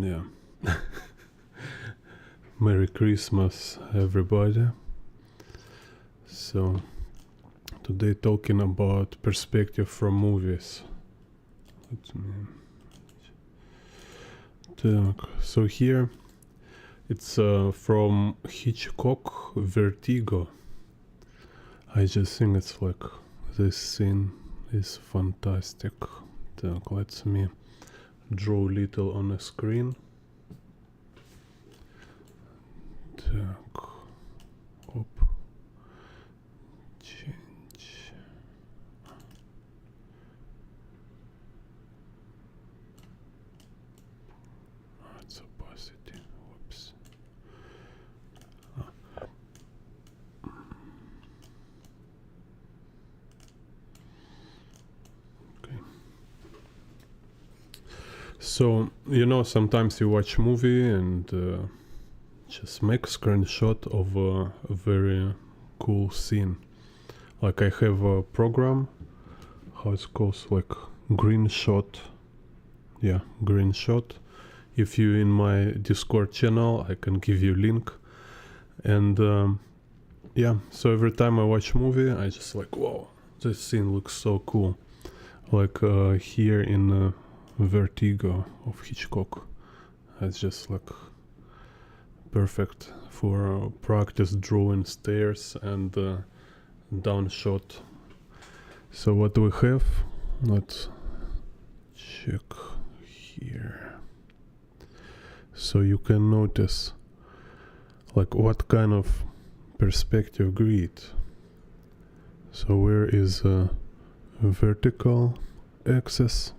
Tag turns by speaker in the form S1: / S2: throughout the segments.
S1: Yeah. Merry Christmas, everybody. So, today talking about perspective from movies. So here it's from Hitchcock Vertigo. I just think it's like this scene is fantastic. Let me draw little on the screen. Оп. Change. It's opacity. Whoops. Okay. So, sometimes you watch movie and just make screenshot of a very cool scene. Like I have a program, how it's called, like Green Shot. Yeah, Green Shot. If you in my Discord channel, I can give you link. And yeah, so every time I watch movie, I just like, wow, this scene looks so cool. Like here in Vertigo of Hitchcock, it's just like perfect for practice drawing stairs and down shot. So what do we have? Let's check here. So you can notice like what kind of perspective grid. So where is a vertical axis,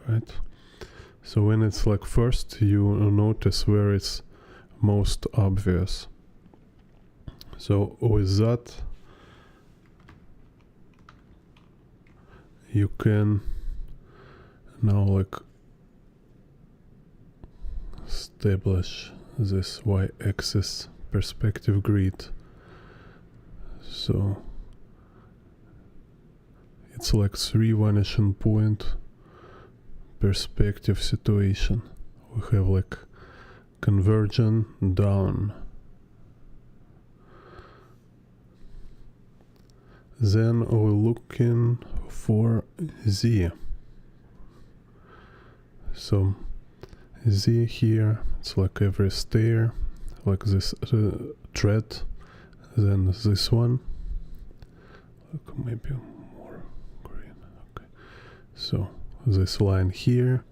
S1: right? So when it's like first, you notice where it's most obvious. So with that, you can now like establish this y-axis perspective grid. So it's like 3 vanishing point perspective situation. We have like convergence down. Then we're looking for Z. So Z here, it's like every stair, like this thread, then this one, like maybe more green, okay. So this line here,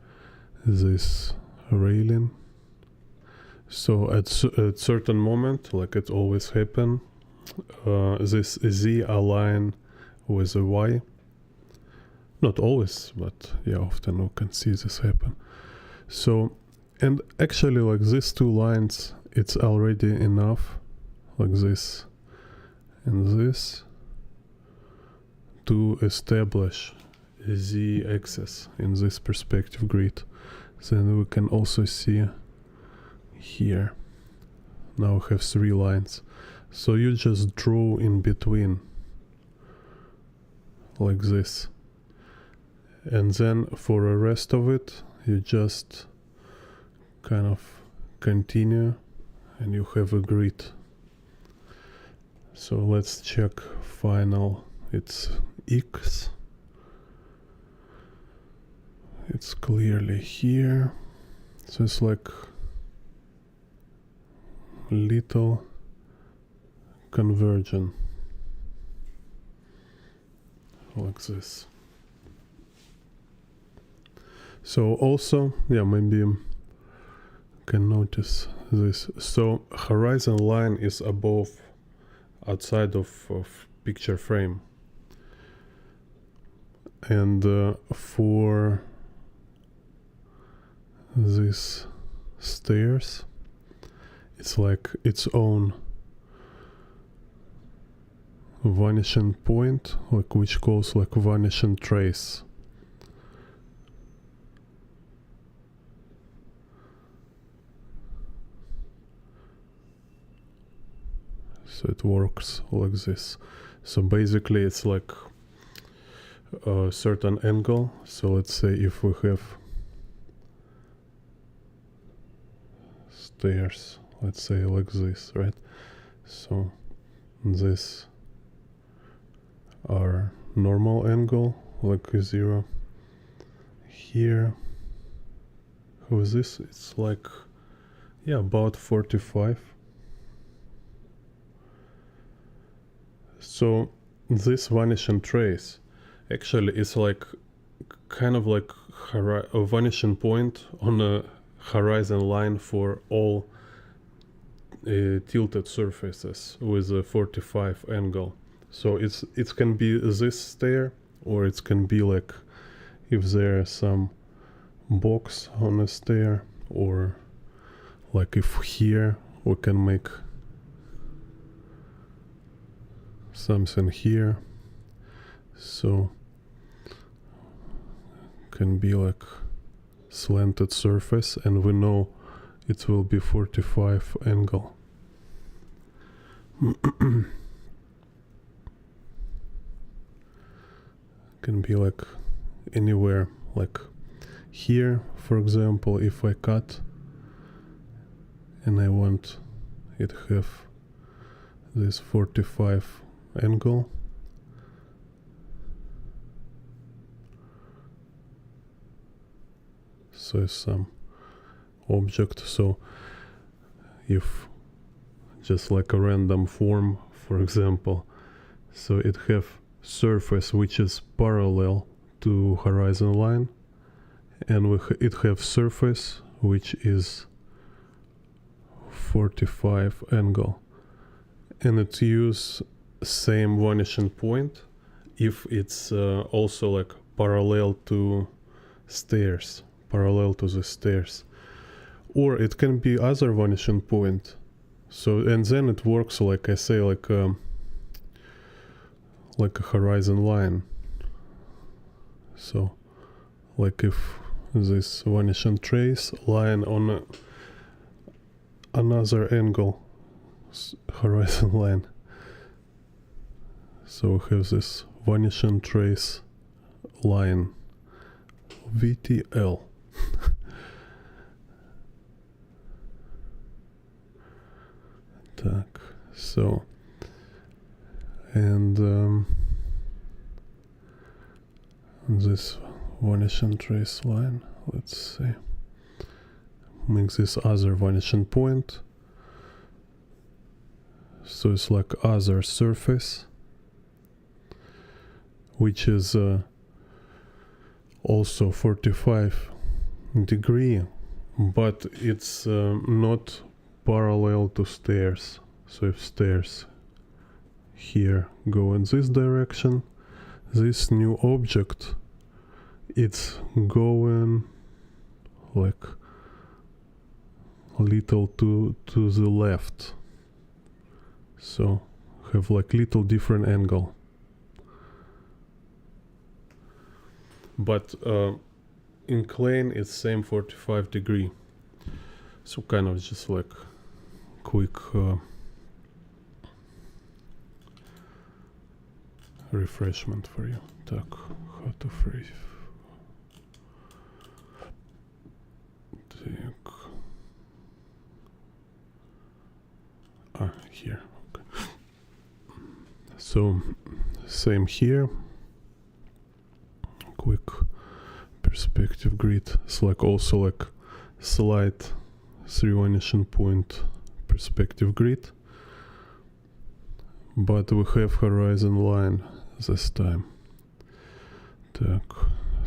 S1: this railing. So at certain moment, like it always happen, this Z align with a Y. Not always, but yeah, often we can see this happen. So, and actually like these two lines, it's already enough, like this and this, to establish a Z-axis in this perspective grid. Then we can also see here, now we have 3 lines. So you just draw in between, like this. And then for the rest of it, you just kind of continue and you have a grid. So let's check final, it's X. It's clearly here. So it's like little convergence, like this. So also, yeah, maybe you can notice this. So horizon line is above, outside of picture frame. And for these stairs, it's like its own vanishing point, like which goes like vanishing trace. So it works like this. So basically it's like a certain angle. So let's say if we have stairs, let's say like this, right? So this our normal angle, like 0. Here, how is this? It's like, yeah, about 45. So this vanishing trace actually is like kind of like a vanishing point on a horizon line for all tilted surfaces with a 45 angle. So it can be this stair, or it can be like if there's some box on a stair, or like if here we can make something here, so can be like slanted surface, and we know it will be 45 angle. Can be like anywhere, like here, for example, if I cut and I want it have this 45 angle, so some object, so if just like a random form, for example, so it have surface which is parallel to horizon line, and it have surface which is 45 angle, and it use same vanishing point if it's also like parallel to stairs, parallel to the stairs, or it can be other vanishing point. So, and then it works like I say, like a horizon line. So like if this vanishing trace line on another angle horizon line, so we have this vanishing trace line, VTL. Так, so, and this vanishing trace line, let's see, make this other vanishing point, so it's like other surface which is also 45 degree, but it's not parallel to stairs. So if stairs here go in this direction, this new object, it's going like little to the left, so have like little different angle, but incline is same 45 degree. So kind of just like quick refreshment for you. Так, how to phrase. Так. Here. Okay. So same here. Quick perspective grid. It's like also like slight 3 vanishing point perspective grid, but we have horizon line this time. Так,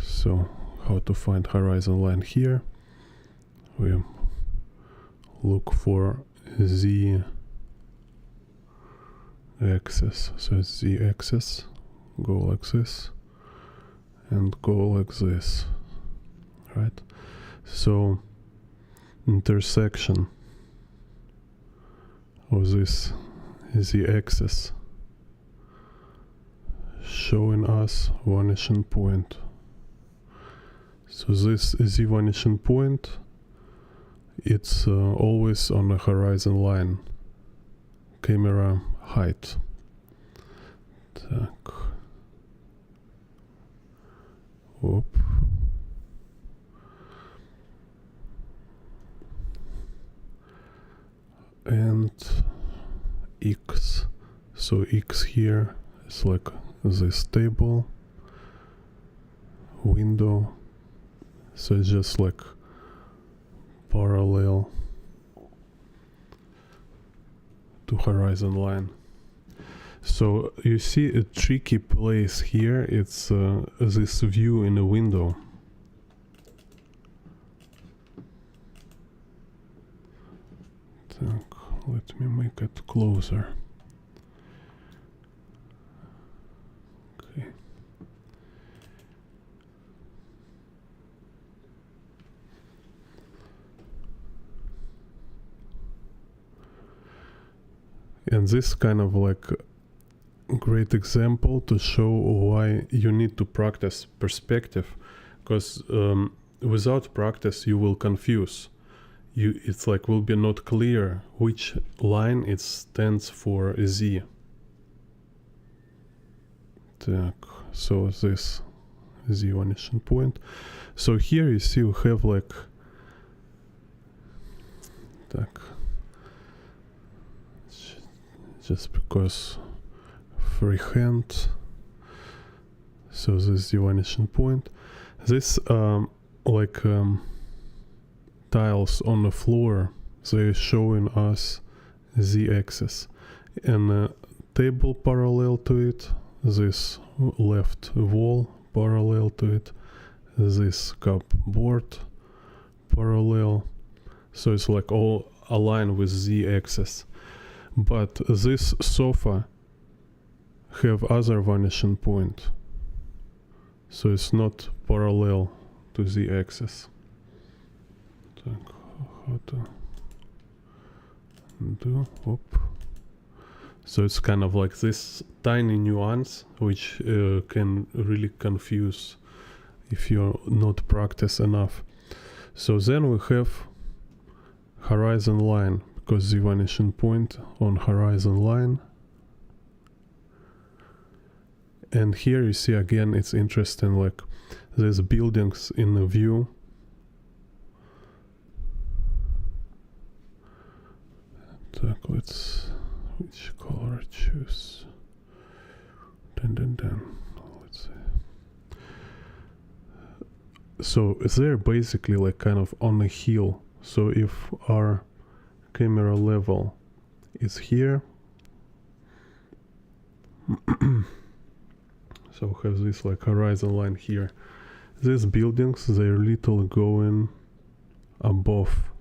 S1: so how to find horizon line here? We look for Z axis, so it's Z axis, go like this and go like this, right? So intersection of this Z axis showing us vanishing point. So this Z vanishing point, it's always on a horizon line, camera height. Так. Whoop. And X. So X here is like this table window. So it's just like parallel to horizon line. So you see a tricky place here. It's this view in a window. Let me make it closer. Okay. And this kind of like great example to show why you need to practice perspective, because without practice you will confuse. It's like will be not clear which line it stands for Z. So this Z vanishing point. So here you see we have like just because freehand. So this is the vanishing point. This tiles on the floor, they're showing us the axis, and a table parallel to it, this left wall parallel to it, this cupboard parallel. So it's like all aligned with the axis. But this sofa have other vanishing point, so it's not parallel to the axis. How to do? Whoop. So it's kind of like this tiny nuance which can really confuse if you're not practice enough. So then we have horizon line, because the vanishing point on horizon line. And here you see again, it's interesting, like there's buildings in the view. Which color choose? Let's see. So they're basically like kind of on a hill. So if our camera level is here, so we have this like horizon line here. These buildings, they're little going above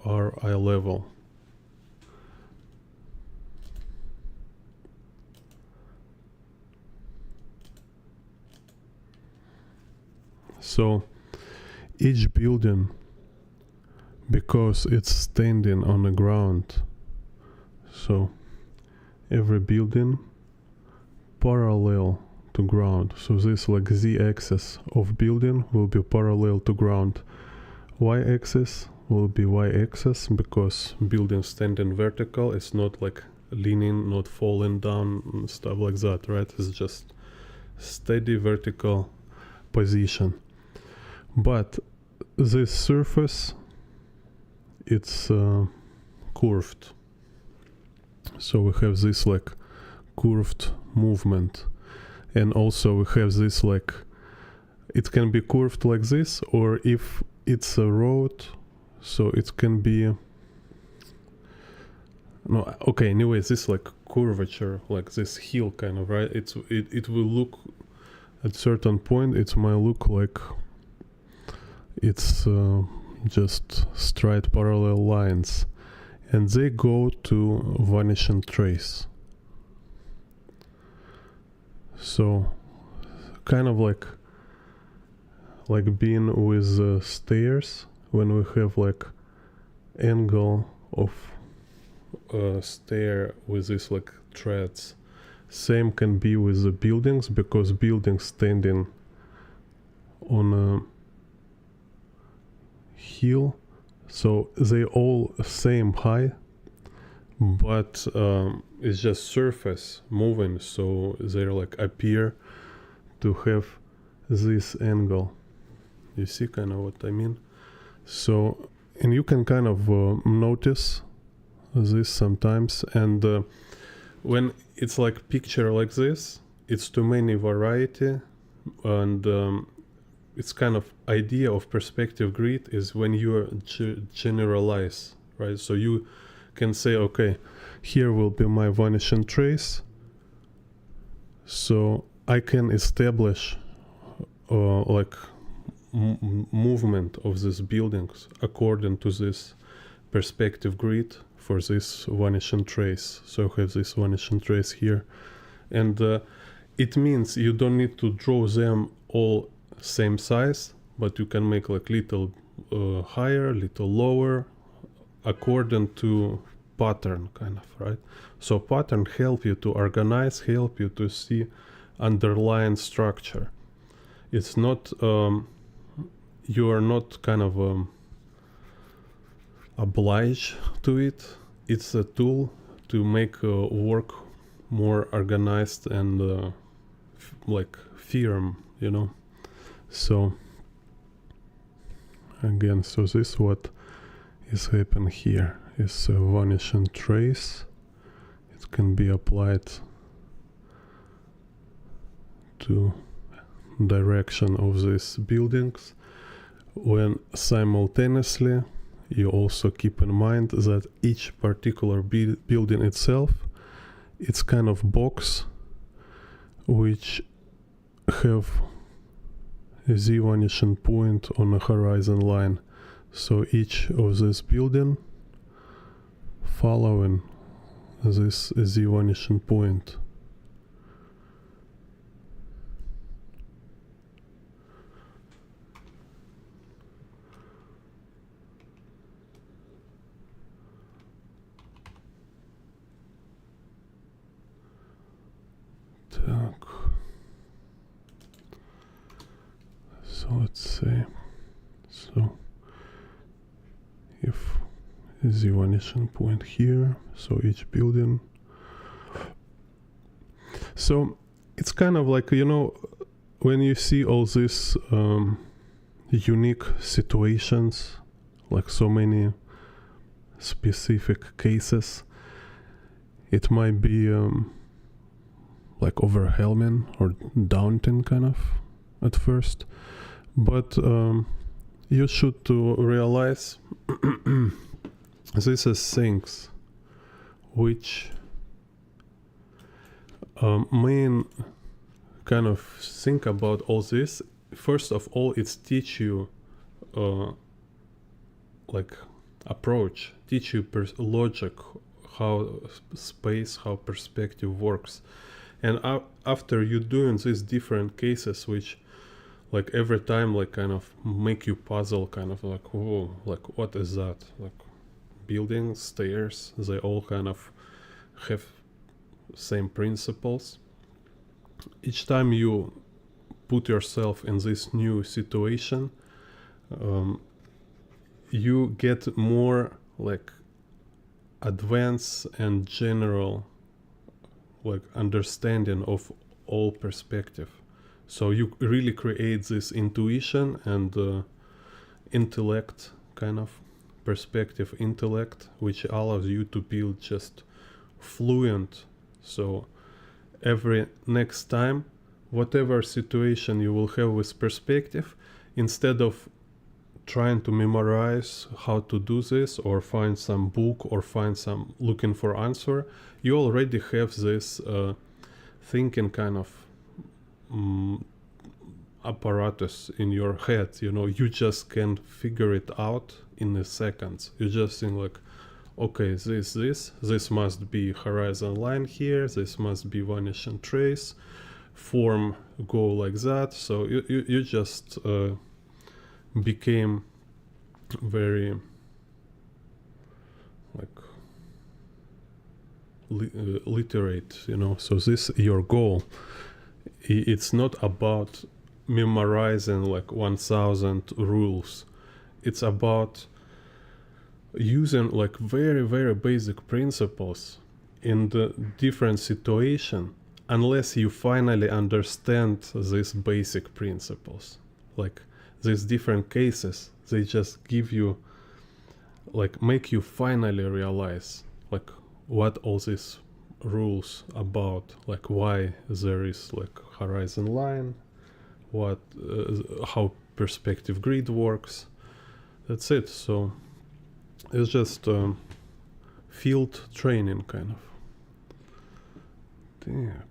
S1: our eye level. So each building, because it's standing on the ground, so every building parallel to ground. So this like z-axis of building will be parallel to ground. Y-axis will be y-axis, because building standing vertical, it's not like leaning, not falling down, stuff like that, right? It's just steady vertical position. But this surface, it's curved. So we have this like curved movement, and also we have this like, it can be curved like this, or if it's a road, so it can be no, okay, anyways, this like curvature, like this hill kind of, right? It will look at certain point, it might look like it's just straight parallel lines, and they go to vanishing trace. So kind of like being with stairs, when we have like angle of stair with this like threads. Same can be with the buildings, because buildings standing on a hill, so they all same high, but it's just surface moving, so they like appear to have this angle. You see kind of what I mean? So, and you can kind of notice this sometimes, and when it's like picture like this, it's too many variety, and it's kind of idea of perspective grid is when you generalize, right? So you can say, okay, here will be my vanishing trace, so I can establish like movement of these buildings according to this perspective grid for this vanishing trace. So I have this vanishing trace here, and it means you don't need to draw them all same size, but you can make like little higher, little lower, according to pattern, kind of, right? So pattern help you to organize, help you to see underlying structure. It's not you are not kind of obliged to it. It's a tool to make work more organized and like firm, you know. So again, so this what is happening here is a vanishing trace. It can be applied to direction of these buildings, when simultaneously you also keep in mind that each particular building itself, it's kind of box which have a z vanishing point on a horizon line. So each of this building following this z vanishing point. Так. So let's say, so if the vanishing point here, so each building. So it's kind of like, you know, when you see all these unique situations, like so many specific cases, it might be like overwhelming or daunting kind of at first, but you should to realize this is things which main kind of think about all this. First of all, it's teach you like approach, teach you logic, how space, how perspective works. And after you doing these different cases, which like every time like kind of make you puzzle, kind of like, oh, like what is that? Like buildings, stairs, they all kind of have same principles. Each time you put yourself in this new situation, you get more like advanced and general like understanding of all perspective. So you really create this intuition and intellect, kind of perspective intellect, which allows you to build just fluent. So every next time, whatever situation you will have with perspective, instead of trying to memorize how to do this or find some book or find some looking for answer, you already have this thinking kind of apparatus in your head. You know, you just can figure it out in a second. You just think like, okay, this must be horizon line here, this must be vanishing trace, form go like that. So you just became very like literate, you know. So this your goal. It's not about memorizing like 1000 rules. It's about using like very basic principles in the different situation unless you finally understand these basic principles. Like these different cases, they just give you, like, make you finally realize like what all these rules about, like why there is like horizon line, what how perspective grid works. That's it. So it's just field training kind of. Так.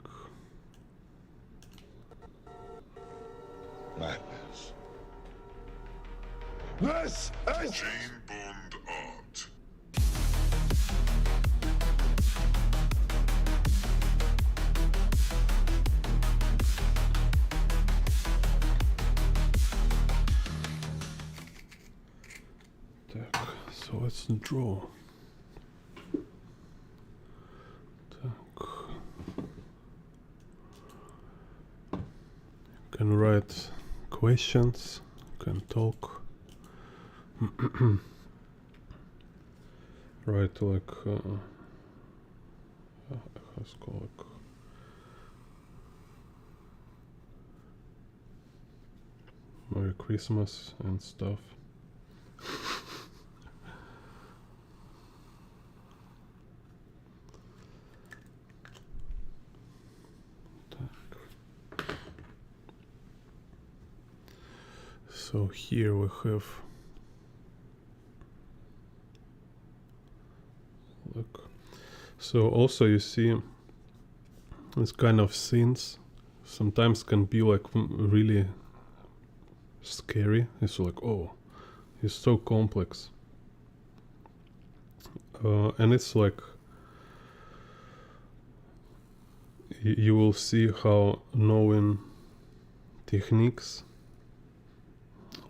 S2: Madness. This is Jane Bond art.
S1: Так, so let's draw. Так. You can write questions, can talk. Write like how's it called? Merry Christmas and stuff. So here we have, look. So also you see this kind of scenes sometimes can be like really scary. It's like, oh, it's so complex. And it's like you will see how knowing techniques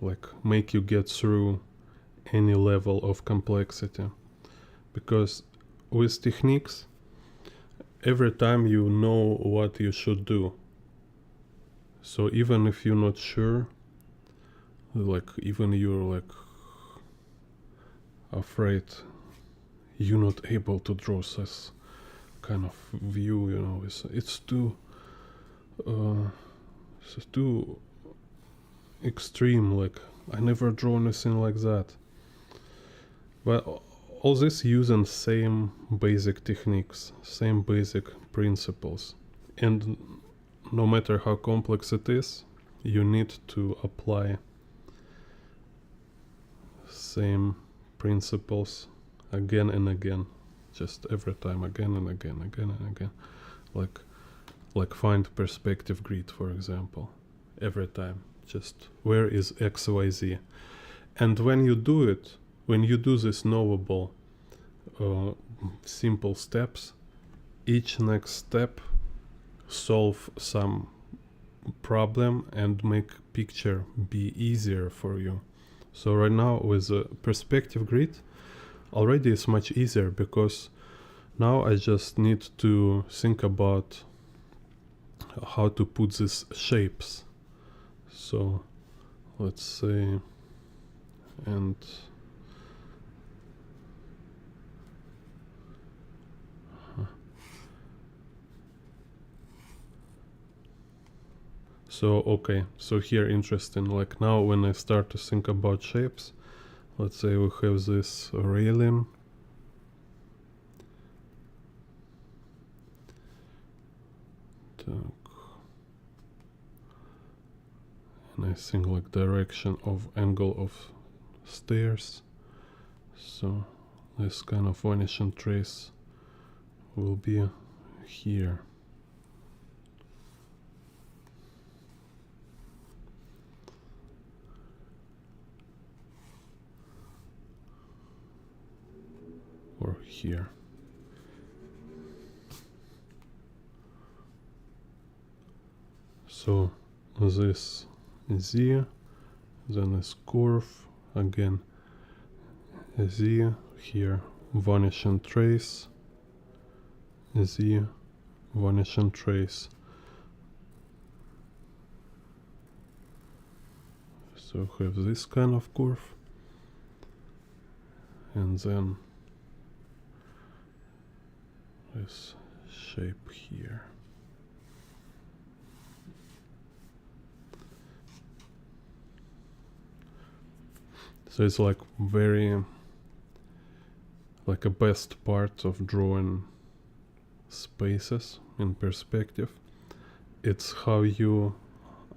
S1: like make you get through any level of complexity, because with techniques every time you know what you should do. So even if you're not sure, like even you're like afraid you're not able to draw this kind of view, you know, it's too extreme, like I never draw anything like that. But all this using same basic techniques, same basic principles, and no matter how complex it is, you need to apply same principles again and again, just every time, again and again, again and again. Like find perspective grid, for example, every time. Just where is XYZ? And when you do it, when you do this knowable simple steps, each next step solve some problem and make picture be easier for you. So right now with the perspective grid already it's much easier, because now I just need to think about how to put these shapes. So let's say, and so okay, so here interesting, like now when I start to think about shapes, let's say we have this railing, and I think like direction of angle of stairs. So this kind of vanishing trace will be here. Or here. So this Z, then this curve, again Z, here vanishing trace, Z, vanishing trace. So have this kind of curve, and then this shape here. So it's like very, like a best part of drawing spaces in perspective. It's how you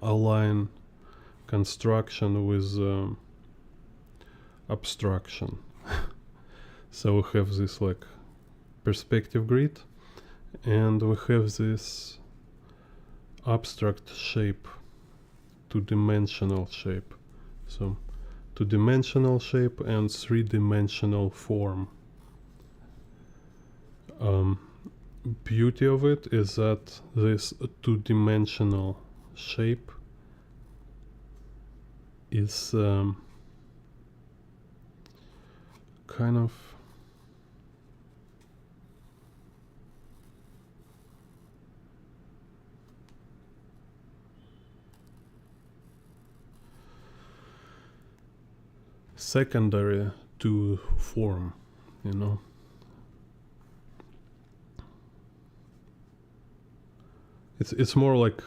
S1: align construction with abstraction. So we have this like perspective grid, and we have this abstract shape, two-dimensional shape. So two-dimensional shape and three-dimensional form. Beauty of it is that this two-dimensional shape is kind of secondary to form, you know. It's more like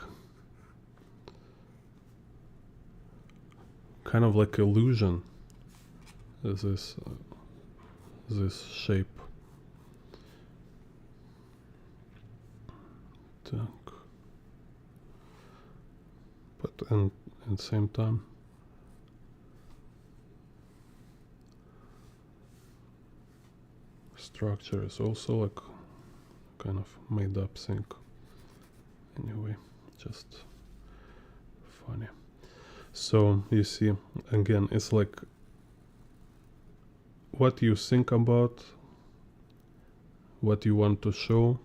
S1: kind of like illusion. This shape. Так. But and at the same time, structure is also like kind of made up thing. Anyway, just funny. So you see, again, it's like what you think about, what you want to show,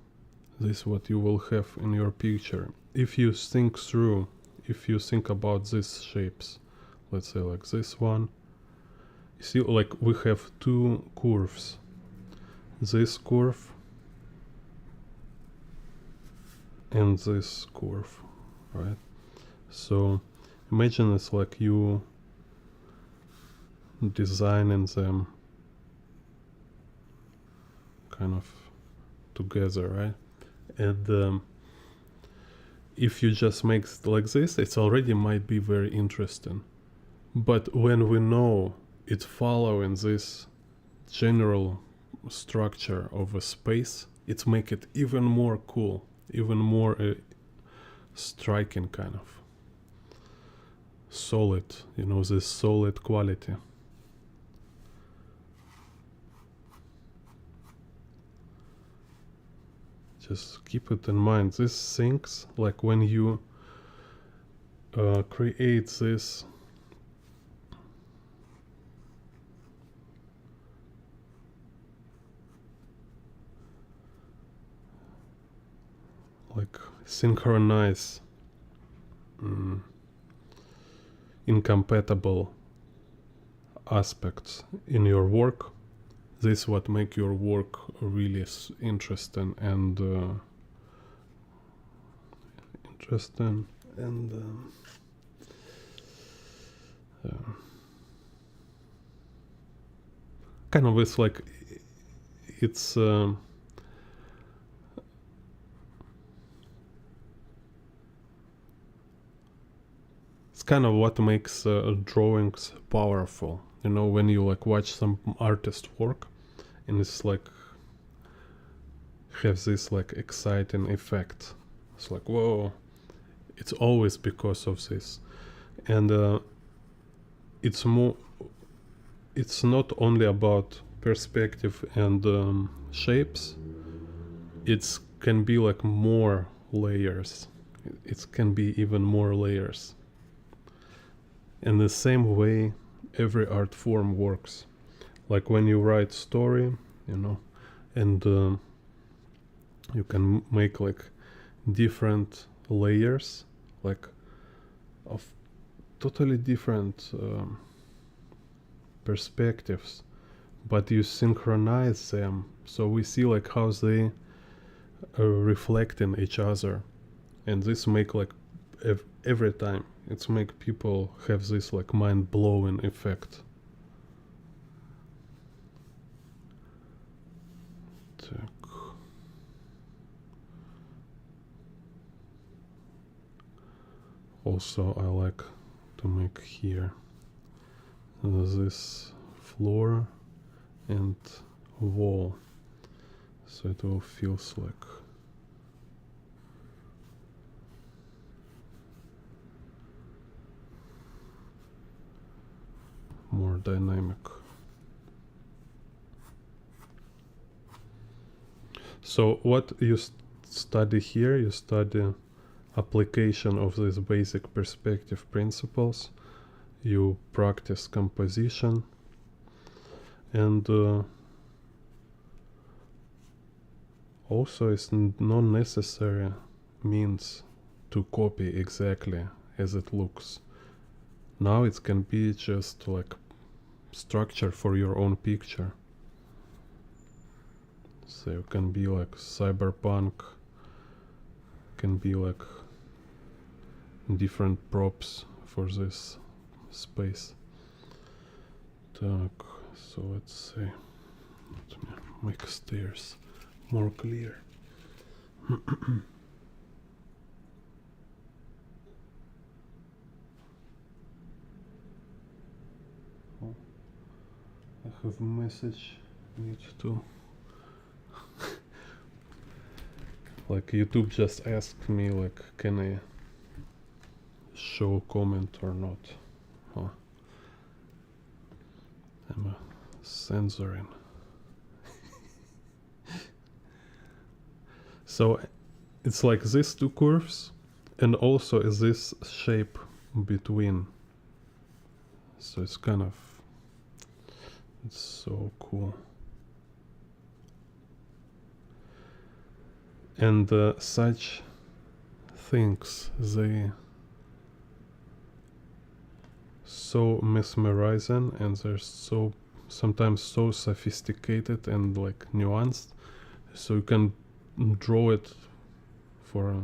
S1: this is what you will have in your picture. If you think through, if you think about these shapes, let's say like this one, you see like we have two curves. This curve and this curve, right? So imagine it's like you designing them kind of together, right? And if you just make it like this, it already might be very interesting. But when we know it's following this general structure of a space, it make it even more cool, even more striking, kind of solid, you know, this solid quality. Just keep it in mind. These things, like when you create this like synchronize incompatible aspects in your work, this what make your work really interesting and kind of it's like it's it's kind of what makes drawings powerful, you know, when you like watch some artist work and it's like has this like exciting effect. It's like, whoa, it's always because of this. And it's more, it's not only about perspective and shapes, it can be like more layers. It can be even more layers. In the same way every art form works. Like when you write story, you know, and you can make like different layers, like of totally different perspectives, but you synchronize them, so we see like how they reflect in each other, and this make like every time it's make people have this like mind-blowing effect. Also I like to make here this floor and wall, so it all feels like more dynamic. So what you study here, you study application of these basic perspective principles, you practice composition, and also it's not necessary means to copy exactly as it looks. Now it can be just like structure for your own picture. So it can be like cyberpunk, can be like different props for this space. Так, so let's see. Let me make stairs more clear. Oh, I have a message. Need to. Like YouTube just asked me, like, can I show comment or not? Huh. I'm censoring. So it's like these two curves and also this shape between. So it's kind of, it's so cool. And such things, they so mesmerizing, and they're so sometimes so sophisticated and like nuanced, so you can draw it for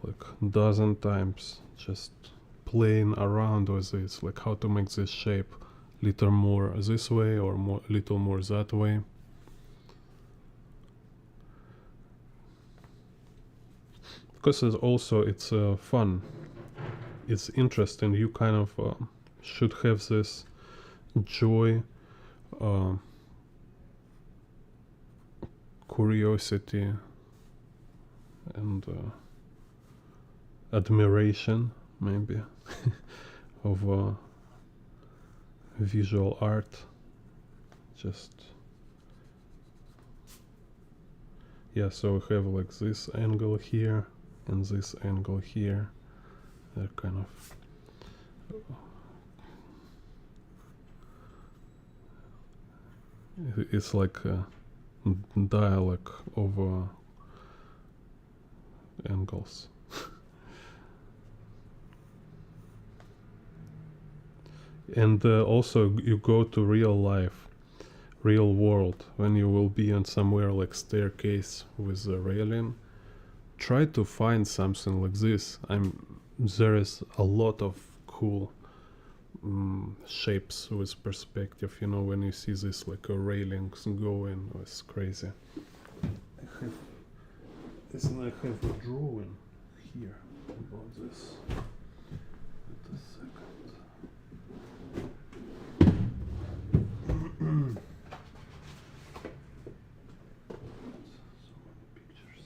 S1: like dozen times, just playing around with it, like how to make this shape little more this way or more little more that way. Because it's fun, it's interesting. You kind of should have this joy, curiosity, and admiration, maybe, of visual art. Just, yeah, so we have like this angle here and this angle here. They're kind of it's like a dialogue of angles. And also you go to real life, real world, when you will be on somewhere like staircase with a railing. Try to find something like this. There is a lot of cool shapes with perspective, you know, when you see this like a railings going. It's crazy. I have a drawing here about this. Wait a second. So many pictures.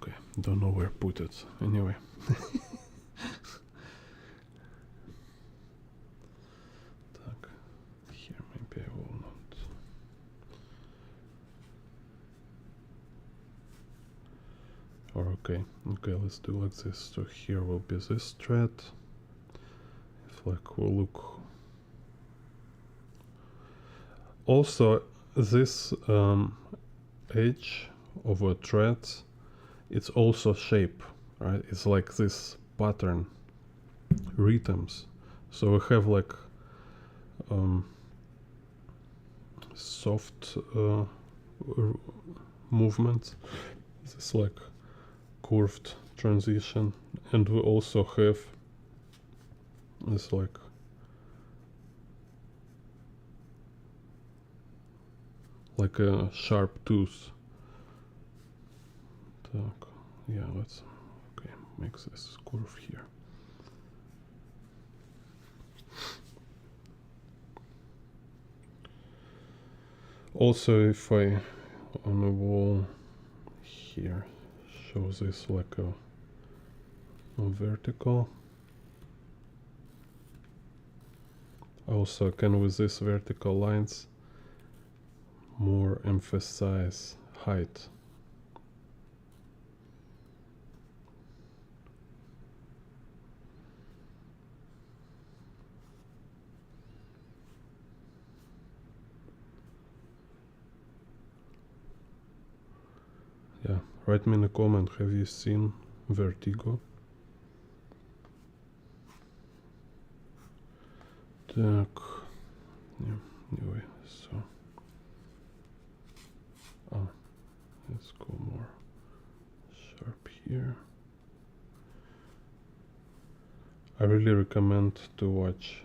S1: Okay, don't know where put it. Anyway. Так, here maybe I will not. Or okay, let's do like this. So here will be this thread. If like we'll look. Also, this edge of a thread, it's also shape, right? It's like this pattern, rhythms. So we have like soft movement. This like curved transition, and we also have this like a sharp tooth. Так, yeah, let's okay make this curve here. Also, if I on a wall here show this like a vertical, also can with these vertical lines more emphasize height. Yeah, write me in a comment, have you seen Vertigo? Так, yeah, anyway, so let's go more sharp here. I really recommend to watch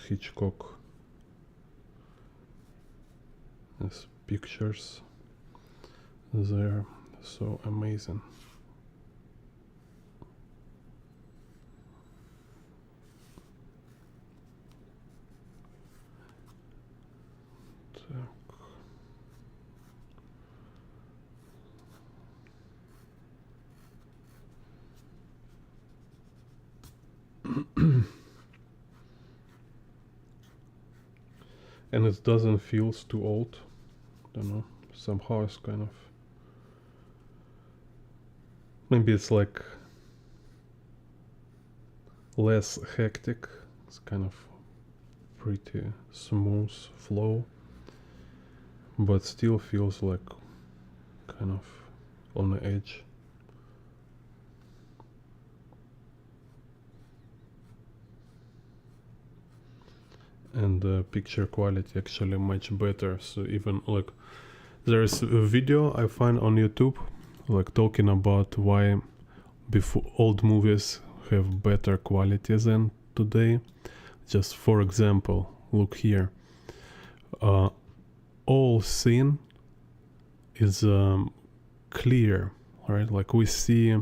S1: Hitchcock. His pictures there, so amazing. And it doesn't feel too old. Don't know. Somehow it's kind of, maybe it's like less hectic. It's kind of pretty smooth flow, but still feels like kind of on the edge. And the picture quality actually much better. So even like there's a video I find on YouTube like talking about why before old movies have better quality than today. Just for example, look here, all scene is clear, right? Like we see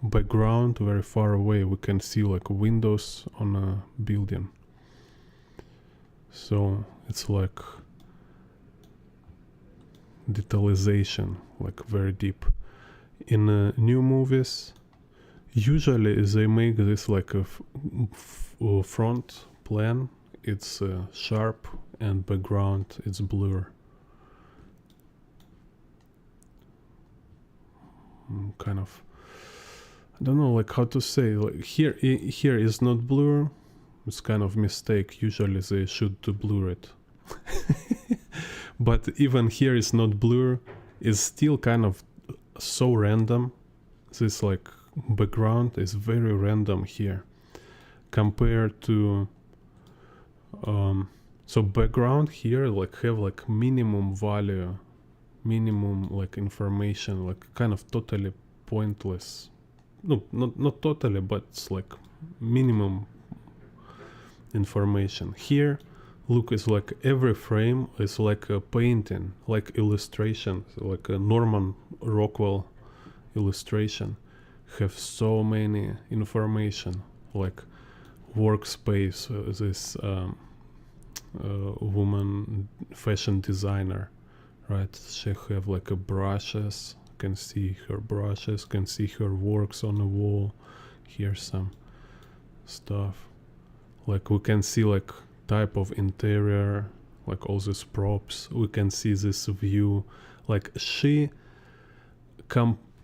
S1: background very far away, we can see like windows on a building. So it's like detailization, like very deep. In new movies, usually they make this like a front plan, it's sharp, and background it's blur. Kind of, I don't know like how to say, like here is not blur. It's kind of mistake. Usually they should blur it. But even here is not blur. It's still kind of so random. This like background is very random here compared to so background here like have like minimum value, minimum like information, like kind of totally pointless. No, not totally, but it's like minimum information. Here look, is like every frame is like a painting, like illustration, like a Norman Rockwell illustration, have so many information, like workspace, this woman fashion designer, right? She have like a brushes, can see her brushes, can see her works on the wall. Here's some stuff, like we can see like type of interior, like all these props. We can see this view, like she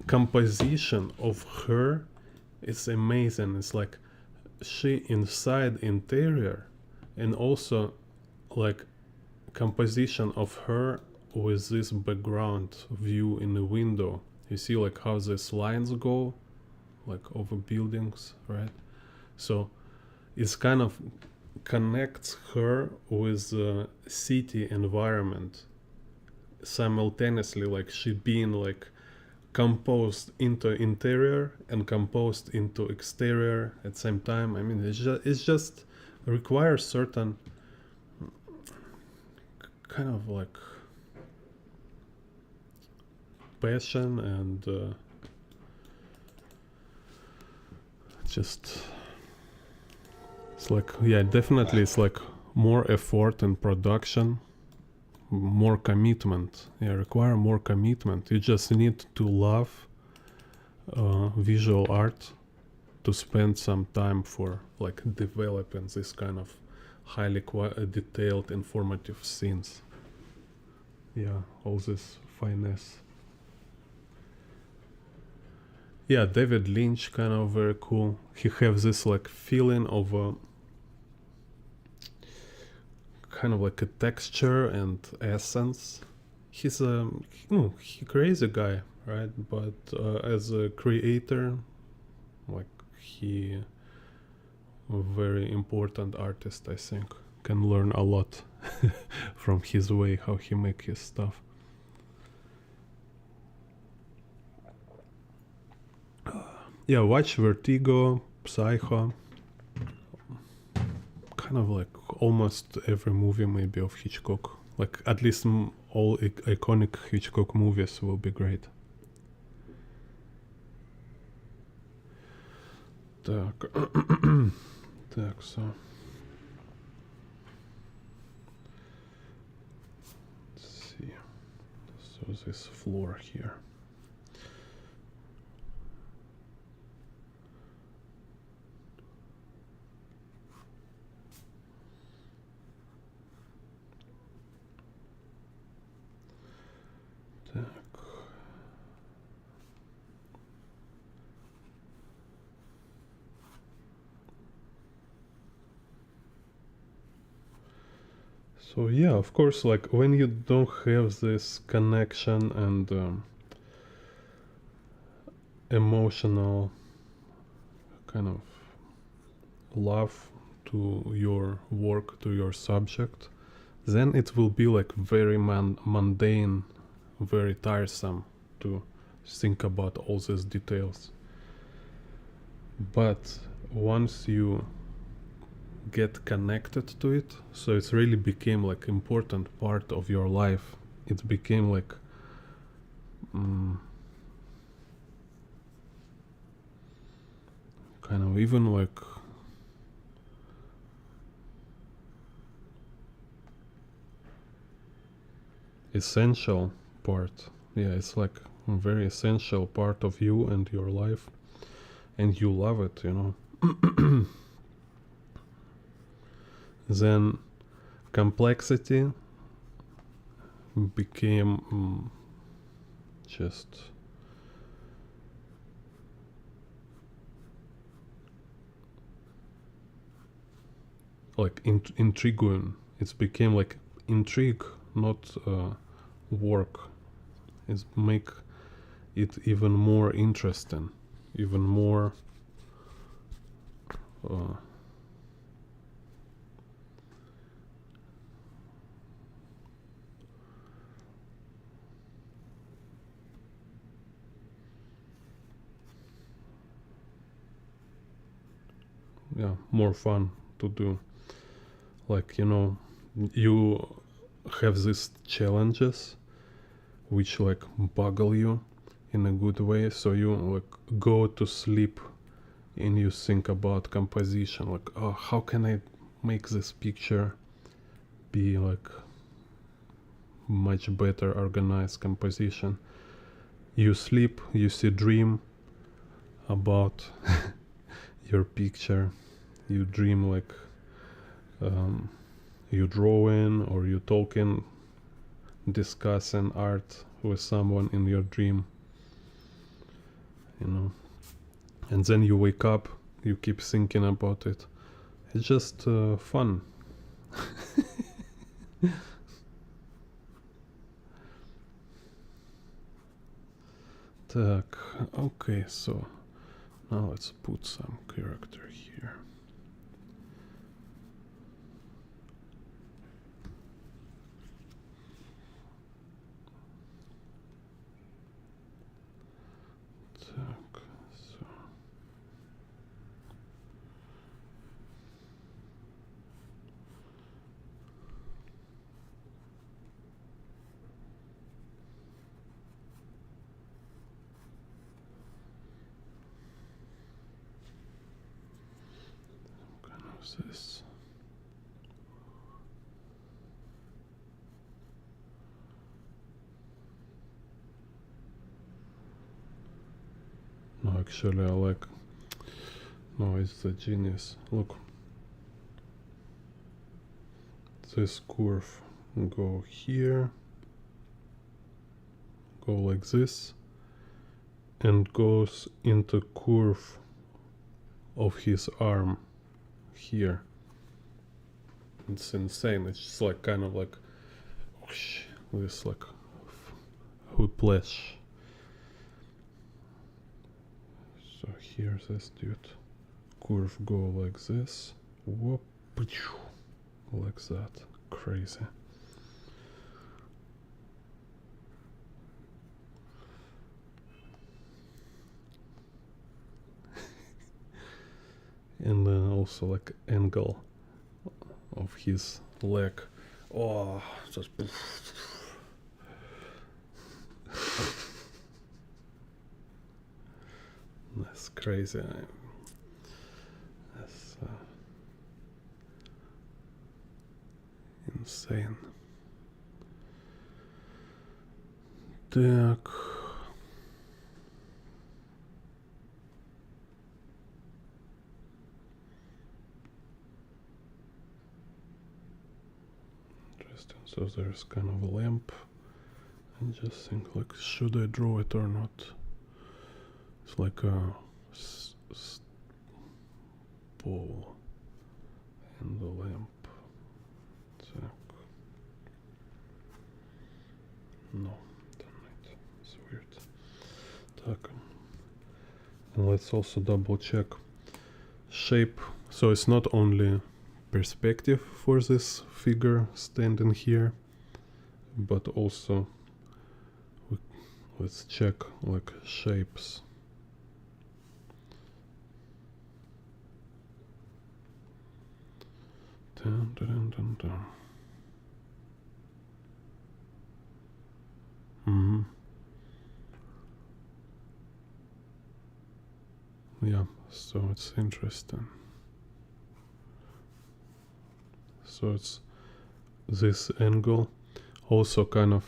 S1: composition of her is amazing. It's like she inside interior, and also like composition of her with this background view in the window. You see like how these lines go like over buildings, right? So it's kind of connects her with the city environment simultaneously, like she being like composed into interior and composed into exterior at the same time. I mean, it's just requires certain kind of like passion and just it's like, yeah, definitely it's like more effort in production, more commitment. Yeah, require more commitment. You just need to love visual art to spend some time for like developing this kind of highly detailed informative scenes. Yeah, all this finesse. Yeah, David Lynch, kind of very cool. He has this like feeling of a kind of like a texture and essence. He's a crazy guy, right? But as a creator, like he a very important artist, I think. Can learn a lot from his way how he make his stuff. Yeah, watch Vertigo, Psycho. Kind of like almost every movie maybe of Hitchcock. Like at least all iconic Hitchcock movies will be great. Так, так, so let's see. So this floor here. Так. So yeah, of course, like when you don't have this connection and emotional kind of love to your work, to your subject, then it will be like very mundane, very tiresome to think about all these details. But once you get connected to it, so it's really became like important part of your life. It became like kind of even like essential part. Yeah, it's like a very essential part of you and your life, and you love it, you know. Then complexity became just like intriguing. It became like intrigue, not work. It make it even more interesting, even more yeah, more fun to do. Like, you know, you have these challenges which like boggle you in a good way, so you like go to sleep and you think about composition, like, oh, how can I make this picture be like much better organized composition. You sleep, you see dream about your picture, you dream like you drawing or you talking, discussing art with someone in your dream, you know, and then you wake up, you keep thinking about it. It's just fun. Так, okay, so now let's put some character here. Так, so. this. No, actually I like, no, it's the genius. Look, this curve go here, go like this, and goes into curve of his arm here. It's insane. It's just like kind of like whoosh, this like whiplash. So here's this dude. Curve go like this. Whoop, like that. Crazy. And then also like angle of his leg. Oh, just that's crazy. That's insane. Так. Interesting. So there's kind of a lamp. I just think like, should I draw it or not? It's like a pole and the lamp. Так. No, damn it. It's weird. Так. And let's also double check shape. So it's not only perspective for this figure standing here, but also let's check like shapes. Dun, dun, dun, dun. Mm-hmm. Yeah, so it's interesting. So it's this angle also kind of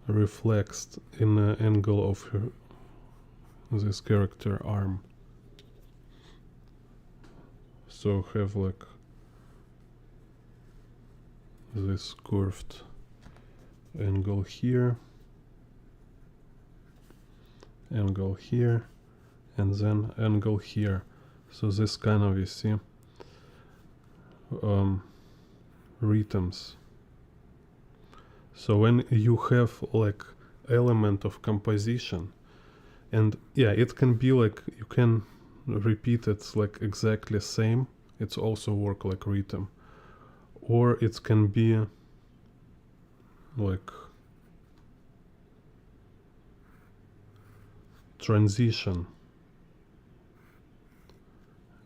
S1: reflects in the angle of this character arm. So have like this curved angle here, angle here, and then angle here. So this kind of, you see, rhythms. So when you have like element of composition, and yeah, it can be like you can repeat it like exactly same, it's also work like rhythm, or it can be like transition,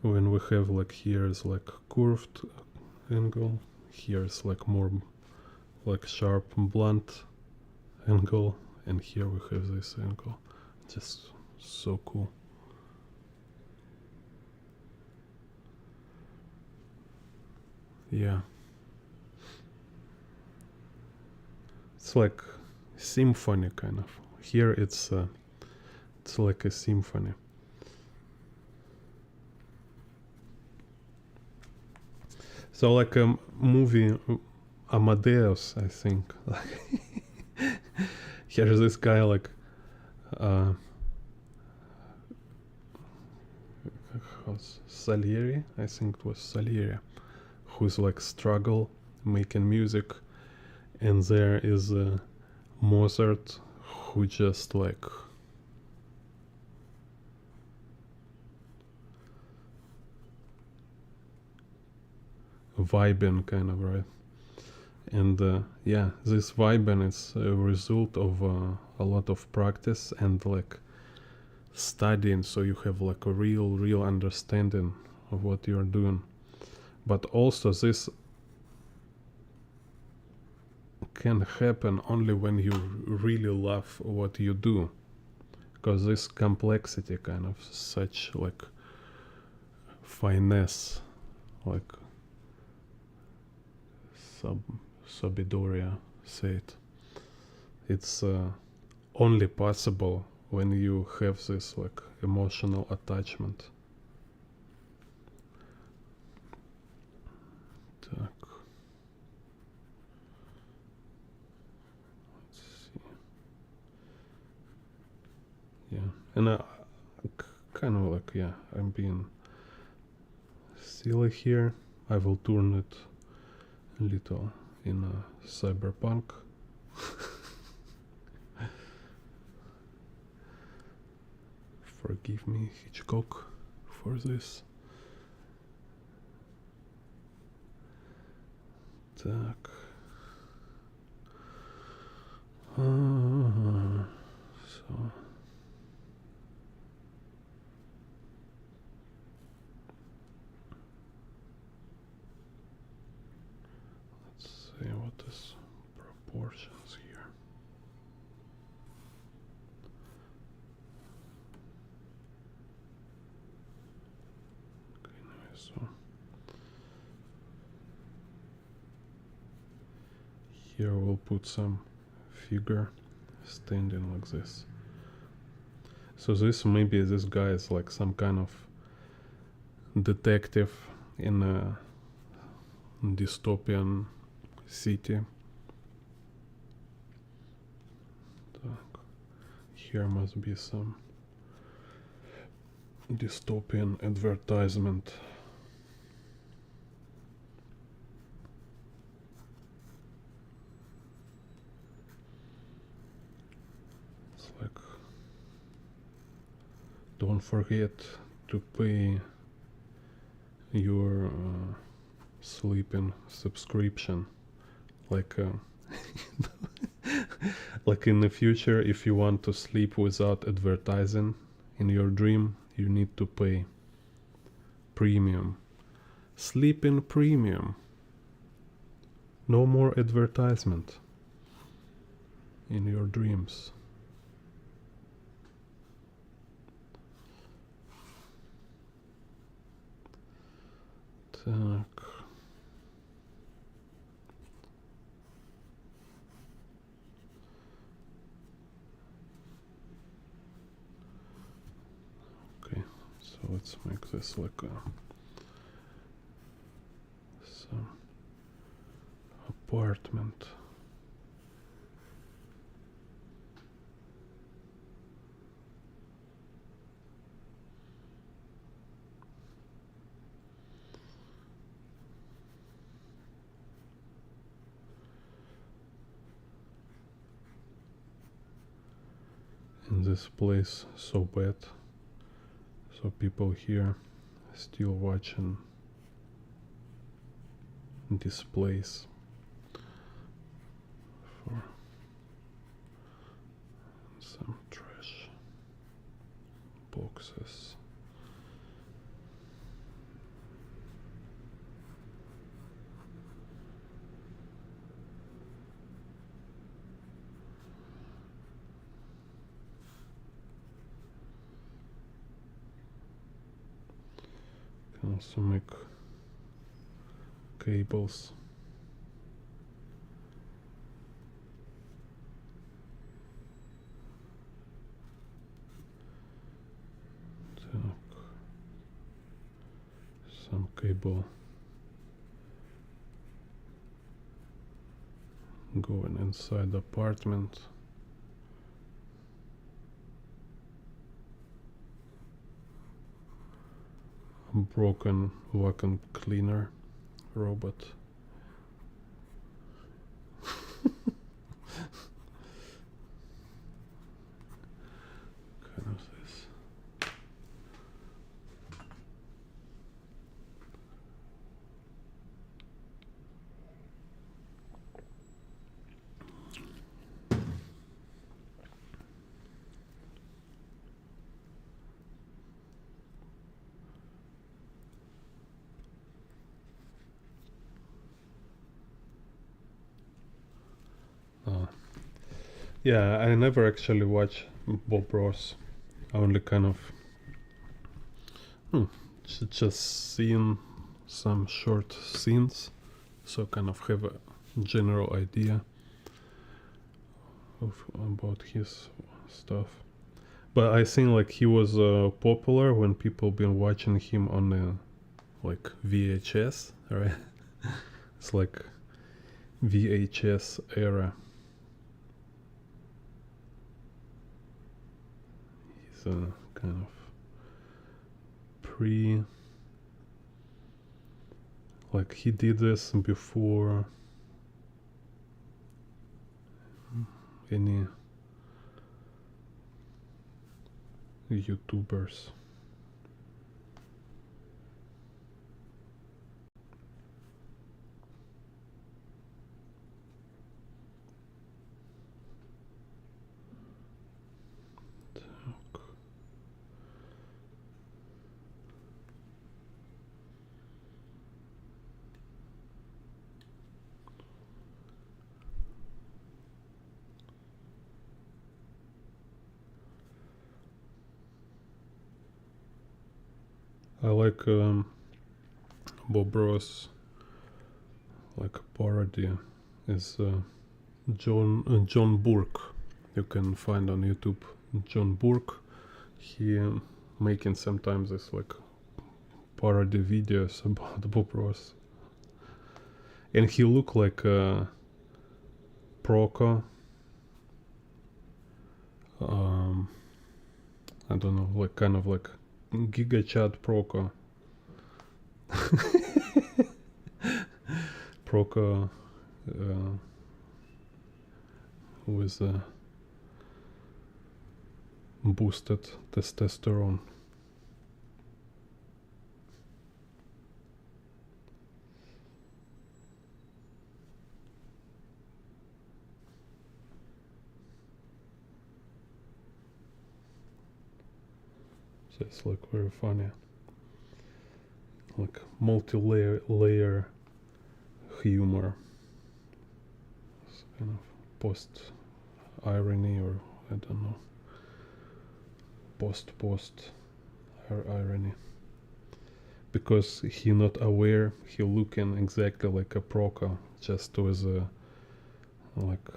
S1: when we have like here is like curved angle, here is like more like sharp blunt angle, and here we have this angle. Just so cool. Yeah, it's like symphony kind of. Here it's like a symphony. So like a movie Amadeus, I think. Here's this guy like Salieri, I think it was Salieri, who's like struggle making music, and there is Mozart who just like vibing kind of, right? And yeah, this vibing is a result of a lot of practice and like studying, so you have like a real understanding of what you're doing. But also this can happen only when you really love what you do, because this complexity kind of such like finesse, like Sabidoria said. It's only possible when you have this like emotional attachment. Так. Let's see. Yeah, and kind of like, yeah, I'm being silly here. I will turn it a little in a cyberpunk. Forgive me, Hitchcock, for this. Так. So. Let's see what is proportions here. Okay, anyway, so here we'll put some figure standing like this. So maybe this guy is like some kind of detective in a dystopian city. Так. Here must be some dystopian advertisement. It's like, don't forget to pay your sleeping subscription. Like like in the future, if you want to sleep without advertising in your dream, you need to pay premium. Sleeping premium. No more advertisement in your dreams. Так. Okay, so let's make this like some apartment. In this place so bad, so people here still watching displays for some trash boxes. Can also make cables. Some cable going inside the apartment. A broken vacuum cleaner robot. Kind of this. Yeah, I never actually watch Bob Ross. I only kind of just seen some short scenes, so kind of have a general idea about his stuff. But I think like he was popular when people been watching him on like VHS, right? It's like VHS era. He's a kind of pre, like he did this before any YouTubers. I like Bob Ross, like parody is John Burke. You can find on YouTube John Burke. He making sometimes this like parody videos about Bob Ross, and he look like Proco. I don't know, like kind of like Giga Chad Proco. Proco with boosted testosterone. So it's like very funny, like multi-layer humor. It's kind of post irony, or I don't know, post irony, because he not aware he looking exactly like a Proca, just with a like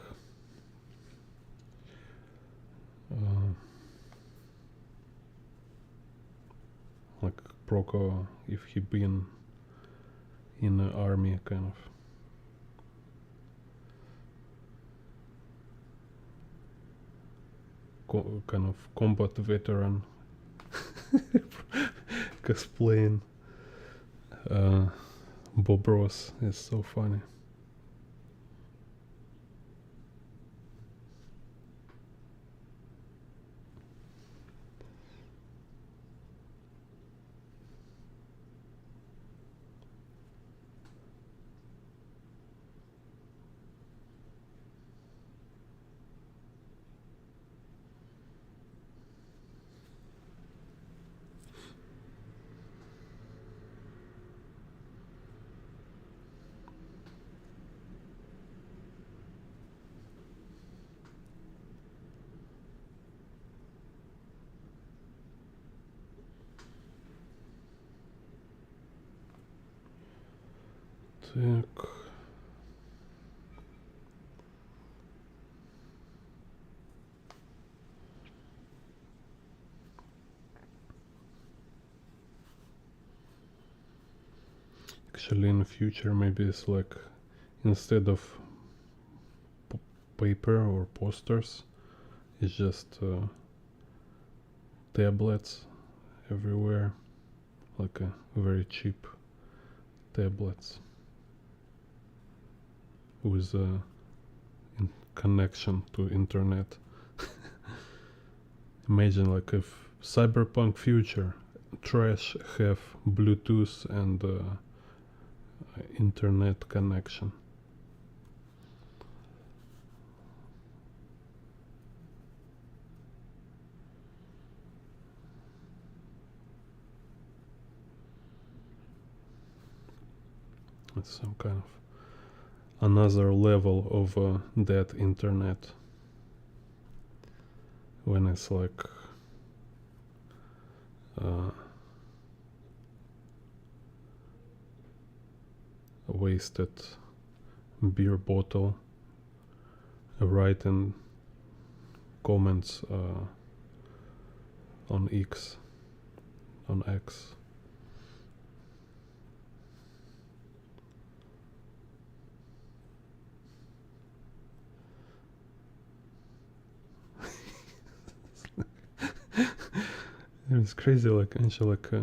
S1: like Proco if he been in the army, kind of. Kind of combat veteran cosplaying Bob Ross is so funny. Так. Actually, in the future, maybe it's like instead of paper or posters, it's just tablets everywhere, like a very cheap tablets with a connection to internet. Imagine like if cyberpunk future trash have Bluetooth and internet connection. It's some kind of another level of that internet, when it's like wasted beer bottle, writing comments on X. It's crazy, like actually, like yeah.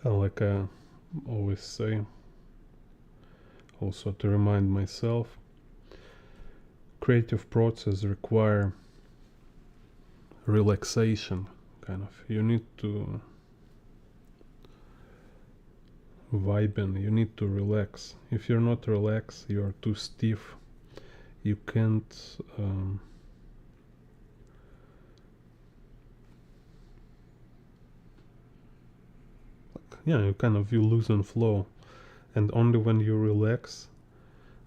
S1: Yeah, like I always say, also to remind myself, creative process require relaxation, kind of. You need to vibe in, you need to relax. If you're not relaxed, you're too stiff. You can't yeah, you lose in flow. And only when you relax,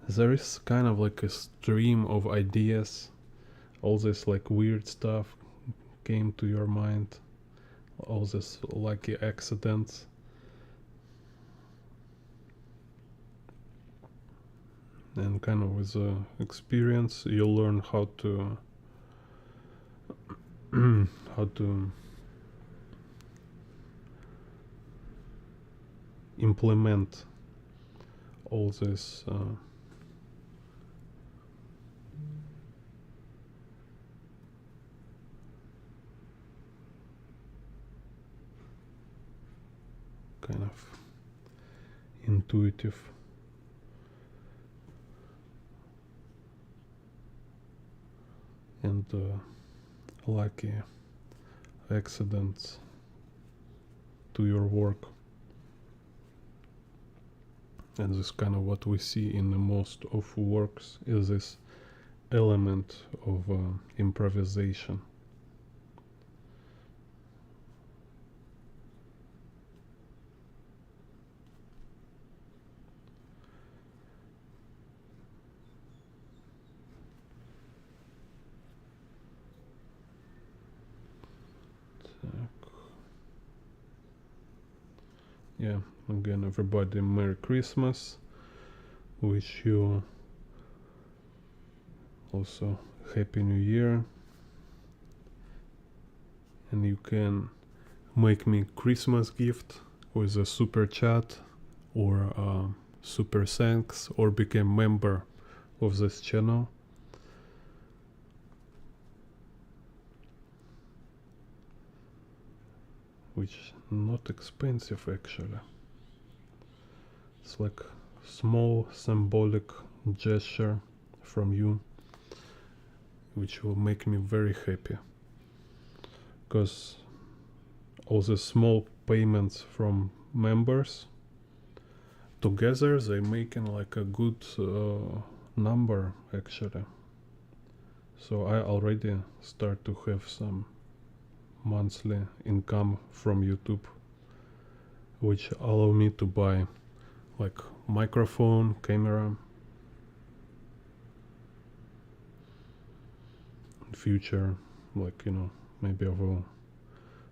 S1: there is kind of like a stream of ideas. All this like weird stuff came to your mind, all this lucky accidents. And kind of with the experience, you'll learn how to how to implement all this kind of intuitive and lucky accidents to your work. And this kind of what we see in the most of works is this element of improvisation. Yeah, again, everybody, Merry Christmas. Wish you also Happy New Year. And you can make me Christmas gift with a super chat or super thanks, or become member of this channel. Which not expensive actually. It's like small symbolic gesture from you, which will make me very happy. Because all the small payments from members together, they making like a good number actually. So I already start to have some monthly income from YouTube, which allow me to buy like microphone, camera. In future, like maybe I will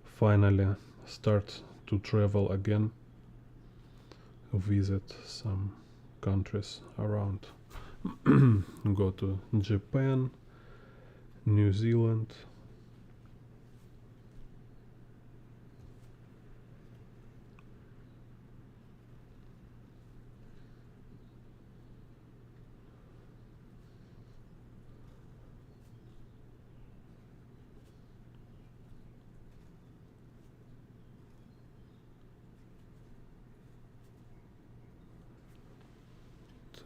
S1: finally start to travel again, visit some countries around. Go to Japan, New Zealand.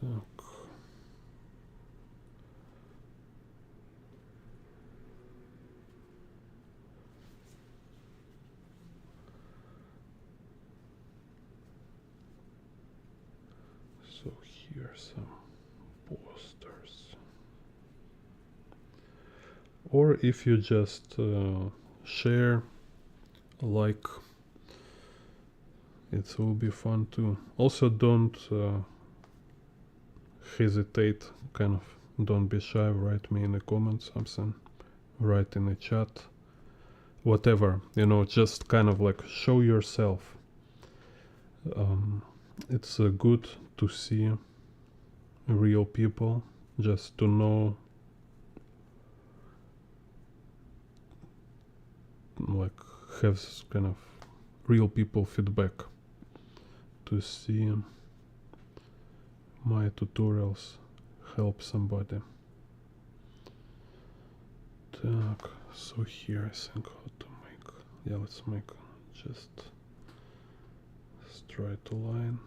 S1: Так. So here some posters. or if you just share, like, it will be fun too. Also, don't hesitate, kind of don't be shy, write me in the comments something, write in the chat, whatever, you know, just kind of like show yourself. It's good to see real people, just to know, like, have kind of real people feedback, to see my tutorials help somebody. Так, so here I think how to make, yeah, let's make just straight line.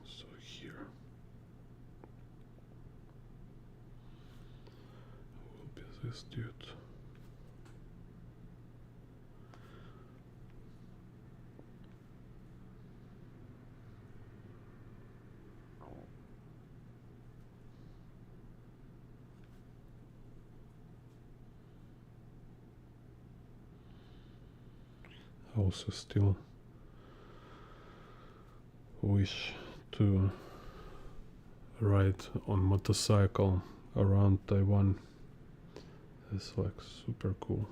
S1: So here will be this dude. I also still wish to ride on motorcycle around Taiwan. It's like super cool.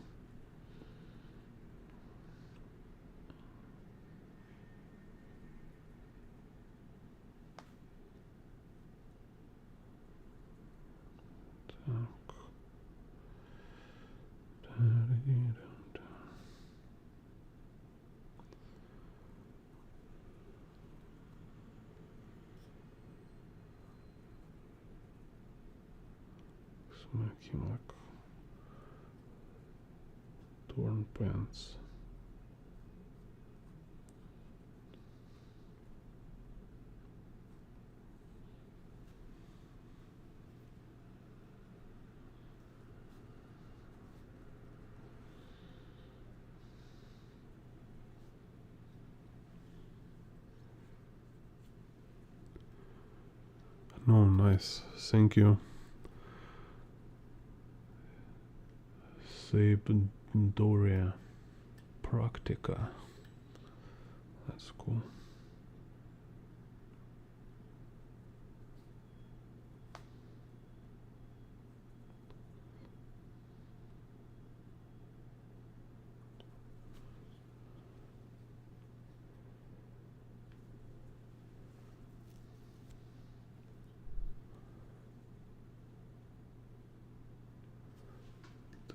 S1: Making like torn pants. No, nice. Thank you. Sabedoria Practica. That's cool.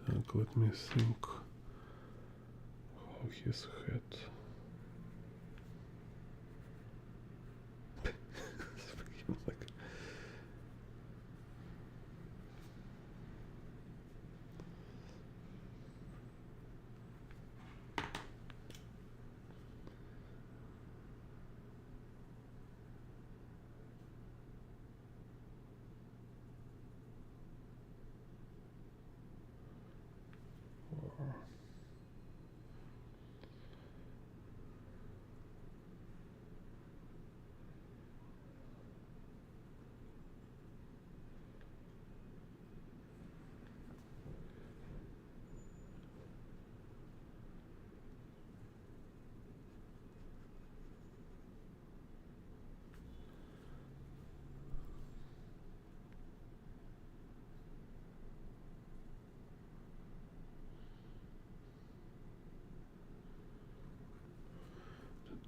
S1: Так, let me think how his head. Like,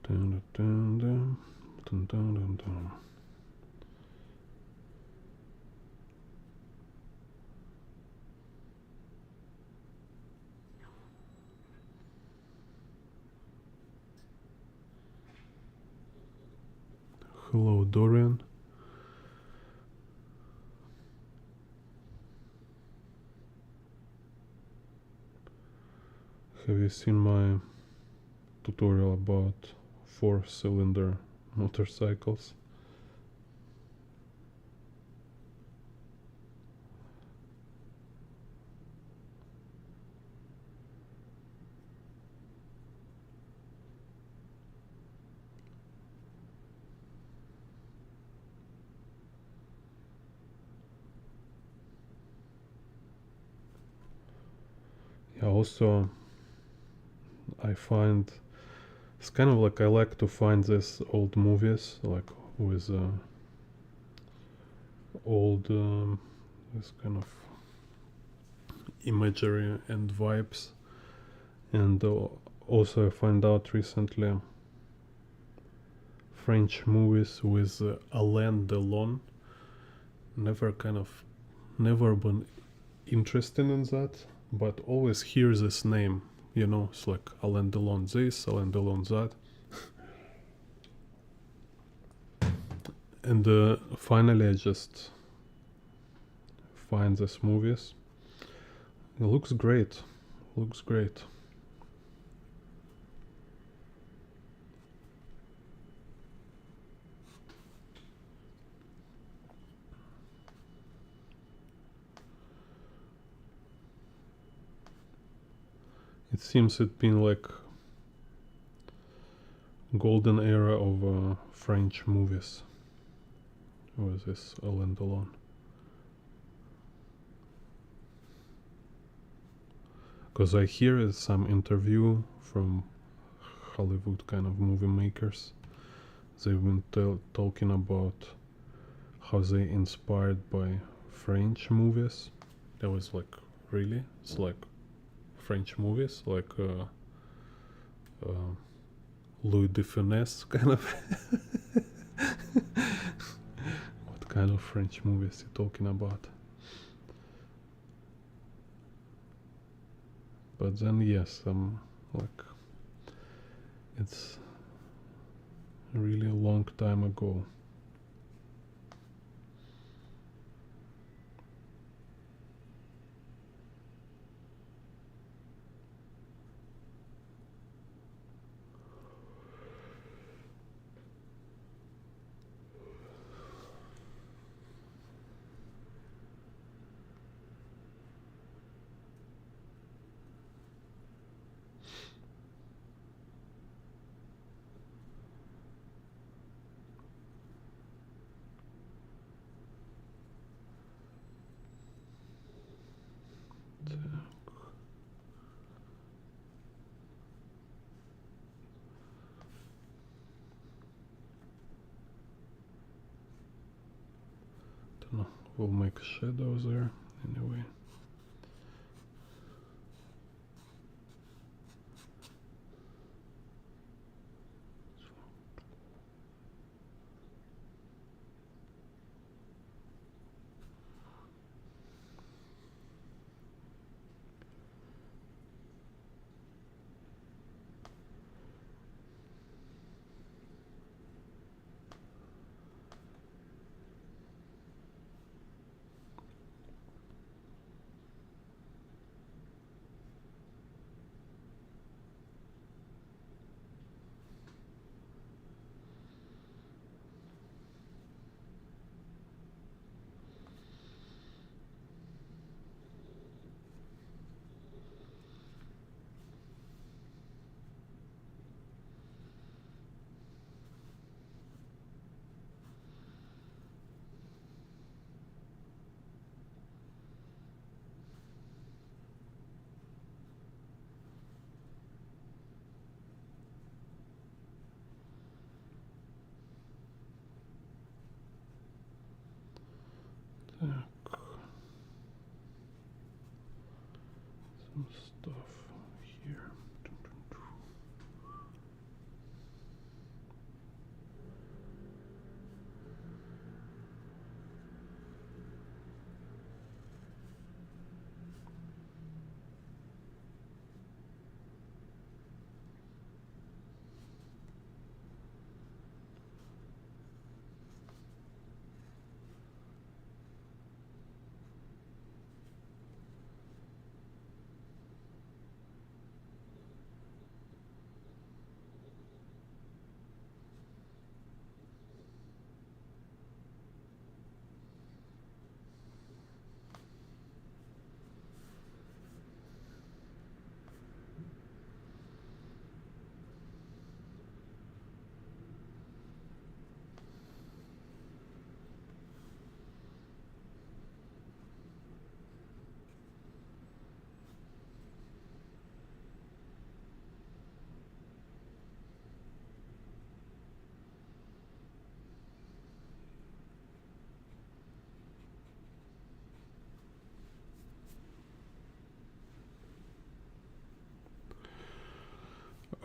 S1: dun, dun, dun, dun, dun, dun, dun. Hello, Dorian. Have you seen my tutorial about 4-cylinder motorcycles. Yeah, also I find it's kind of like I like to find these old movies like with old this kind of imagery and vibes. And also I find out recently French movies with Alain Delon. Never been interested in that, but always hear this name. You know, it's like Alain Delon this, Alain Delon that. And finally I just find these movies. It looks great. Looks great. It seems it's been like golden era of French movies with this Alain Delon. Because I hear some interview from Hollywood kind of movie makers. They've been talking about how they inspired by French movies. That was like, really? It's like French movies, like Louis de Funès kind of. What kind of French movies you talking about? But then yes, like it's really a long time ago. Don't know. We'll make shadows there anyway.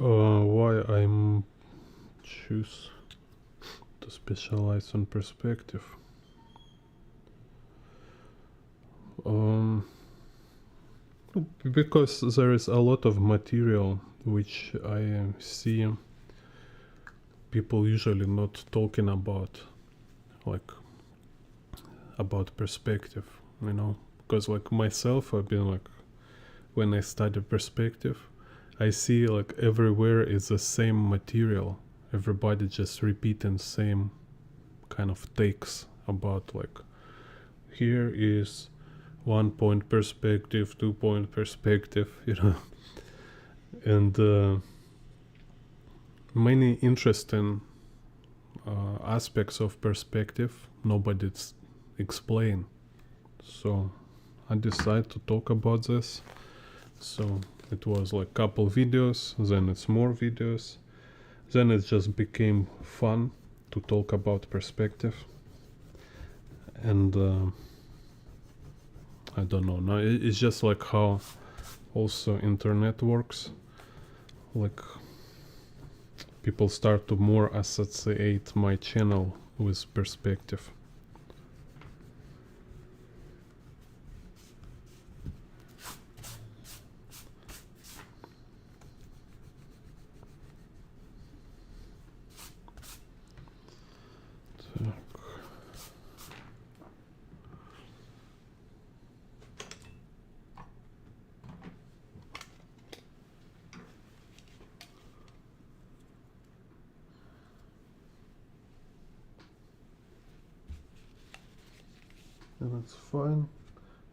S1: Why I'm choose to specialize on perspective? Because there is a lot of material which I see people usually not talking about, like about perspective, you know. Because like myself, I've been like, when I study perspective, I see like everywhere is the same material. Everybody just repeating same kind of takes about like, here is 1 point perspective, 2 point perspective, you know. And many interesting aspects of perspective nobody's explain. So I decided to talk about this. So it was like couple videos, then it's more videos, then it just became fun to talk about perspective. And I don't know, now it's just like how also internet works, like people start to more associate my channel with perspective. And it's fine.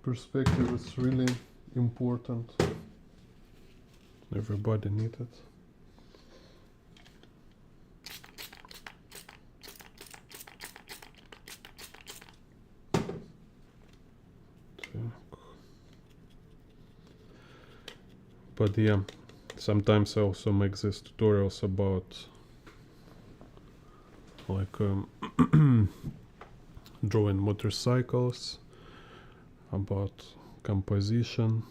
S1: Perspective is really important. Everybody needs it. But yeah, sometimes I also make these tutorials about like drawing motorcycles, about composition,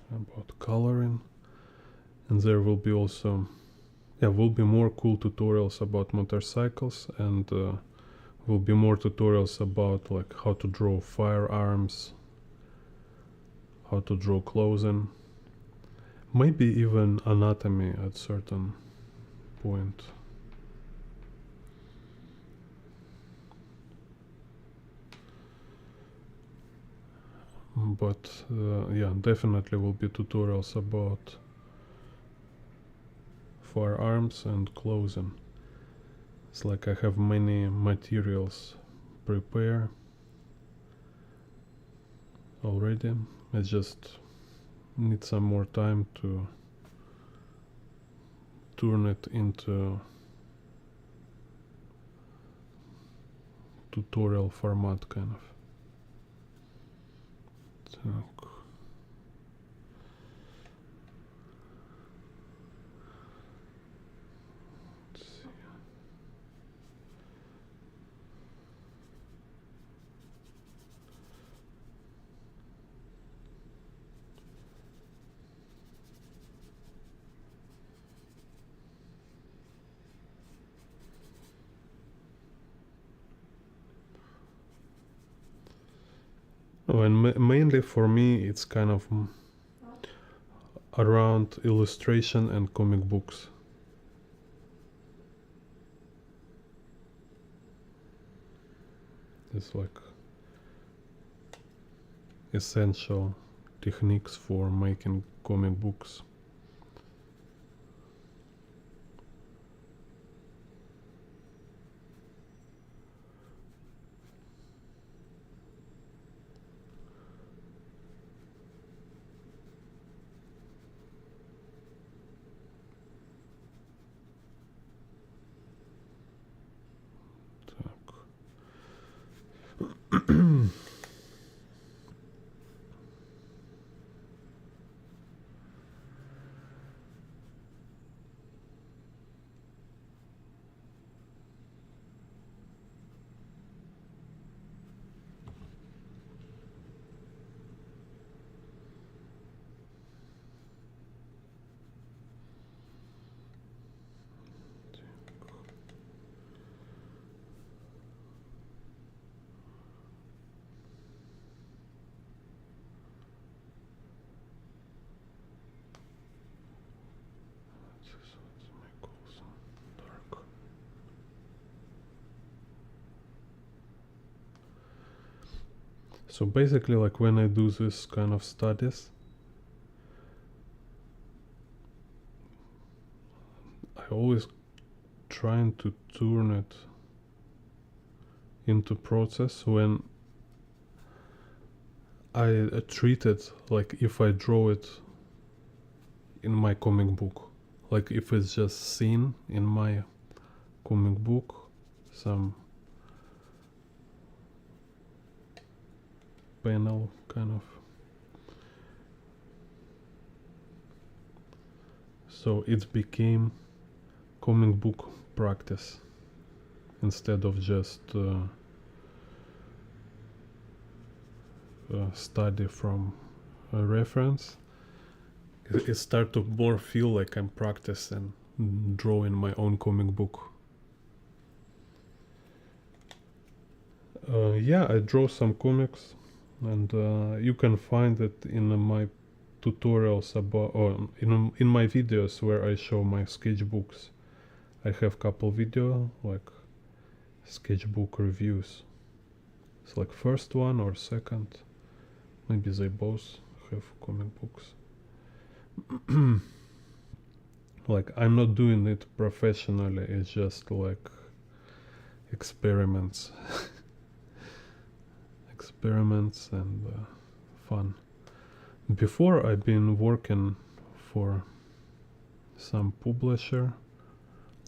S1: about coloring, and there will be also, yeah, will be more cool tutorials about motorcycles, and will be more tutorials about like how to draw firearms, how to draw clothing, maybe even anatomy at certain point. But yeah, definitely will be tutorials about firearms and clothing. It's like I have many materials prepared already. I just need some more time to turn it into tutorial format, kind of. Так. Oh, and mainly for me, it's kind of around illustration and comic books. It's like essential techniques for making comic books. So basically, like when I do this kind of studies, I always trying to turn it into process when I treat it like if I draw it in my comic book. Like if it's just seen in my comic book, some panel kind of. So it became comic book practice instead of just study from a reference. It started to more feel like I'm practicing drawing my own comic book. Yeah, I draw some comics, and you can find it in my tutorials about, or in my videos where I show my sketchbooks. I have couple video like sketchbook reviews. It's like first one or second. Maybe they both have comic books. Like I'm not doing it professionally, it's just like experiments. Experiments and fun. Before I've been working for some publisher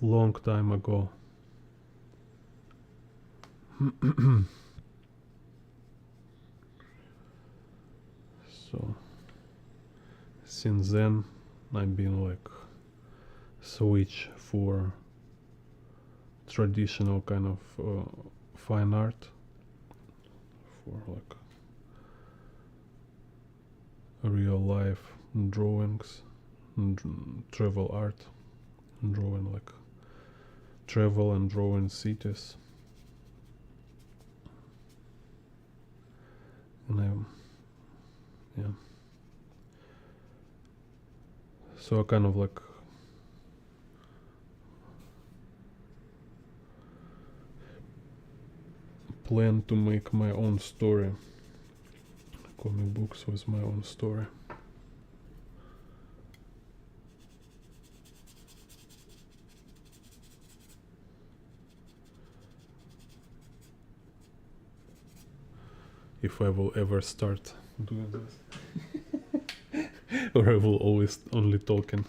S1: long time ago. So since then I've been like switch for traditional kind of fine art, for like real life drawings, travel art, drawing like travel and drawing cities. And yeah. So I kind of like plan to make my own story, comic books with my own story. If I will ever start doing this. Or I will always only talking.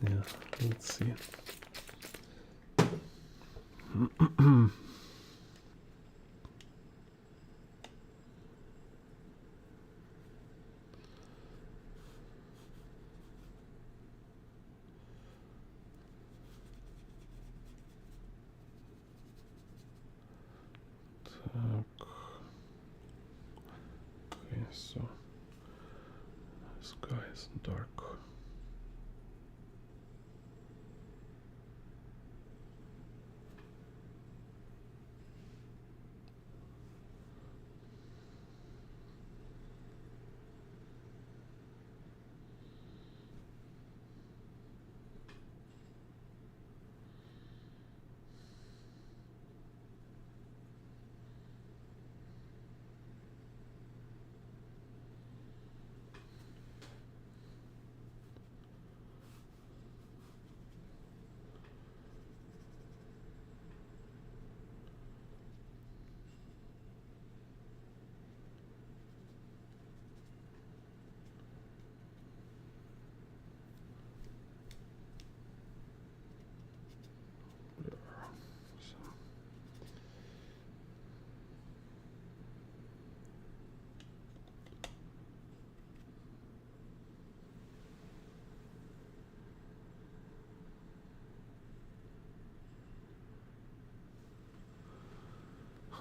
S1: Yeah, let's see. Okay, so sky is dark.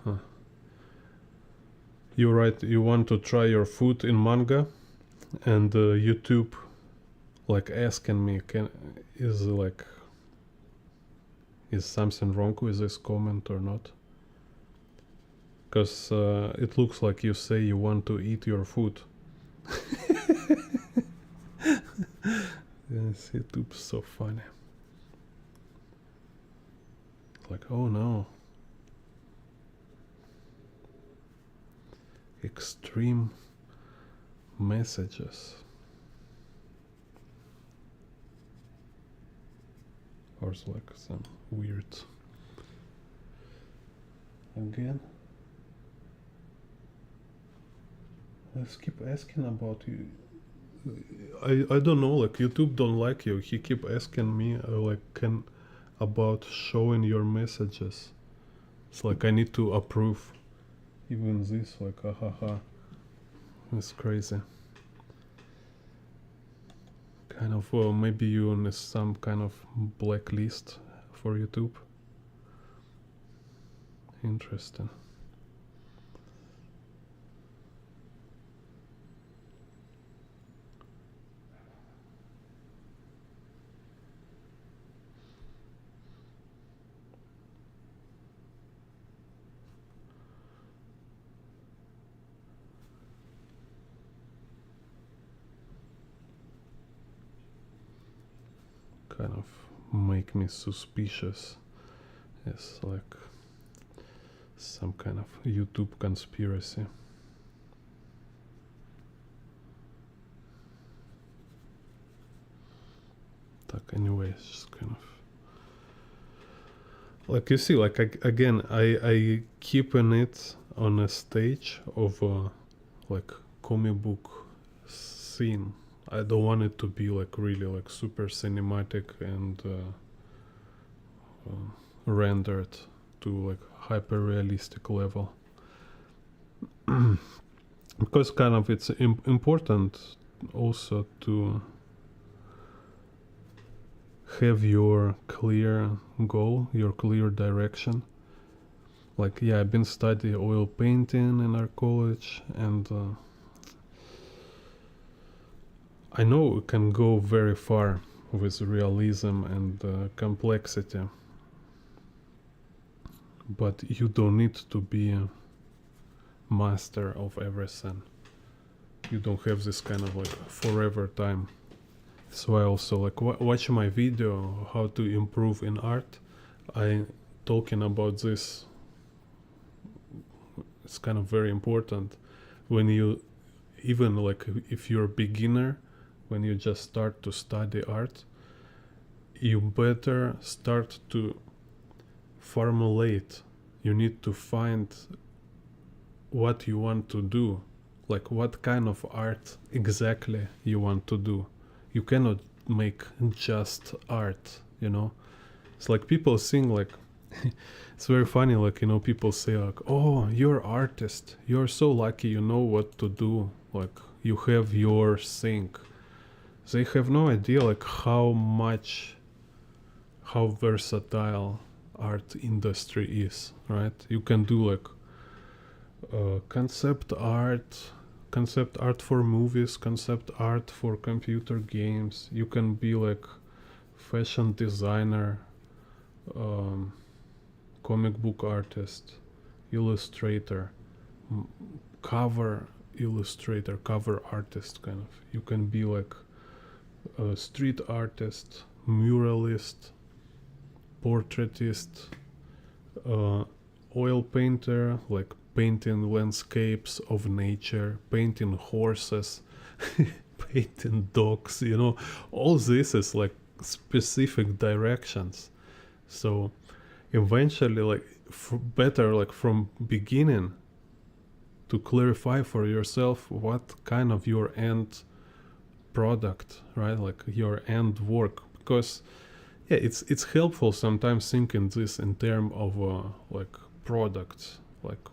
S1: Huh. You write you want to try your food in manga, and YouTube like asking me is something wrong with this comment or not? Because it looks like you say you want to eat your food. Yes, YouTube's so funny. Like, oh no. extreme messages. Or it's like some weird. Again. Let's keep asking about you. I don't know, like YouTube don't like you. He keep asking me about showing your messages. It's like I need to approve. Even this, like ahaha. It's crazy. Kind of maybe you on some kind of blacklist for YouTube. Interesting. Kind of make me suspicious. It's like some kind of YouTube conspiracy. Так, anyway, it's just kind of like you see, like I keeping it on a stage of like comic book scene. I don't want it to be like really like super cinematic and rendered to like hyper realistic level. Because kind of it's important also to have your clear goal, your clear direction. Like, yeah, I've been studying oil painting in our college, and I know it can go very far with realism and complexity, but you don't need to be a master of everything. You don't have this kind of like forever time. So I also like watch my video how to improve in art. I talking about this. It's kind of very important when you, even like if you're a beginner, when you just start to study art, you better start to formulate. You need to find what you want to do, like what kind of art exactly you want to do. You cannot make just art, you know. It's like people think like it's very funny, like, you know, people say like, oh, you're artist, you're so lucky, you know what to do, like you have your thing. They have no idea like how versatile art industry is, right? You can do like concept art for movies, concept art for computer games. You can be like fashion designer, comic book artist, illustrator, cover illustrator, cover artist, kind of. You can be like a street artist, muralist, portraitist, oil painter, like painting landscapes of nature, painting horses, painting dogs, you know. All this is like specific directions. So eventually, like better like from beginning to clarify for yourself what kind of your end product, right? Like your end work. Because yeah, it's helpful sometimes thinking this in terms of like products, like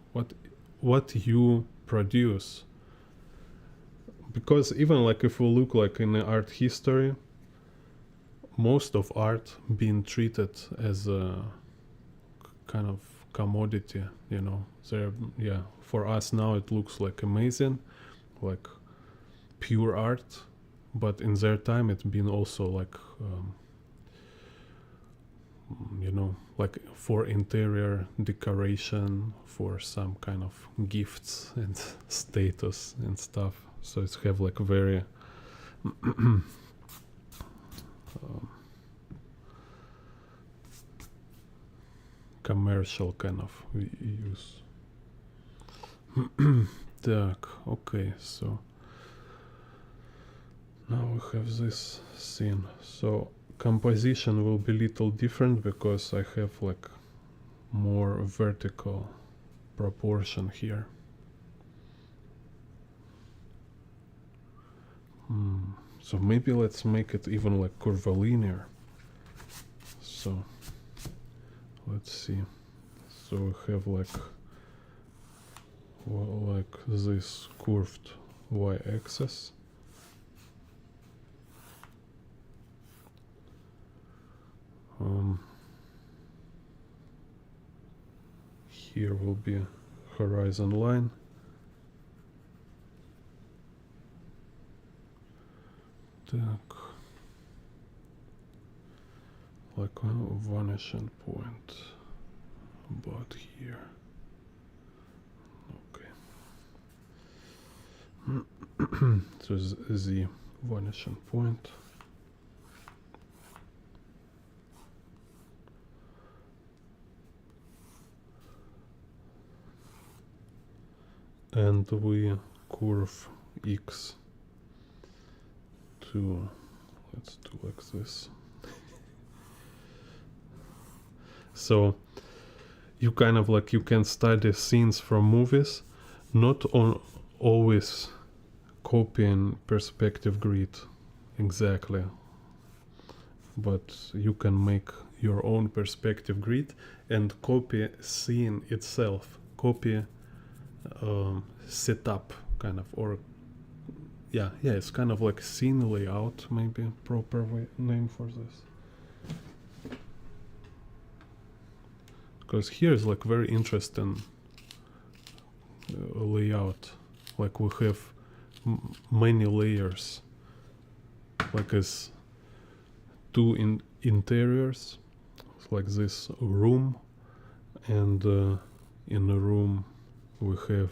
S1: what you produce. Because even like if we look like in the art history, most of art being treated as a kind of commodity, you know. Yeah, for us now it looks like amazing, like pure art, but in their time it's been also like you know, like for interior decoration, for some kind of gifts and status and stuff. So it's have like very commercial kind of use. Так, okay, so now we have this scene. So composition will be little different because I have like more vertical proportion here. So maybe let's make it even like curvilinear. So let's see. So we have like this curved y-axis. Here will be a horizon line. Так. Like a vanishing point about here. Okay. So the vanishing point. And we curve x to, let's do like this. So you kind of like, you can study scenes from movies, not on always copying perspective grid exactly, but you can make your own perspective grid and copy scene itself, copy setup kind of, or yeah, it's kind of like scene layout, maybe proper name for this. Because here is like very interesting layout. Like we have many layers, like as two interiors, like this room, and in the room we have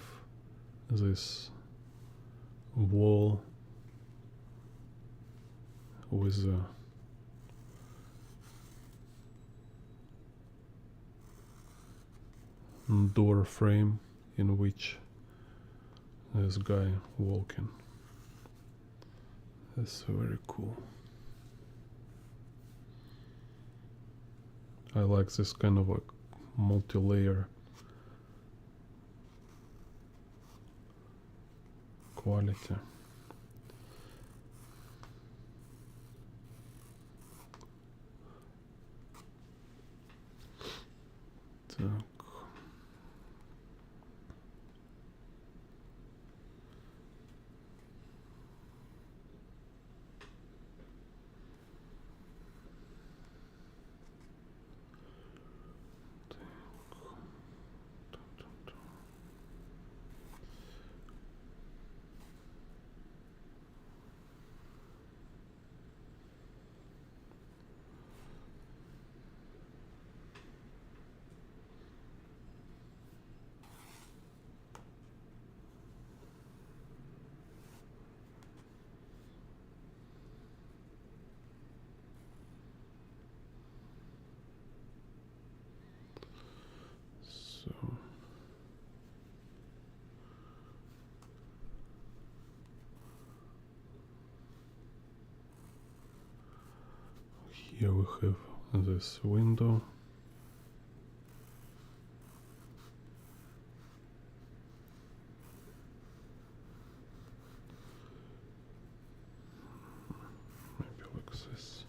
S1: this wall with a door frame in which this guy walking. That's very cool. I like this kind of like multi-layer quality. Так. So here we have this window. Maybe like this.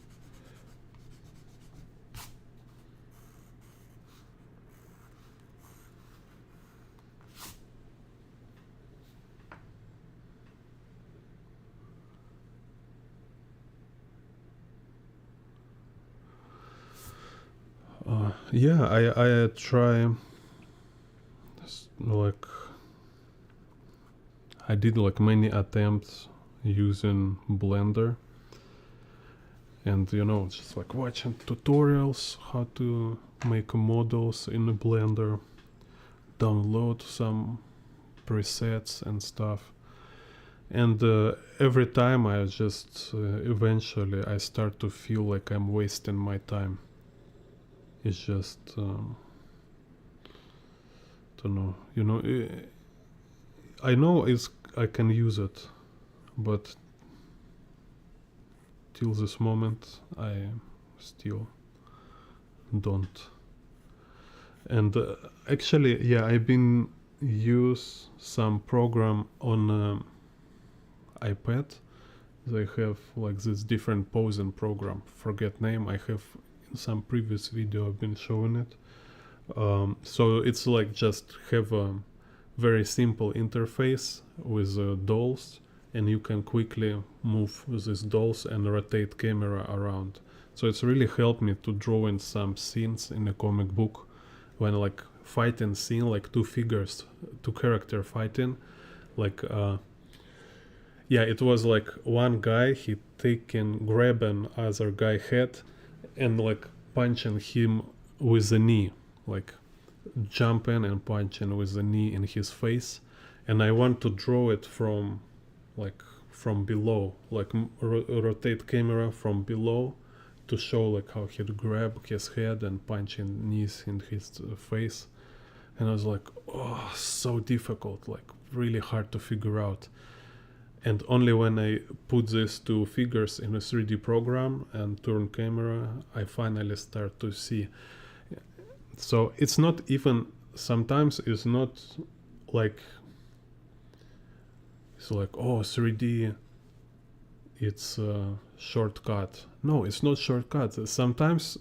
S1: Yeah, I try like I did like many attempts using Blender, and just like watching tutorials how to make models in Blender, download some presets and stuff, and every time I just eventually I start to feel like I'm wasting my time. It's just don't know, I know I can use it, but till this moment I still don't. And actually, yeah, I've been use some program on iPad. They have like this different posing program. Forget name. I have in some previous video I've been showing it. So it's like just have a very simple interface with dolls, and you can quickly move these dolls and rotate camera around. So it's really helped me to draw in some scenes in a comic book when like fighting scene, like two character fighting, like yeah, it was like one guy he grab an other guy head and like punching him with the knee, like jumping and punching with the knee in his face. And I want to draw it from below, like rotate camera from below to show like how he'd grab his head and punching knees in his face. And I was like, oh, so difficult, like really hard to figure out. And only when I put these two figures in a 3D program and turn camera, I finally start to see. So it's not even, sometimes it's not like, it's like, oh, 3D, it's a shortcut. No, it's not shortcut. Sometimes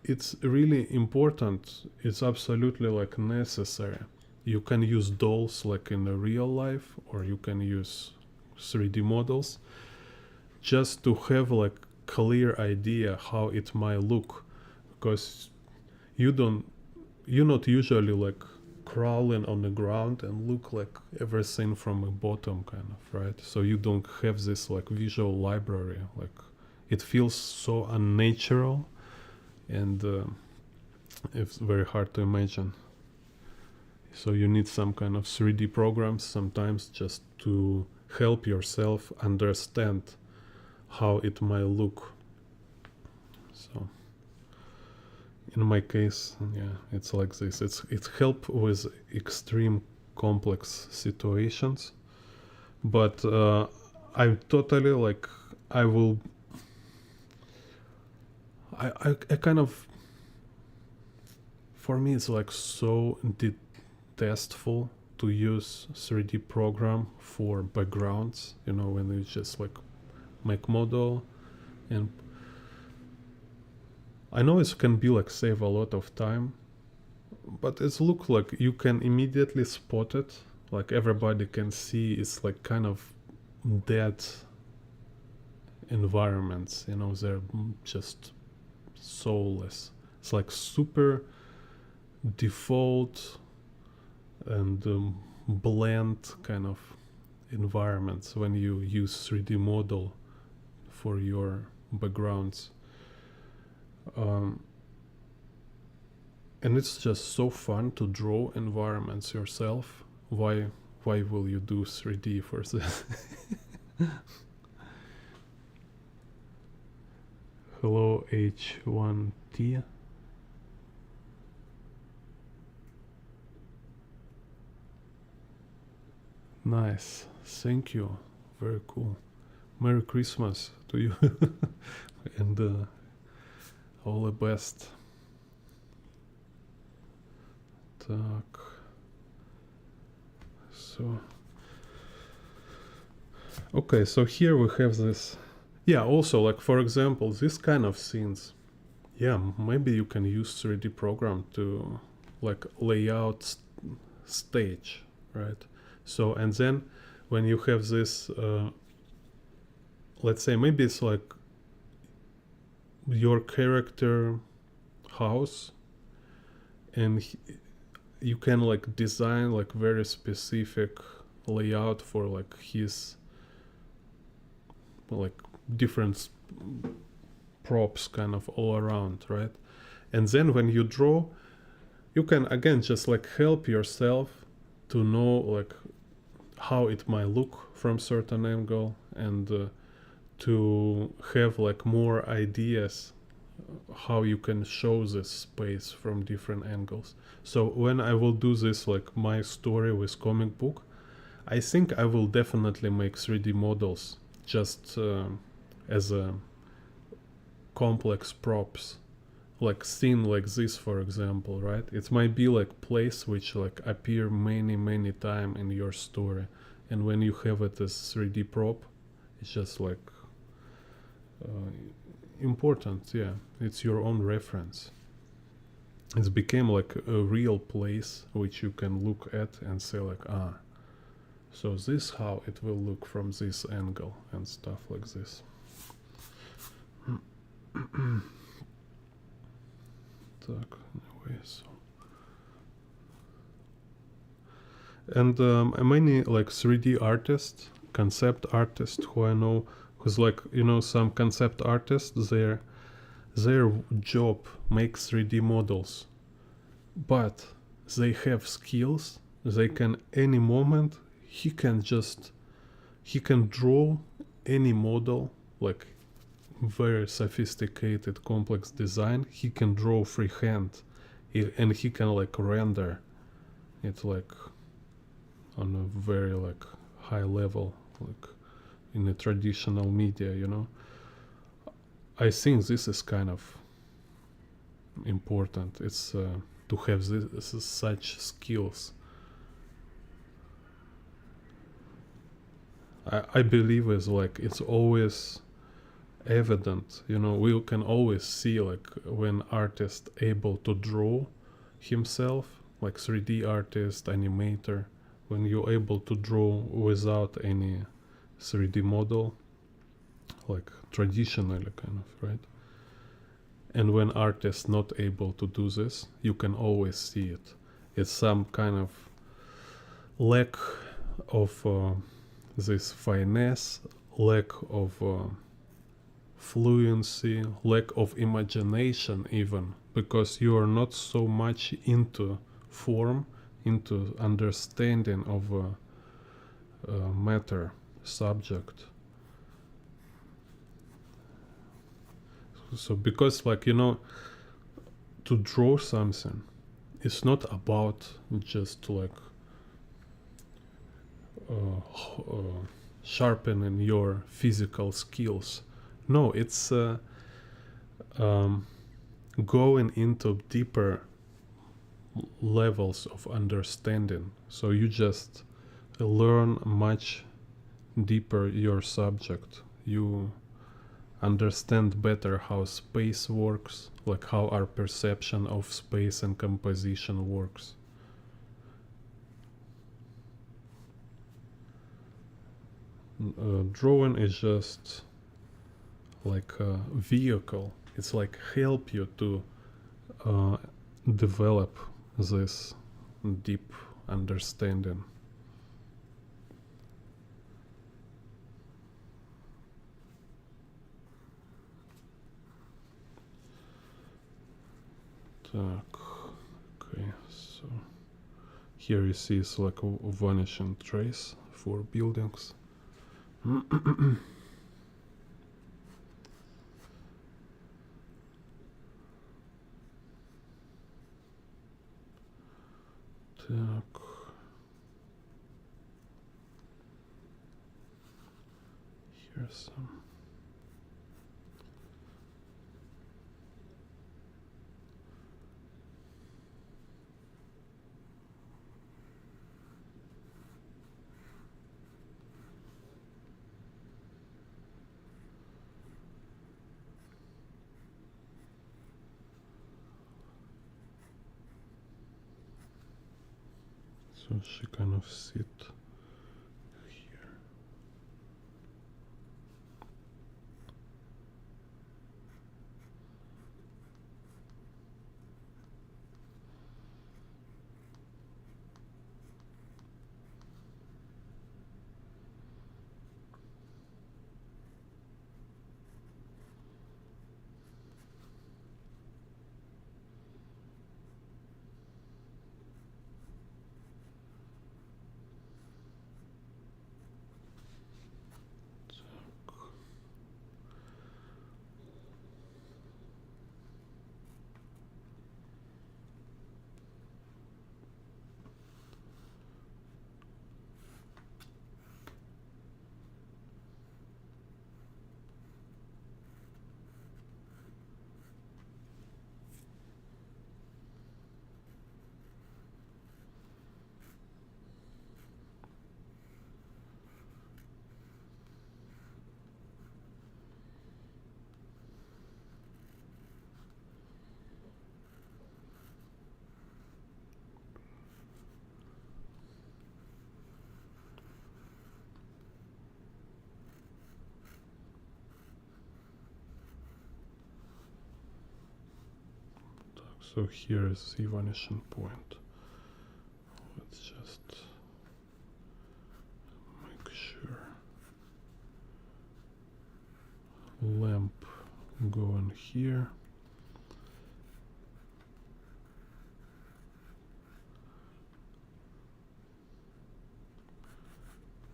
S1: it's really important. It's absolutely like necessary. You can use dolls like in the real life, or you can use 3D models just to have like clear idea how it might look, because you're not usually like crawling on the ground and look like everything from the bottom, kind of, right? So you don't have this like visual library, like it feels so unnatural, and it's very hard to imagine. So you need some kind of 3D programs sometimes just to help yourself understand how it might look. So in my case, yeah, it's like this. It helps with extreme complex situations, but I'm totally like, I will, I kind of, for me it's like so distasteful to use 3D program for backgrounds, you know, when you just like make model. And I know it can be like save a lot of time, but it looks like you can immediately spot it, like everybody can see it's like kind of dead environments, you know, they're just soulless. It's like super default and bland kind of environments when you use 3D model for your backgrounds. And it's just so fun to draw environments yourself. Why will you do 3D for this? Hello H1T. Nice, thank you, very cool. Merry Christmas to you. And all the best. Так. So okay, so here we have this. Yeah, also like for example, this kind of scenes. Yeah, maybe you can use 3D program to like lay out stage, right? So and then when you have this, let's say maybe it's like your character house, and you can like design like very specific layout for like his like different props kind of all around, right? And then when you draw, you can again just like help yourself to know like how it might look from certain angle, and to have like more ideas how you can show this space from different angles. So when I will do this like my story with comic book, I think I will definitely make 3D models just as a complex props, like scene like this, for example, right? It might be like place which like appear many time in your story, and when you have it as 3D prop, it's just like important. Yeah, it's your own reference. It's became like a real place which you can look at and say like, so this how it will look from this angle and stuff like this. Так, anyway, so. And many like 3D artists, concept artists who I know, who's like, you know, some concept artists, their job makes 3D models, but they have skills. They can any moment he can draw any model, like very sophisticated complex design. He can draw freehand, and he can like render it like on a very like high level, like in a traditional media, you know. I think this is kind of important. It's to have such skills. I believe is like it's always evident, you know. We can always see like when artist able to draw himself, like 3D artist, animator, when you're able to draw without any 3D model, like traditionally kind of, right? And when artists not able to do this, you can always see it. It's some kind of lack of this finesse, lack of fluency, lack of imagination even, because you are not so much into form, into understanding of matter, subject. So because like, you know, to draw something, it's not about just like sharpening your physical skills. No, it's going into deeper levels of understanding. So you just learn much deeper your subject. You understand better how space works, like how our perception of space and composition works. Drawing is just like a vehicle. It's like help you to develop this deep understanding. Так, okay, so here you see it's like a vanishing trace for buildings. Так. Here's some. So she kind of sit here. So here is the vanishing point. Let's just make sure lamp going here.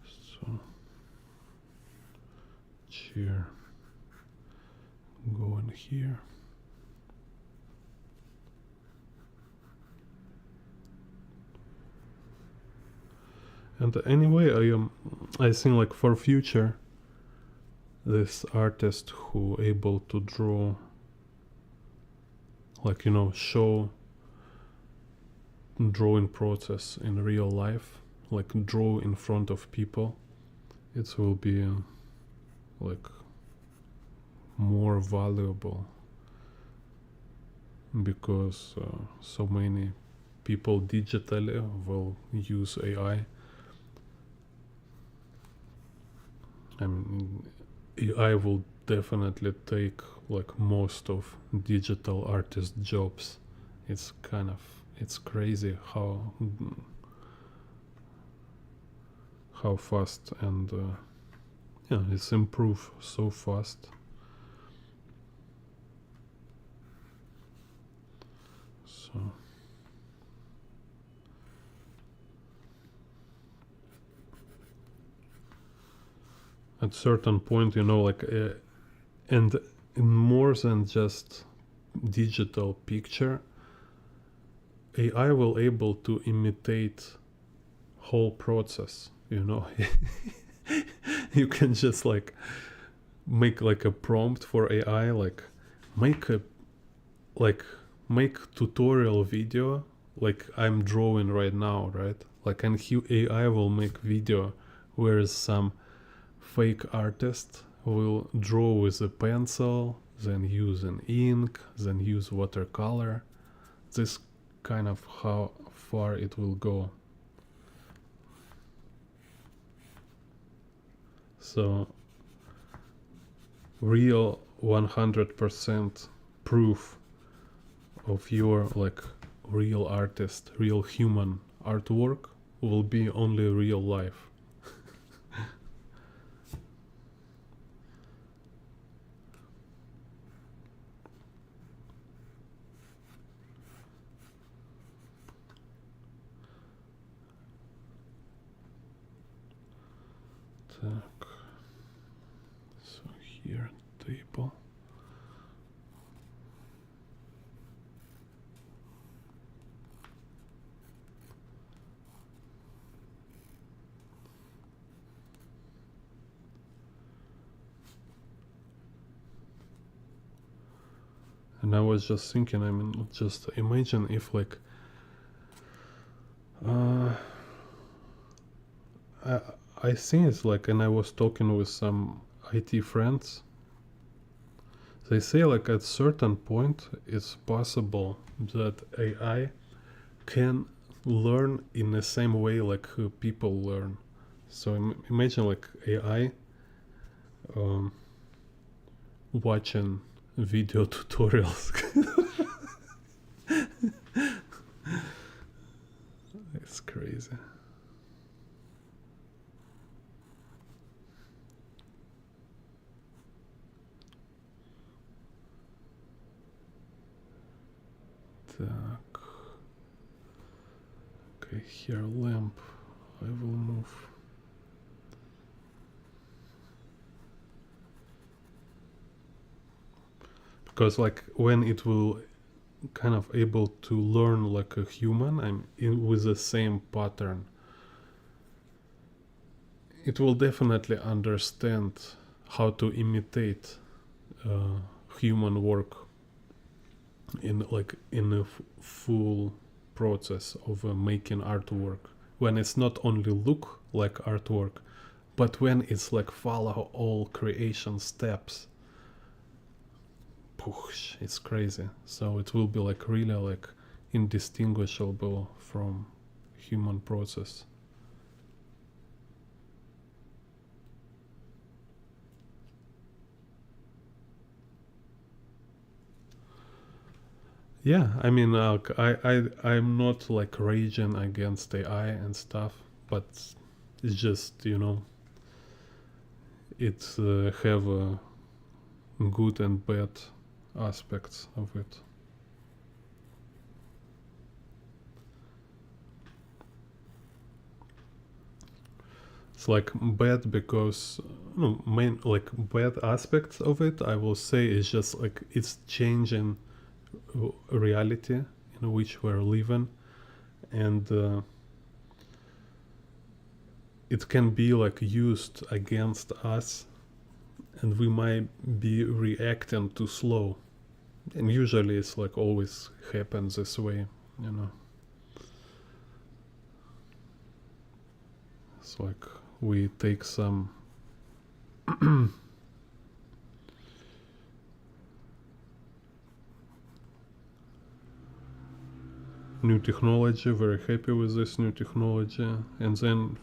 S1: So chair going here. And anyway, I think like for future, this artist who able to draw, like, you know, show drawing process in real life, like draw in front of people, it will be like more valuable, because so many people digitally will use AI. I mean, AI will definitely take like most of digital artist jobs. It's kind of, it's crazy how fast, and yeah, it's improved so fast. So at certain point, you know, like and more than just digital picture, AI will able to imitate whole process, you know. You can just like make like a prompt for AI, like make a make tutorial video like I'm drawing right now, right? Like, and AI will make video where some fake artist will draw with a pencil, then use an ink, then use watercolor. This kind of how far it will go. So real 100% proof of your like real artist, real human artwork will be only real life. Так. So here, table. And I was just thinking, I mean, just imagine if like I think it's like, and I was talking with some IT friends. They say like at certain point it's possible that AI can learn in the same way like people learn. So imagine like AI watching video tutorials. It's crazy. Так. Okay, here lamp. I will move. Because like when it will kind of able to learn like a human, with the same pattern, it will definitely understand how to imitate human work in a full process of making artwork, when it's not only look like artwork, but when it's like follow all creation steps. Poosh, it's crazy. So it will be like really like indistinguishable from human process. Yeah, I mean, I'm not like raging against AI and stuff, but it's just, it have good and bad aspects of it. It's like bad because no main like bad aspects of it. I will say is just like it's changing reality in which we're living, and it can be like used against us, and we might be reacting too slow. And usually it's like always happens this way, you know. It's like we take some new technology, very happy with this new technology, and then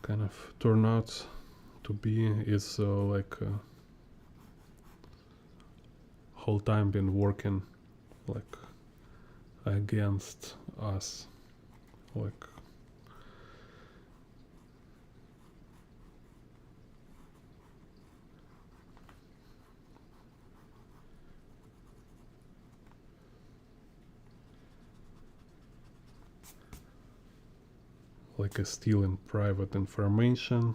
S1: kind of turn out to be is like whole time been working like against us, like a stealing private information,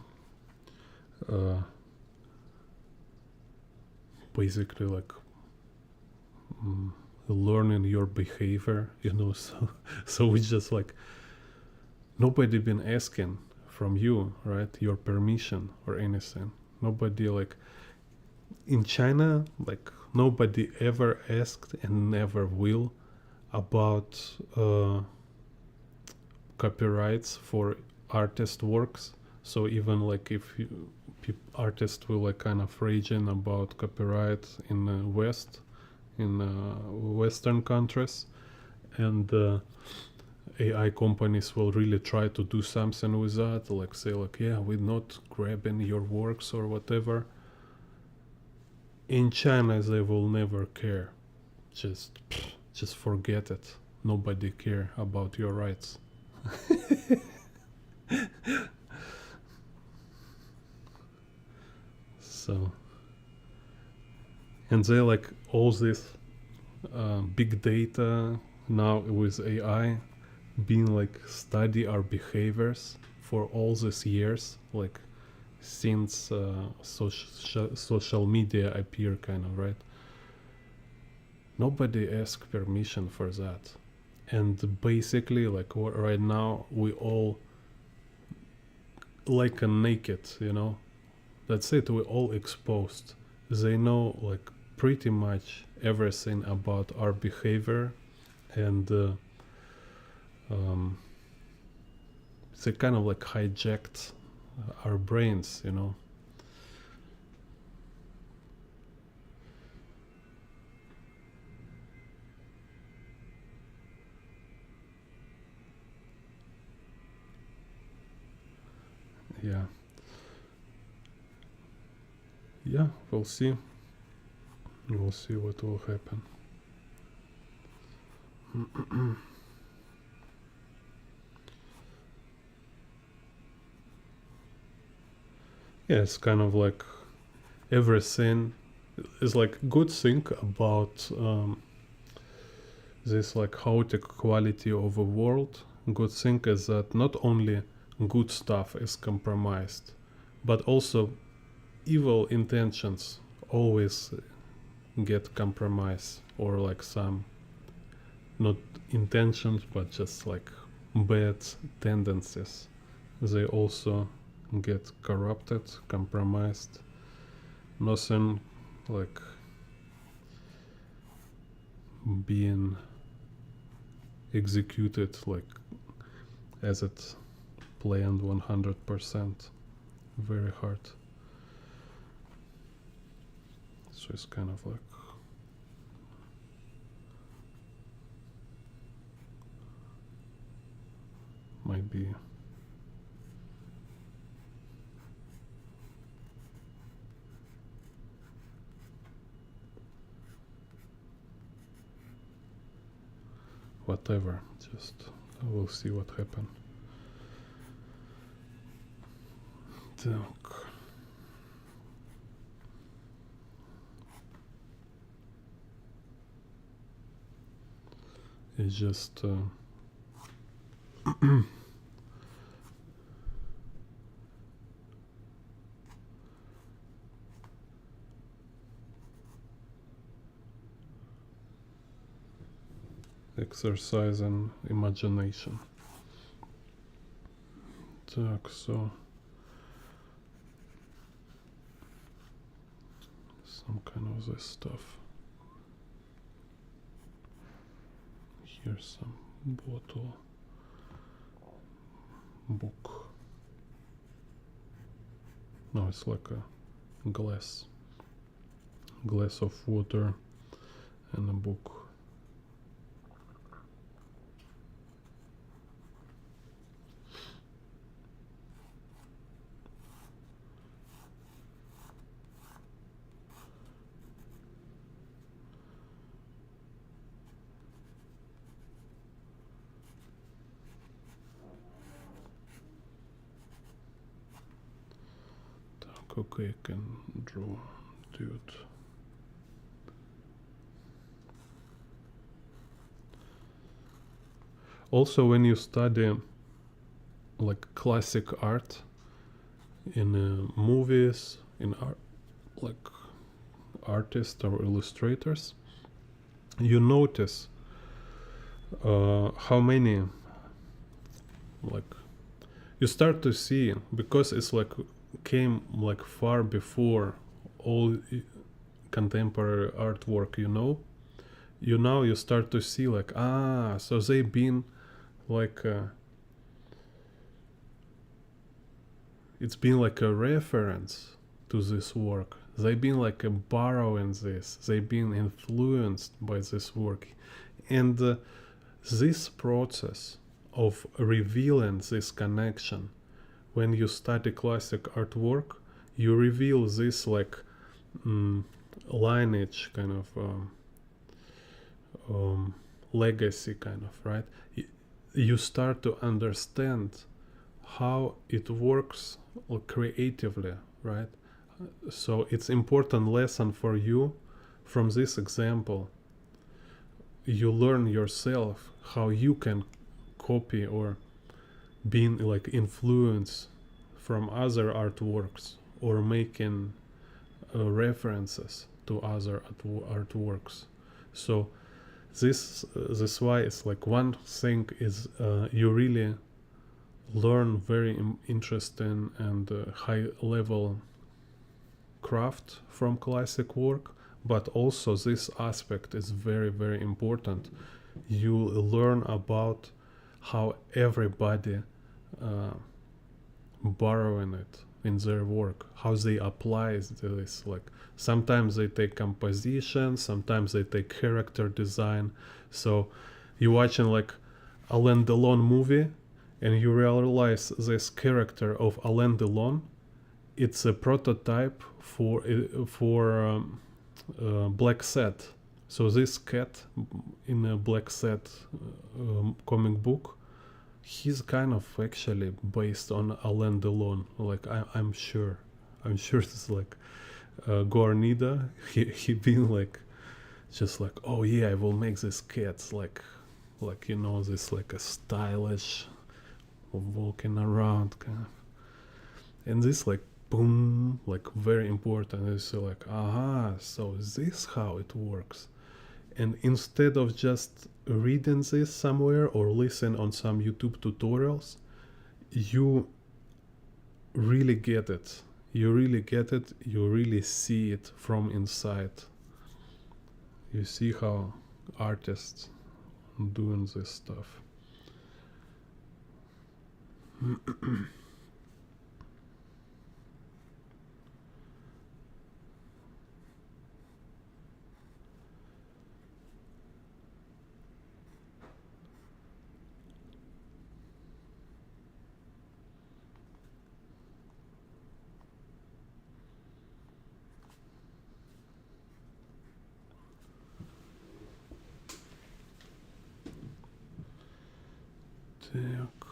S1: uh, basically like learning your behavior, so it's just like nobody been asking from you, right, your permission or anything. Nobody like in China, like nobody ever asked and never will about copyrights for artist works. So even like if artists will like kind of raging about copyright in the West, in Western countries, and AI companies will really try to do something with that, like say like, yeah, we're not grabbing your works or whatever. In China, they will never care. Just forget it. Nobody care about your rights. So, and they like all this big data now with AI being like study our behaviors for all these years, like since social media appear, kind of, right? Nobody asked permission for that, and basically like right now we all like a naked, that's it, we're all exposed. They know like pretty much everything about our behavior, and they kind of like hijacked our brains, yeah. Yeah, we'll see. We'll see what will happen. Yeah, it's kind of like everything is like good thing about this like chaotic quality of a world. Good thing is that not only good stuff is compromised, but also evil intentions always get compromised, or like some not intentions but just like bad tendencies, they also get corrupted, compromised. Nothing like being executed like as it planned 100%. Very hard. So it's kind of like might be whatever, just we'll see what happens. Так. It's just exercise in imagination. Так, so some kind of this stuff. Here's some bottle, book. No, it's like a glass of water and a book. Okay, I can draw, dude. Also, when you study like classic art in movies, in art, like artists or illustrators, you notice how many, like, you start to see, because it's like came like far before all contemporary artwork, you start to see like, so they've been like it's been like a reference to this work. They've been like borrowing this, they've been influenced by this work. And this process of revealing this connection, when you study classic artwork, you reveal this like lineage kind of legacy kind of, right? You start to understand how it works creatively, right? So it's important lesson for you from this example. You learn yourself how you can copy or being like influenced from other artworks, or making references to other artworks. So this why it's like one thing is you really learn very interesting and high level craft from classic work, but also this aspect is very, very important. You learn about how everybody borrowing it in their work, how they apply this. Like sometimes they take composition, sometimes they take character design. So you're watching like Alain Delon movie, and you realize this character of Alain Delon, it's a prototype for Black Set. So this cat in a Black Set comic book, he's kind of actually based on Alain Delon. Like I'm sure it's like Guarnida. He been like just like, oh yeah, I will make this cat like this like a stylish walking around kind of, and this like boom, like very important. It's like, so this how it works. And instead of just reading this somewhere or listen on some YouTube tutorials, you really get it. You really see it from inside. You see how artists doing this stuff. Так.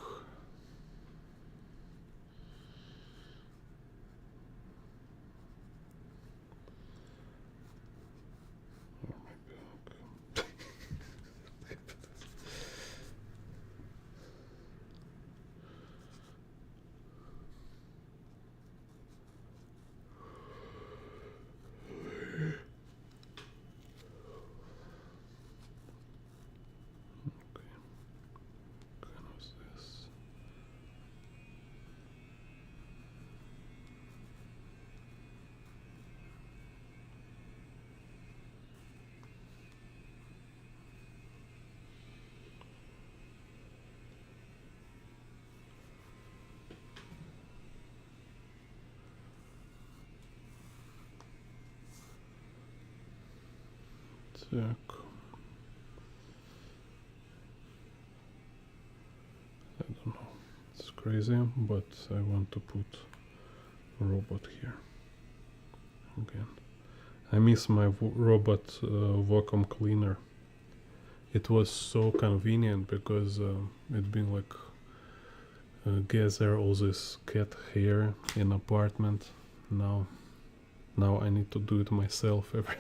S1: This. Так. I don't know. It's crazy, but I want to put robot here again. I miss my robot vacuum cleaner. It was so convenient because it been like gather all this cat hair in apartment. Now I need to do it myself every.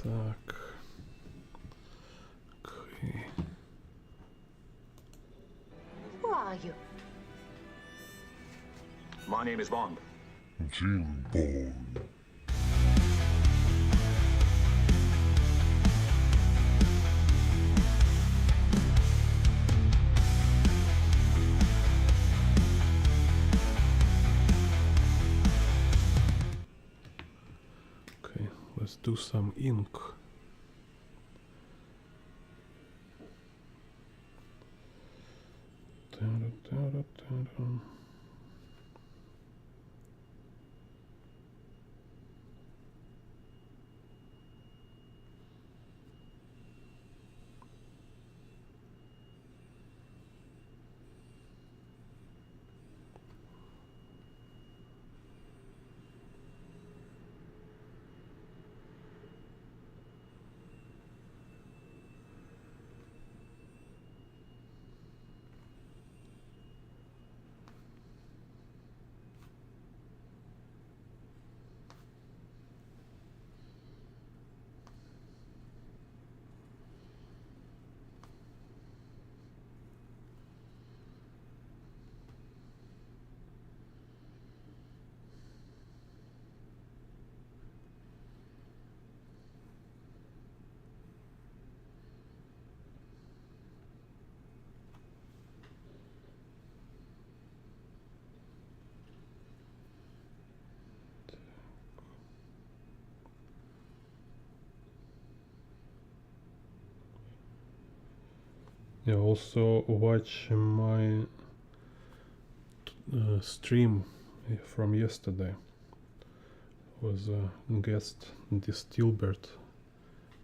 S1: Так. Okay.
S3: Who are you?
S4: My name is Bond.
S2: Jim Bond.
S1: Okay, let's do some ink. Da-da-da-da-da-da. Yeah, also watch my stream from yesterday. Was a guest, this Tilbert,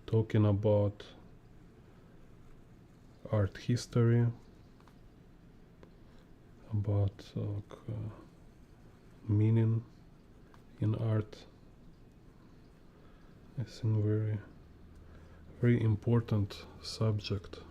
S1: talking about art history, about meaning in art. I think very important subject.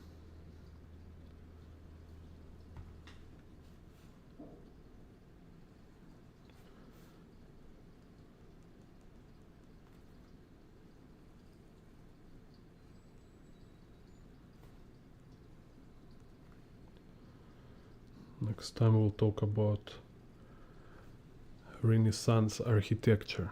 S1: Next time we'll talk about Renaissance architecture.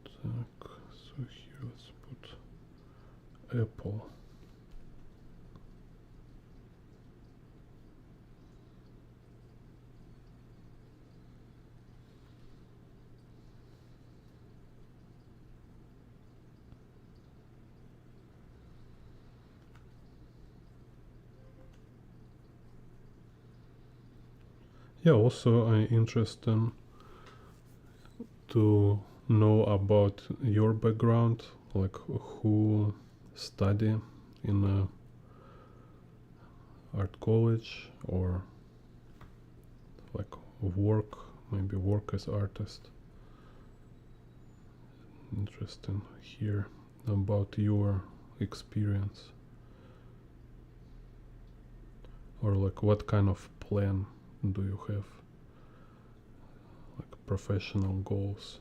S1: Так, so here let's put apple. Yeah, also I'm interested to know about your background, like who study in art college or like work, maybe work as artist. Interesting here about your experience, or like what kind of plan do you have, like professional goals.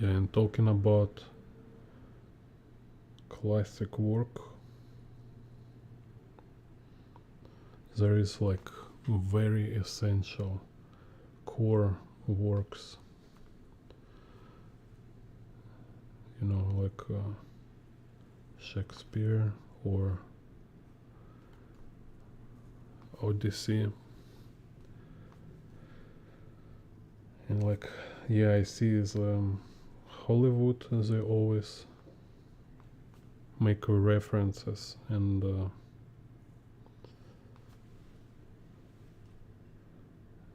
S1: Yeah, and talking about classic work, there is like very essential core works, you know, like Shakespeare or Odyssey. And like, yeah, I see is Hollywood, they always make references and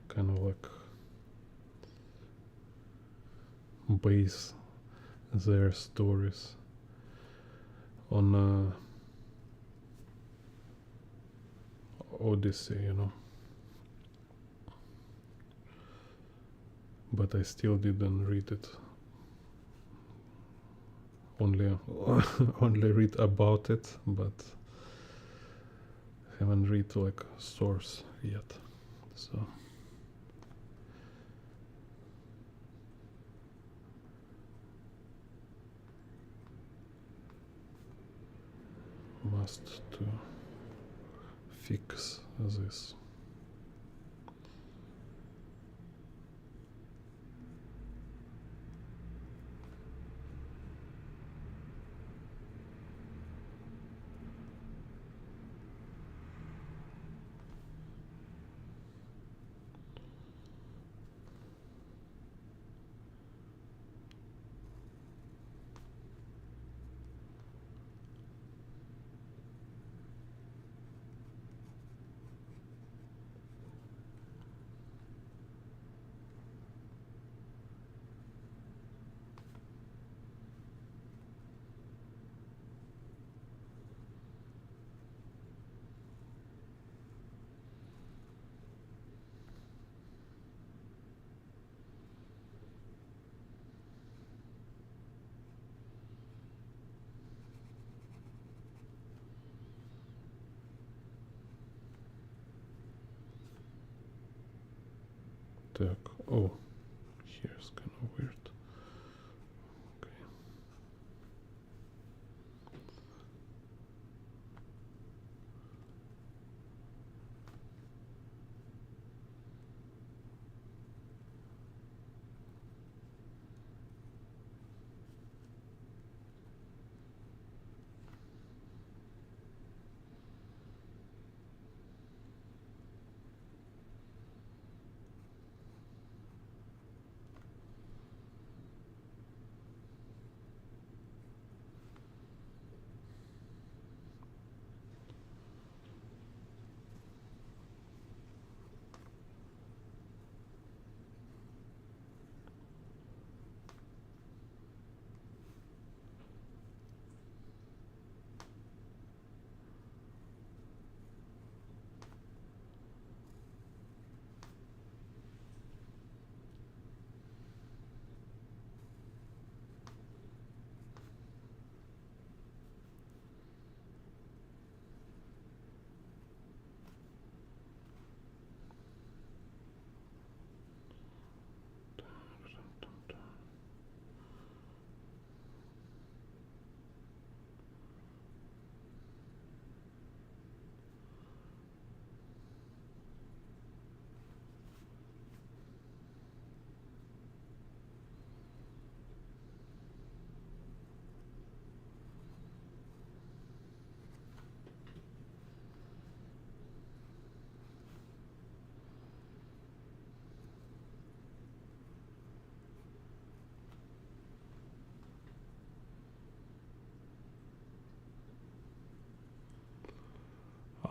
S1: kind of like base their stories on Odyssey, you know. But I still didn't read it. Only only read about it, but haven't read like source yet. So must to fix this. Так, oh, here's kind of weird. Okay.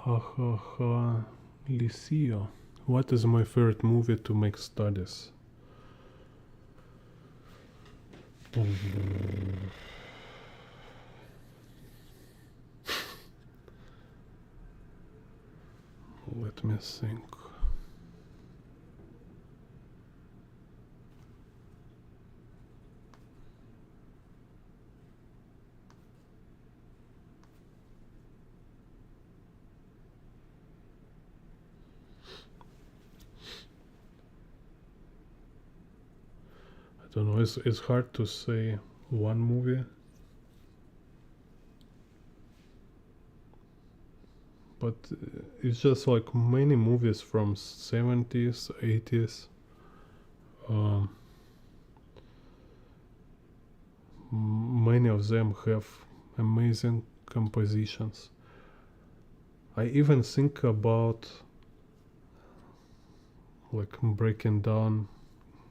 S1: Ha ha ha. Licio. What is my favorite movie to make studies? Let me think. I don't know, it's hard to say one movie. But it's just like many movies from 70s, 80s. Many of them have amazing compositions. I even think about like breaking down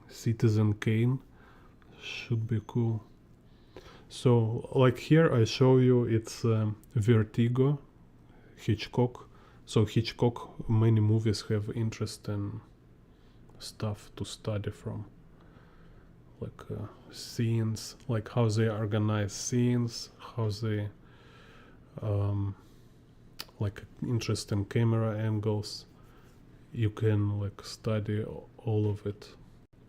S1: Citizen Kane. Should be cool. So like here I show you it's Vertigo, Hitchcock. So Hitchcock, many movies have interesting stuff to study from, like scenes, like how they organize scenes, how they like interesting camera angles. You can like study all of it.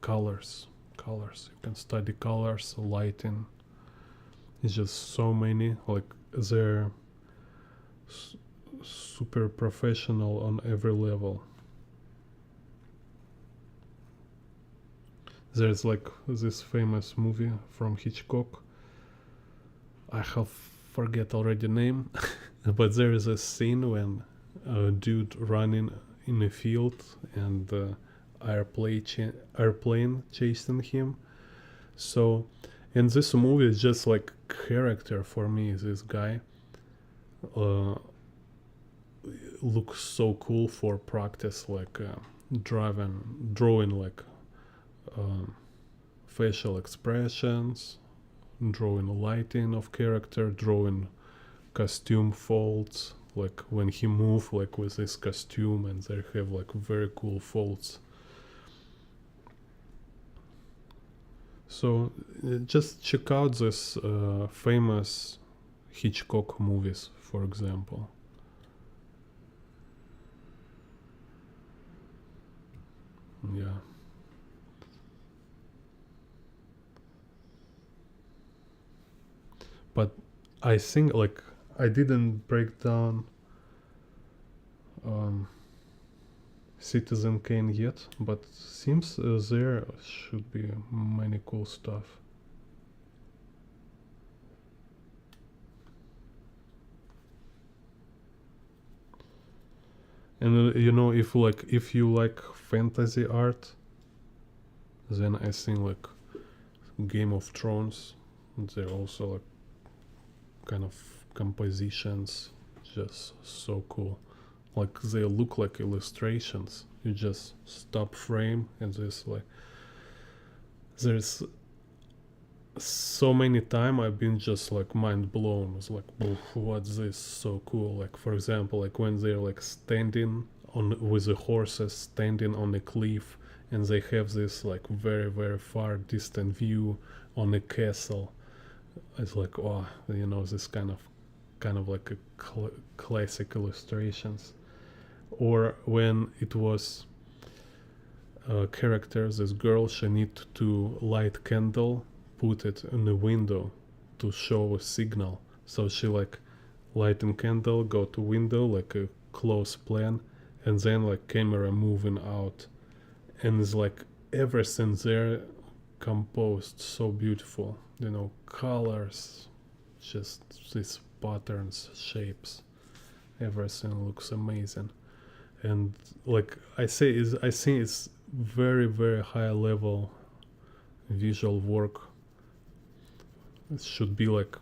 S1: Colors, you can study colors, lighting. It's just so many, like they're super professional on every level. There's like this famous movie from Hitchcock. I have forget already name, but there is a scene when a dude running in a field and airplane chasing him. So in this movie, it's just like character for me. This guy looks so cool for practice, like drawing like facial expressions, drawing lighting of character, drawing costume folds, like when he move like with this costume, and they have like very cool folds. So just check out this famous Hitchcock movies, for example. Yeah. But I think like I didn't break down Citizen Kane yet, but seems there should be many cool stuff. And you know, if you like fantasy art, then I think like Game of Thrones, they're also like kind of compositions, just so cool. Like they look like illustrations. You just stop frame and there's so many time I've been just like mind blown. It's like, what's this? So cool. Like for example, like when they're like standing on with the horses standing on a cliff, and they have this like very very far distant view on a castle. It's like, oh, you know, this kind of like a classic illustrations. Or when it was characters, this girl, she need to light candle, put it in the window to show a signal. So she like lighting candle, go to window, like a close plan, and then like camera moving out, and it's like everything there composed so beautiful. You know, colors, just these patterns, shapes, everything looks amazing. And like I think it's very very high level visual work. It should be like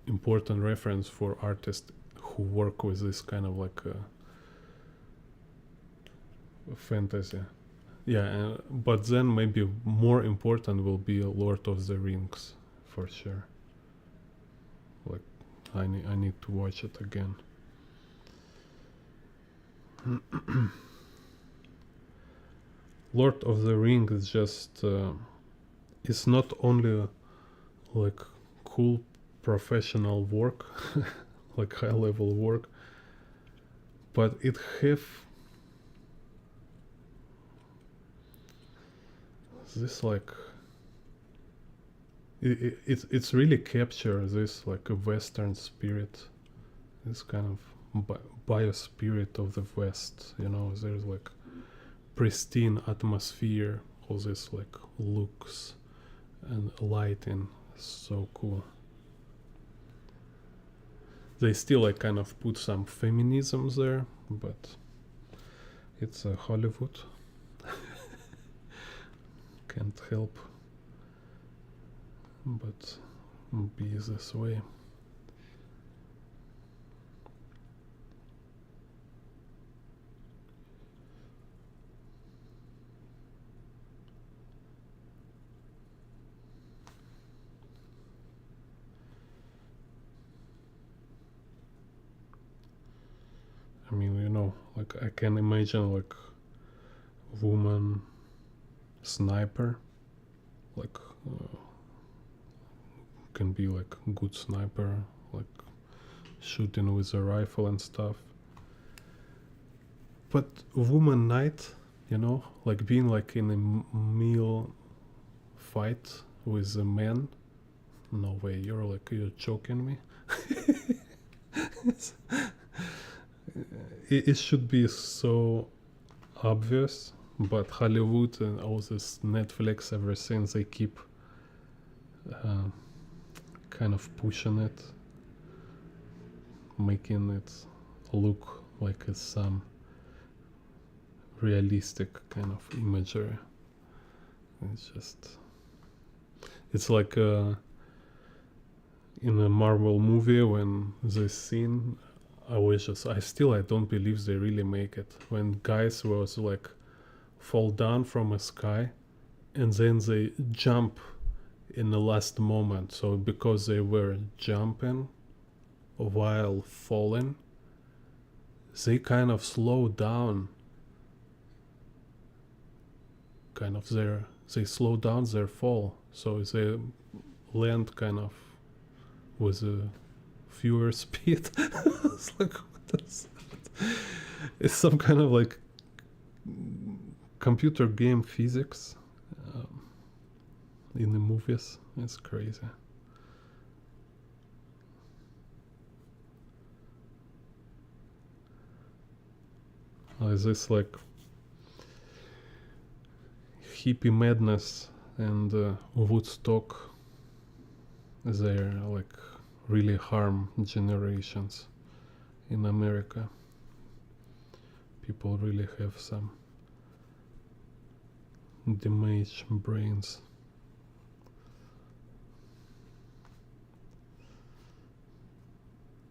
S1: important reference for artists who work with this kind of like fantasy. Yeah, but then maybe more important will be Lord of the Rings, for sure. Like I need to watch it again. Lord of the Ring is just it's not only like cool professional work, like high level work, but it have this like it's really capture this like a Western spirit, this kind of bio spirit of the West. You know, there's like pristine atmosphere, all this like looks and lighting, so cool. They still like kind of put some feminisms there, but it's Hollywood. Can't help but be this way. I mean, you know, like I can imagine like woman sniper, like can be like good sniper, like shooting with a rifle and stuff. But woman knight, you know, like being like in a meal fight with a man. No way, you're choking me. It should be so obvious, but Hollywood and all this Netflix, everything, they keep kind of pushing it, making it look like it's some realistic kind of imagery. It's just, it's like in a Marvel movie when the scene, I don't believe they really make it, when guys was like fall down from a sky and then they jump in the last moment. So because they were jumping while falling, they kind of slow down, they slow down their fall, so they land kind of with a fewer speed. It's like, what is that? It's some kind of like computer game physics in the movies. It's crazy. Is this like hippie madness and Woodstock? They're like really harm generations in America. People really have some damaged brains.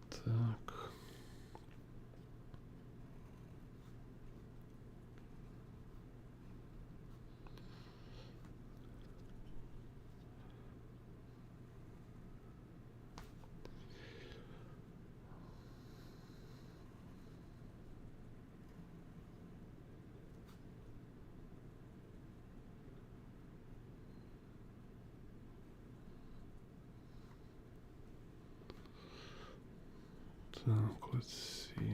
S1: Так. Так, let's see.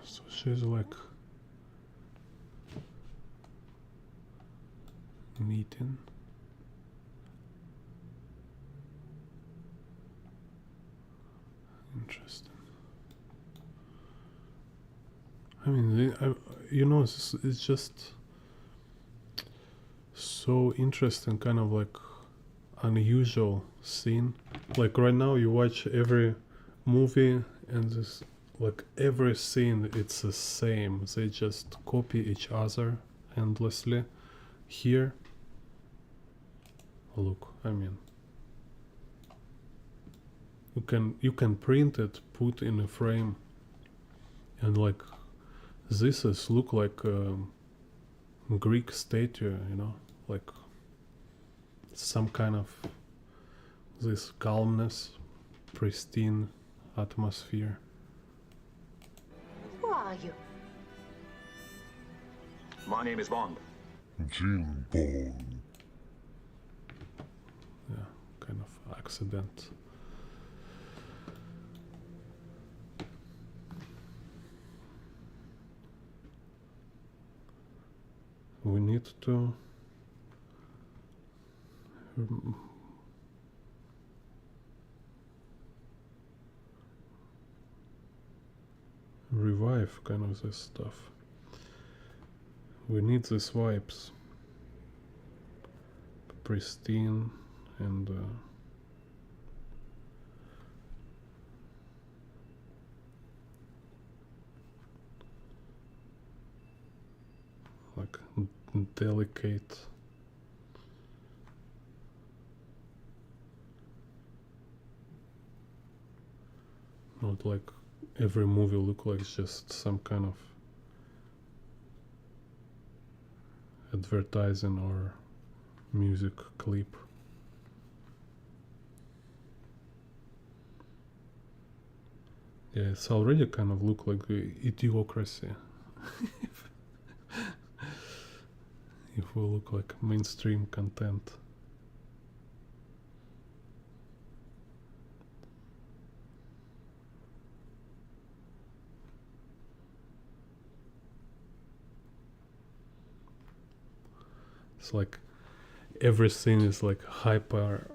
S1: So she's like knitting. Interesting. I mean, you know, it's just so interesting, kind of like unusual scene. Like right now, you watch every movie, and this, like every scene, it's the same. They just copy each other endlessly. Here, look, I mean, you can print it, put in a frame, and like this is look like a Greek statue, you know, like some kind of this calmness, pristine atmosphere.
S3: Who are you?
S4: My name is Bond.
S2: Jim Bond.
S1: Yeah, kind of accident. We need to revive kind of this stuff. We need these vibes. Pristine and like delicate. Not like every movie look like just some kind of advertising or music clip. Yeah, it's already kind of look like Idiocracy. If we look like mainstream content. It's like everything is like hyper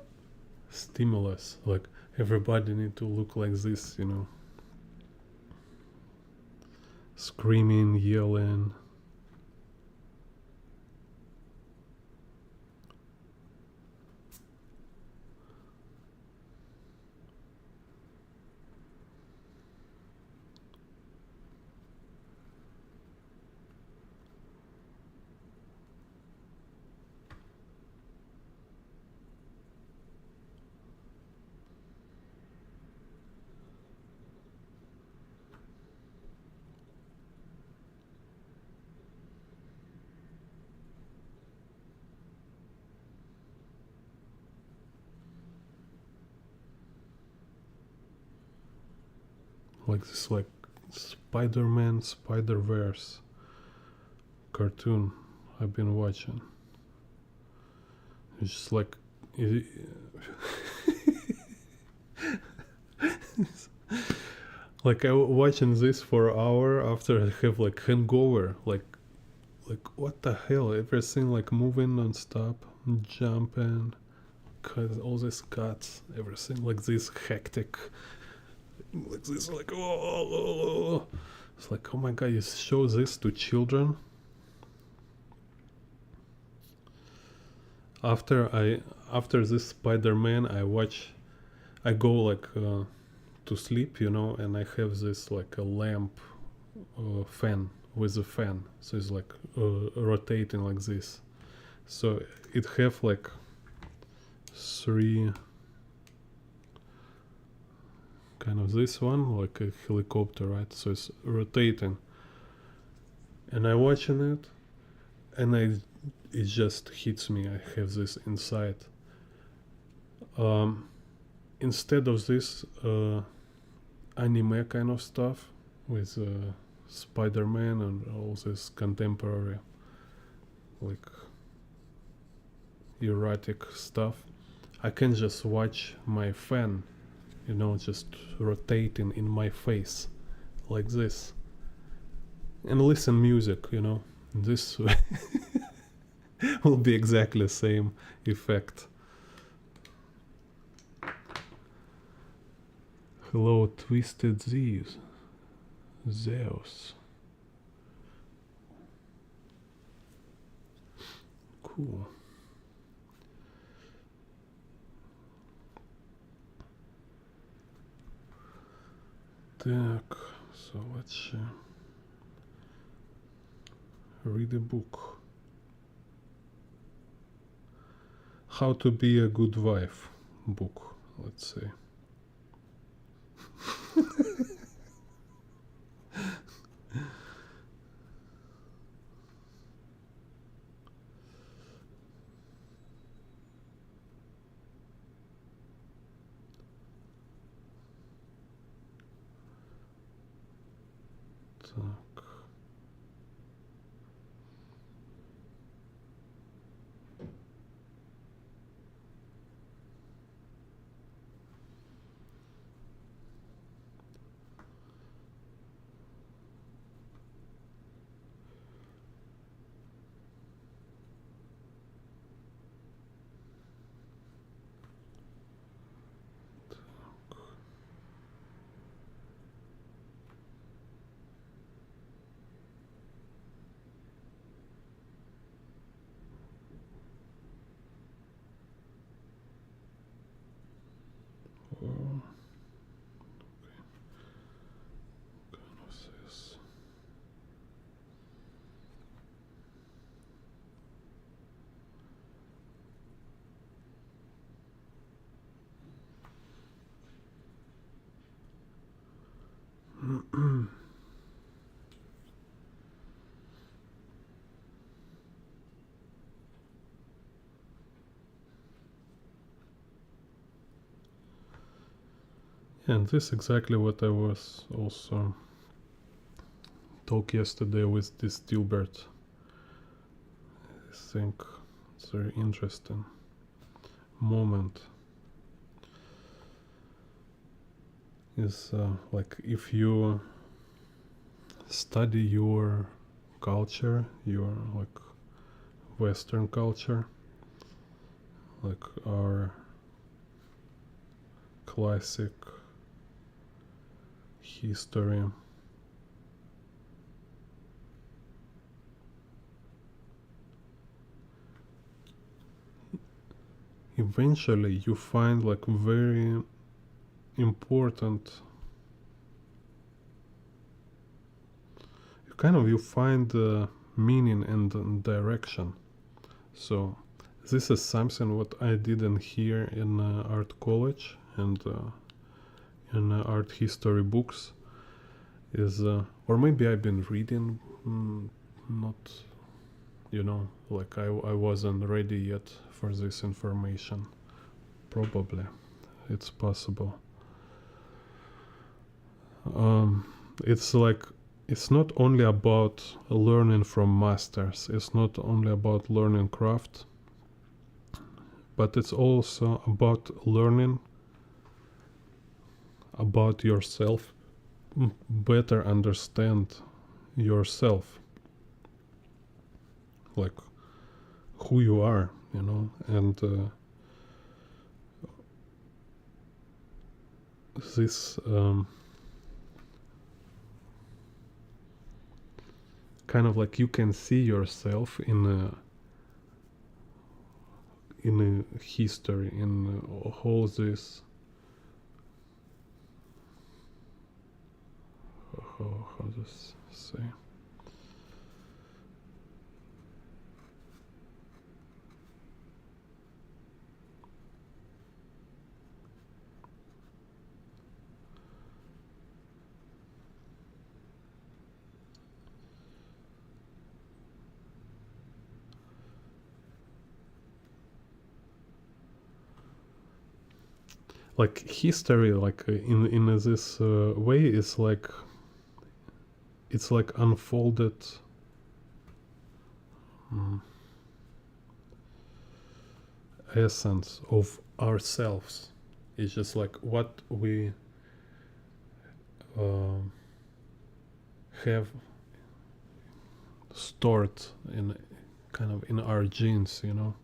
S1: stimulus. Like everybody need to look like this, you know. Screaming, yelling. Like this, like Spider-Man, Spider-Verse cartoon I've been watching. It's just like like I watching this for an hour after I have like hangover. Like what the hell? Everything like moving non-stop, jumping, all these cuts, everything like this hectic. Like this, like oh. It's like, oh my god, you show this to children. After this Spider-Man, I go like to sleep, you know, and I have this like a lamp fan with a fan, so it's like rotating like this. So it have like three. Kind of this one, like a helicopter, right? So it's rotating, and I watching it, and it just hits me. I have this inside. Instead of this anime kind of stuff with Spider-Man and all this contemporary, like erotic stuff, I can just watch my fan, you know, just rotating in my face like this, and listen music, you know. This will be exactly the same effect. Hello, Twisted Zeus. Cool. Так, so let's read a book. How to be a good wife book, let's say. Так. This. And this is exactly what I was also talk yesterday with this Dilbert. I think it's very interesting moment. Is like if you study your culture, your like Western culture, like our classic history, eventually you find like very important, you find the meaning and direction. So this is something what I didn't hear in art college and in art history books is or maybe I've been reading, not, you know, like I wasn't ready yet for this information. Probably it's possible. It's like it's not only about learning from masters, it's not only about learning craft, but it's also about learning about yourself, better understand yourself, like who you are, you know, and this kind of like you can see yourself in a history, in all this how does say, like history, like in this way is like it's like unfolded essence of ourselves. It's just like what we have stored in kind of in our genes, you know.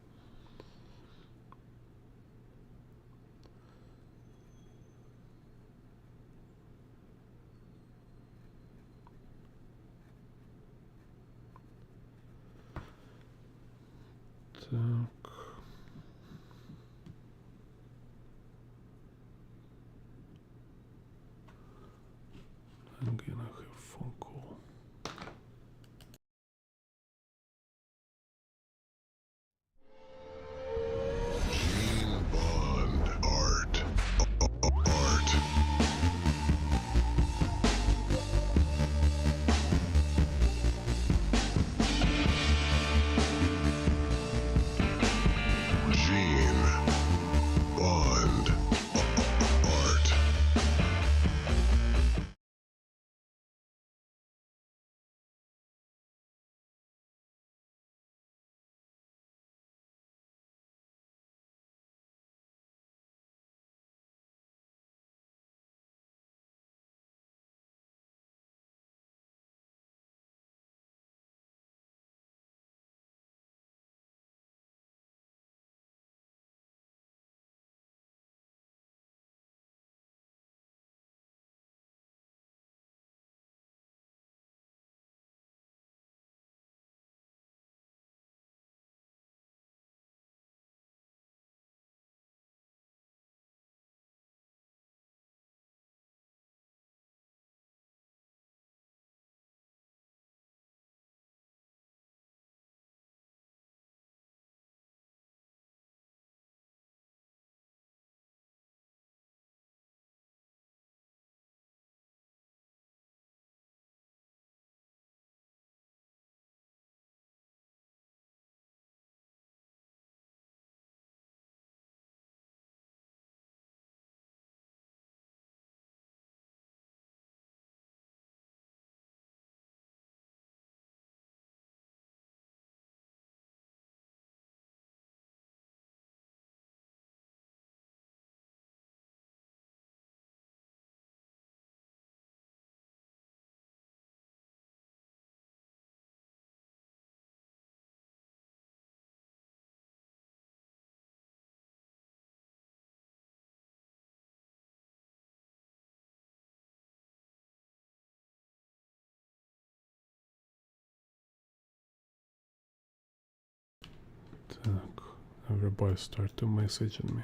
S1: Так. I'm gonna have a phone call.
S2: Gene Bond art. Art. Gene Bond art.
S1: Так. Everybody start to messaging me.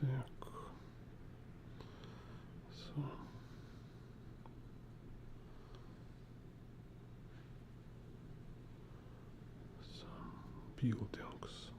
S1: Так. So. Some buildings.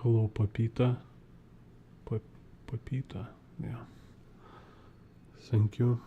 S1: Hello, Papita. Papita, yeah. Thank you.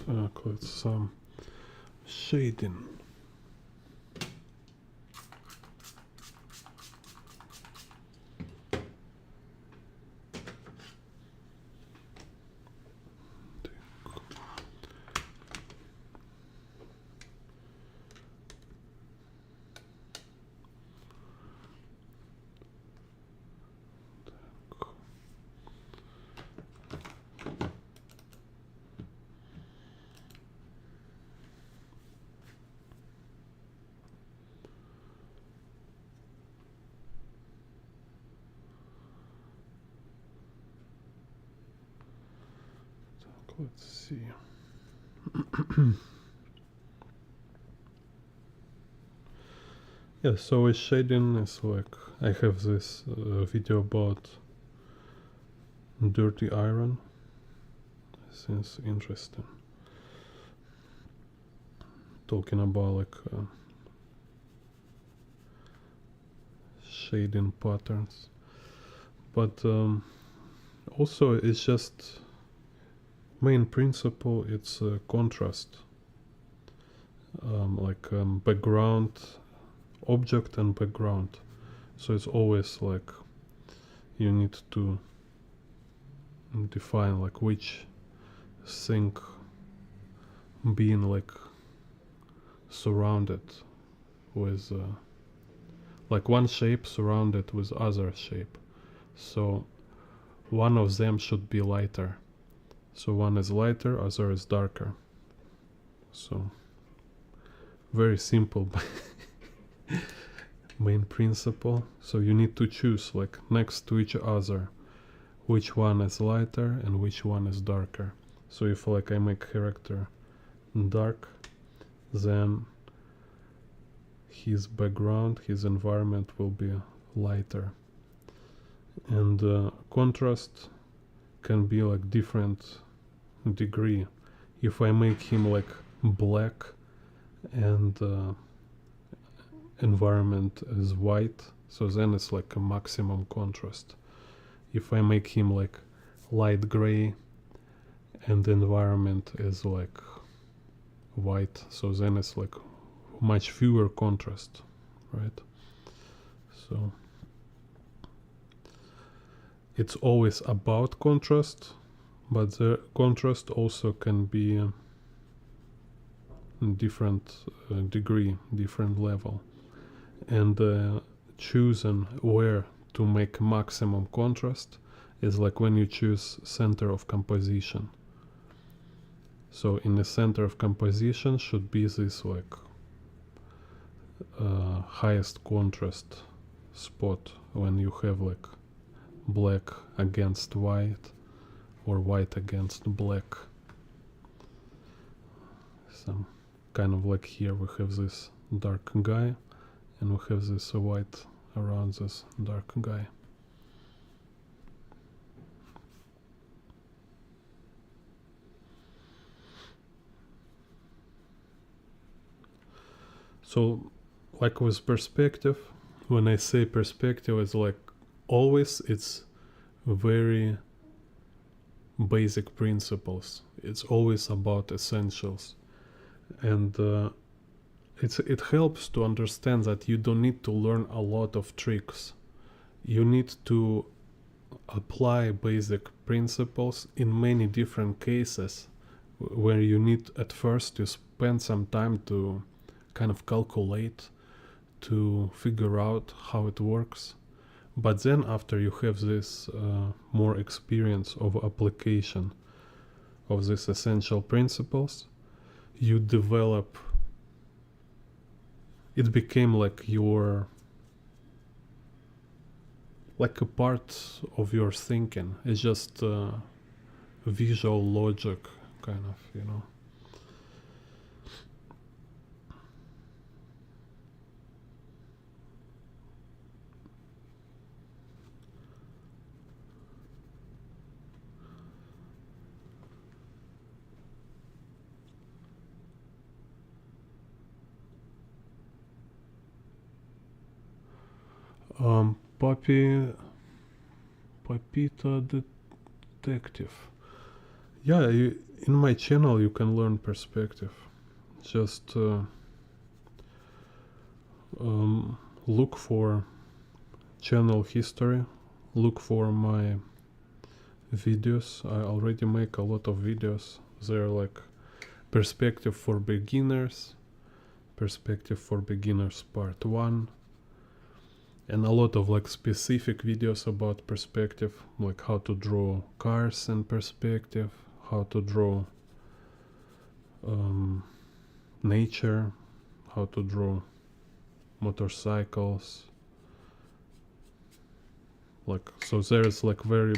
S1: Так, let's shading. Let's see. Yeah, so with shading is like I have this video about dirty iron. Seems interesting. Talking about like shading patterns, but also it's just main principle. It's contrast, background, object and background. So it's always like you need to define like which thing being like surrounded with like one shape surrounded with other shape. So one of them should be lighter. So one is lighter, other is darker. So very simple main principle. So you need to choose like next to each other which one is lighter and which one is darker. So if like I make character dark, then his background, his environment will be lighter. And contrast can be like different degree. If I make him like black and environment is white, so then it's like a maximum contrast. If I make him like light gray and the environment is like white, so then it's like much fewer contrast, right? So it's always about contrast, but the contrast also can be different degree, different level, and choosing where to make maximum contrast is like when you choose center of composition. So in the center of composition should be this like highest contrast spot when you have like black against white or white against black. Some kind of like here we have this dark guy and we have this white around this dark guy. So like with perspective, when I say perspective, it's like always it's very basic principles. It's always about essentials, and it helps to understand that you don't need to learn a lot of tricks. You need to apply basic principles in many different cases where you need at first to spend some time to kind of calculate, to figure out how it works. But then after you have this more experience of application of these essential principles, you develop, it became like your, like a part of your thinking. It's just visual logic kind of, you know. Papita Detective. Yeah, in my channel you can learn perspective. Just look for channel history, look for my videos. I already make a lot of videos. They're like perspective for beginners, perspective for beginners part 1, and a lot of like specific videos about perspective, like how to draw cars in perspective, how to draw nature, how to draw motorcycles. Like, so there's like very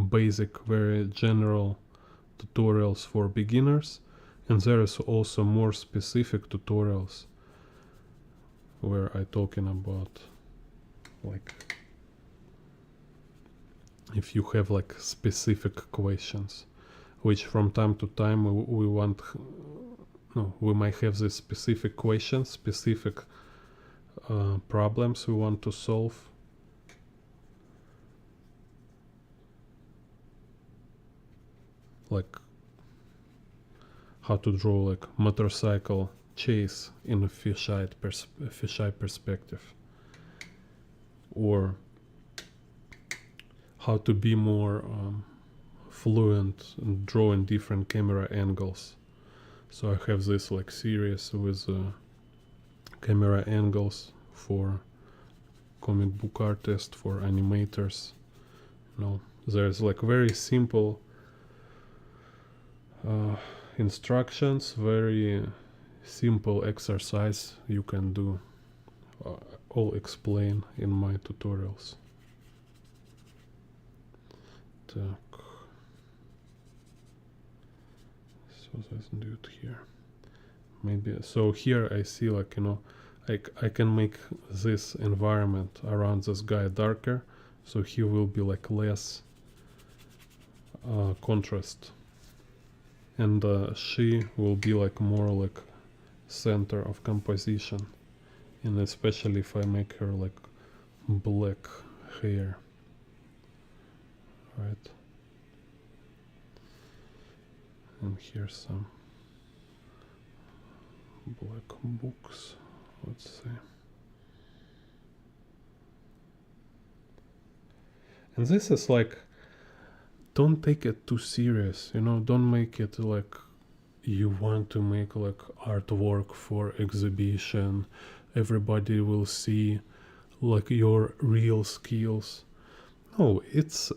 S1: basic, very general tutorials for beginners, and there is also more specific tutorials where I talking about like if you have like specific questions, which from time to time we want, no, we might have this specific questions, specific problems we want to solve. Like how to draw like motorcycle chase in a fisheye perspective, or how to be more fluent in drawing different camera angles. So I have this like series with camera angles for comic book artists, for animators. You know, there's like very simple instructions, very simple exercise you can do, all explain in my tutorials. Так. So let's do it here. Maybe so here I see like, you know, I can make this environment around this guy darker, so he will be like less contrast, and she will be like more like center of composition, and especially if I make her like black hair, right? And here's some black books, let's see. And this is like, don't take it too serious, you know, don't make it like you want to make like artwork for exhibition, everybody will see like your real skills. No, it's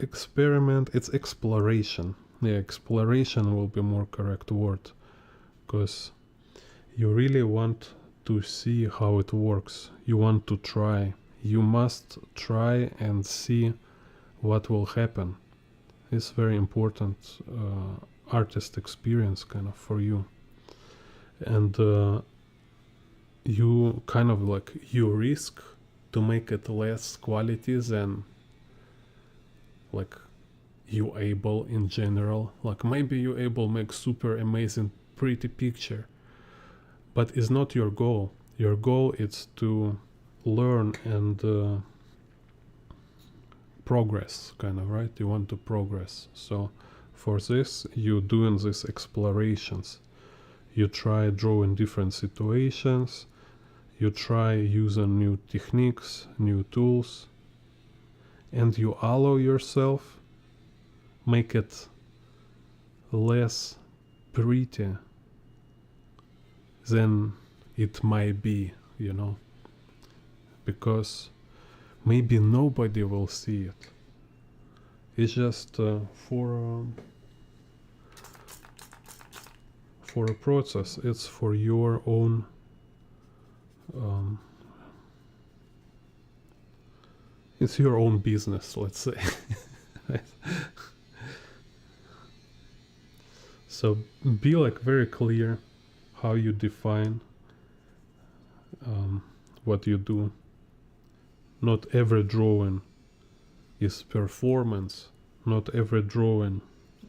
S1: experiment, it's exploration. Yeah, exploration will be more correct word, because you really want to see how it works. You want to try. You must try and see what will happen. It's very important artist experience kind of for you. And you kind of like, you risk to make it less quality than like you able in general. Like maybe you able make super amazing pretty picture, but it's not your goal. Your goal is to learn and progress, kind of, right? You want to progress. So for this you doing these explorations, you try drawing different situations, you try using new techniques, new tools, and you allow yourself make it less pretty than it might be, you know, because maybe nobody will see it. It's just for a process. It's for your own it's your own business, let's say. So be like very clear how you define what you do. Not every drawing is performance. Not every drawing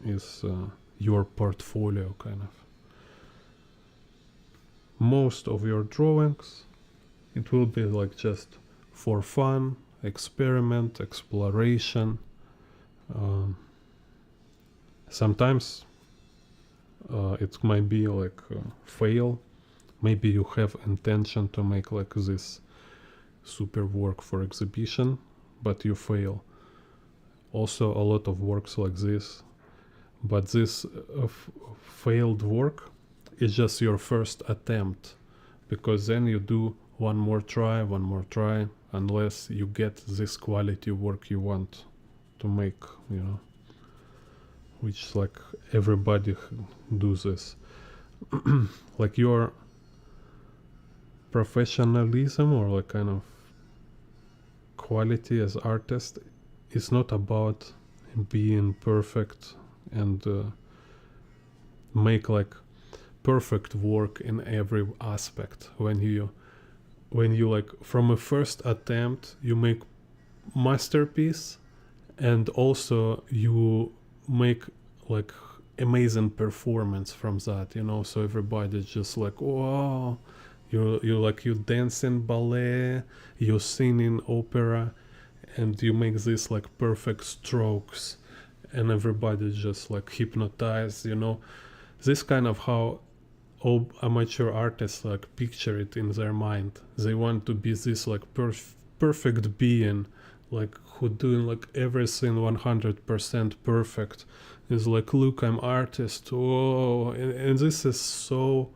S1: is your portfolio, kind of. Most of your drawings, it will be like just for fun, experiment, exploration. Sometimes it might be like fail. Maybe you have intention to make like this super work for exhibition, but you fail. Also a lot of works like this, but this failed work is just your first attempt, because then you do one more try, unless you get this quality work you want to make, you know, which like everybody does this. Like your professionalism or like kind of quality as artist is not about being perfect and make like perfect work in every aspect. When you like from a first attempt you make masterpiece, and also you make like amazing performance from that, you know, so everybody's just like, wow, you dance in ballet, you sing in opera, and you make these like perfect strokes, and everybody's just like hypnotized, you know. This kind of how all amateur artists like picture it in their mind. They want to be this like perfect being, like who doing like everything 100% perfect. It's like, look, I'm artist. Whoa, and this is so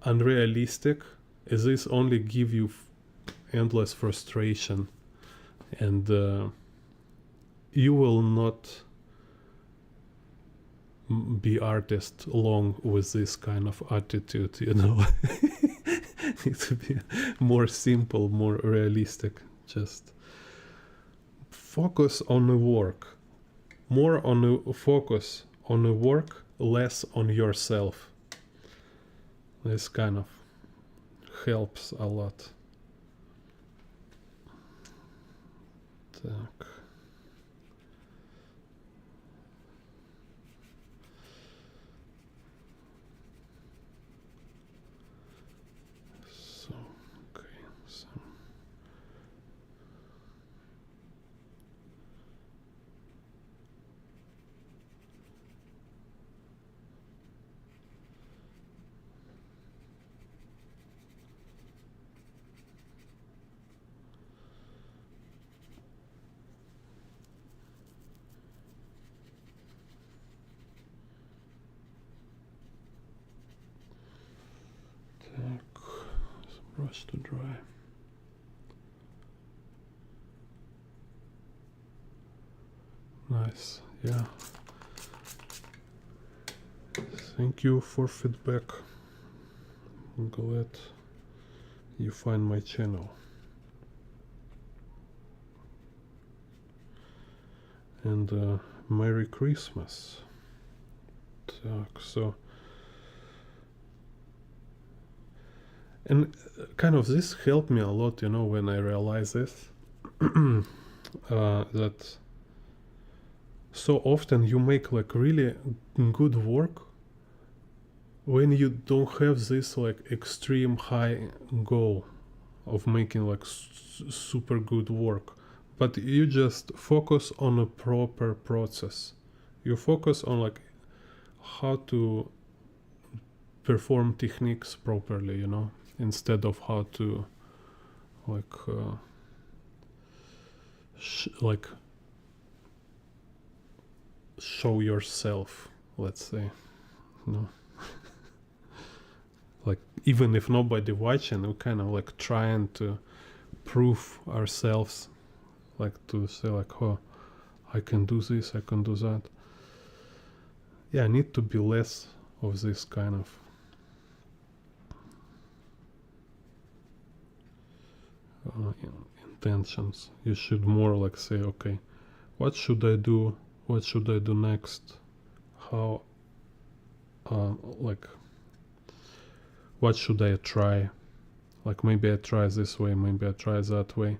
S1: unrealistic. This only give you endless frustration, and you will not be artist long with this kind of attitude, you know. Need to be more simple, more realistic. Just focus on the work, more on the focus on the work, less on yourself. This kind of helps a lot. Так. So, okay, so. Так, brush to dry. Nice, yeah. Thank you for feedback. I'm glad you find my channel. And Merry Christmas. Так, so. And kind of this helped me a lot, you know, when I realized this. That so often you make like really good work when you don't have this like extreme high goal of making like super good work, but you just focus on a proper process. You focus on like how to perform techniques properly, you know, instead of how to like like show yourself, let's say, you know. Like even if nobody watching, we kind of like trying to prove ourselves, like to say like, oh, I can do this, I can do that. Yeah, I need to be less of this kind of intentions. You should more like say, okay, what should I do? What should I do next? How like what should I try? Like maybe I try this way, maybe I try that way,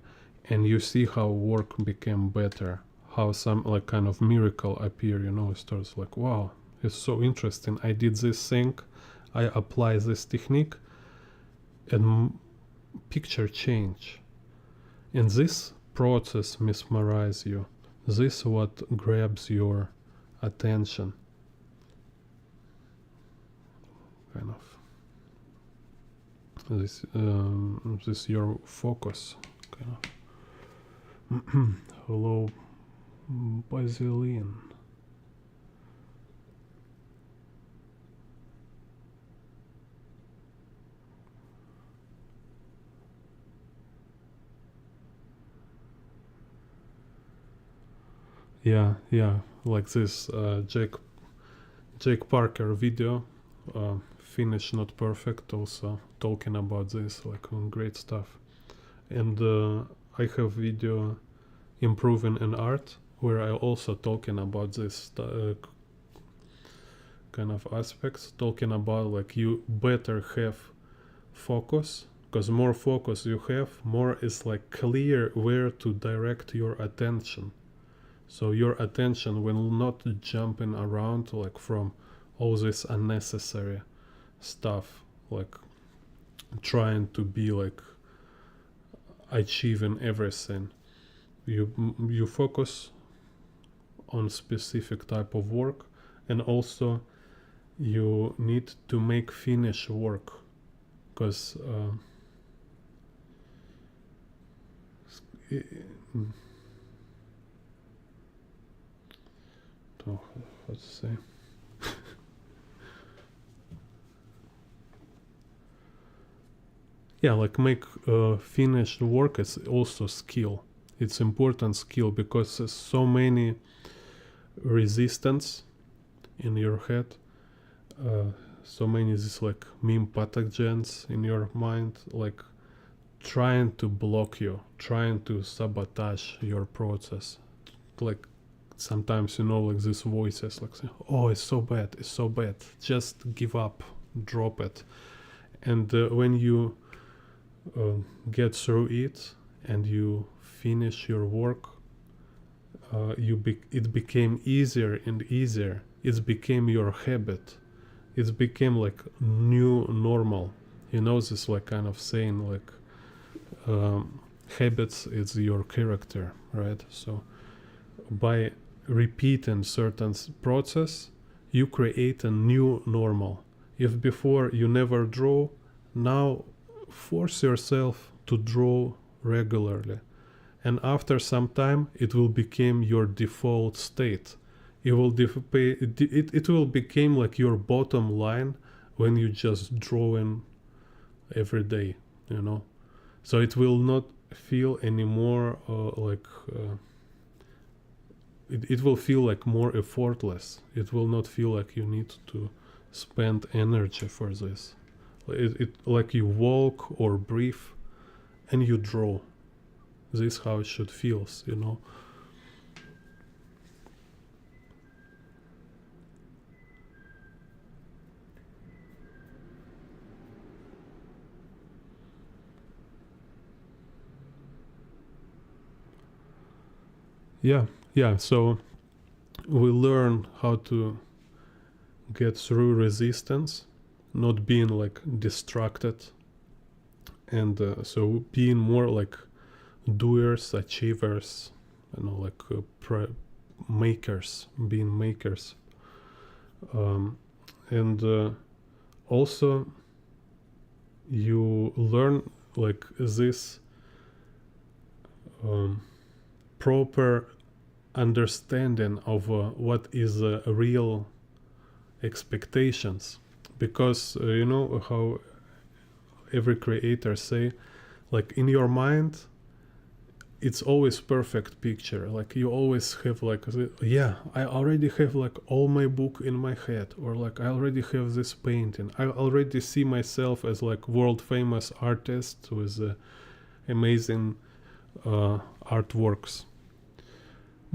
S1: and you see how work became better, how some like kind of miracle appear, you know. It starts like, wow, it's so interesting. I did this thing, I apply this technique, and picture change. And this process mesmerize you. This what grabs your attention. Kind of. This your focus. Kind of. Hello, Basilean. Yeah, like this Jake Parker video, finish not perfect, also talking about this, like great stuff. And I have video improving in art, where I also talking about this kind of aspects, talking about like you better have focus, because more focus you have, more is like clear where to direct your attention. So your attention will not jumping around like from all this unnecessary stuff, like trying to be like achieving everything. You focus on specific type of work, and also you need to make finish work, because how to say yeah, like make finished work is also skill. It's important skill, because there's so many resistance in your head, so many this like meme pathogens in your mind, like trying to block you, trying to sabotage your process. Like sometimes, you know, like these voices like say, oh, it's so bad, it's so bad, just give up, drop it. And when you get through it and you finish your work, it became easier and easier. It became your habit. It became like new normal. You know, this like kind of saying like habits is your character, right? So by repeating certain process, you create a new normal. If before you never draw, now force yourself to draw regularly, and after some time it will become your default state. It will become like your bottom line when you just drawing every day, you know. So it will not feel anymore it will feel like more effortless. It will not feel like you need to spend energy for this. It like you walk or breathe and you draw. This is how it should feel, you know. Yeah, so we learn how to get through resistance, not being like distracted, and so being more like doers, achievers, you know, like makers, being makers, and also you learn like this proper understanding of what is real expectations, because you know how every creator say, like in your mind it's always perfect picture, like you always have like, yeah, I already have like all my book in my head, or like I already have this painting, I already see myself as like world famous artist with amazing artworks.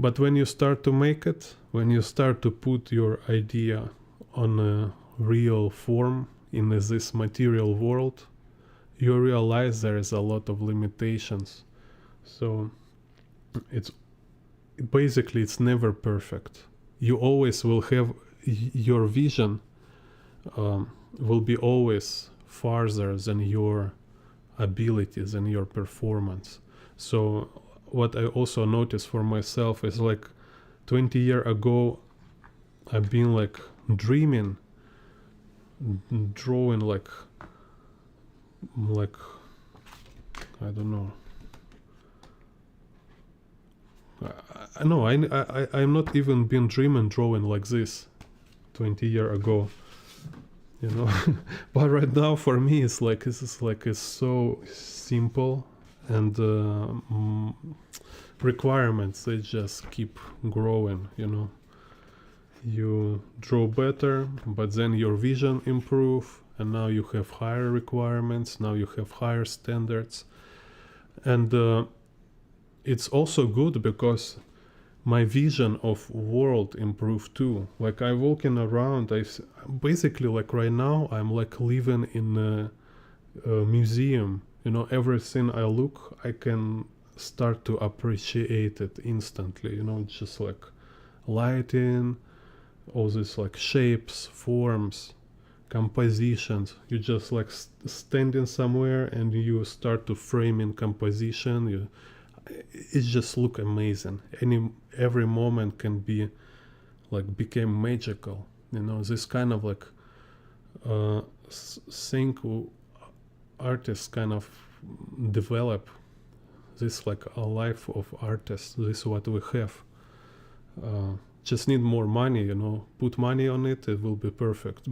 S1: But when you start to make it, when you start to put your idea on a real form in this material world, you realize there is a lot of limitations. So it's basically it's never perfect. You always will have your vision will be always farther than your abilities and your performance. So what I also noticed for myself is like 20 years ago I've been like dreaming, drawing like I don't know. I'm not even been dreaming drawing like this 20 years ago, you know. But right now for me it's like this is like it's so simple, and requirements, they just keep growing, you know. You draw better, but then your vision improve, and now you have higher requirements, now you have higher standards. And it's also good because my vision of world improved too. Like I walking around, basically like right now I'm like living in a museum. You know, everything I look, I can start to appreciate it instantly. You know, just like lighting, all these like shapes, forms, compositions. You just like standing somewhere and you start to frame in composition. It just look amazing. Every moment can be like became magical. You know, this kind of like thing artists kind of develop. This like a life of artists. This is what we have. Just need more money, you know. Put money on it, it will be perfect.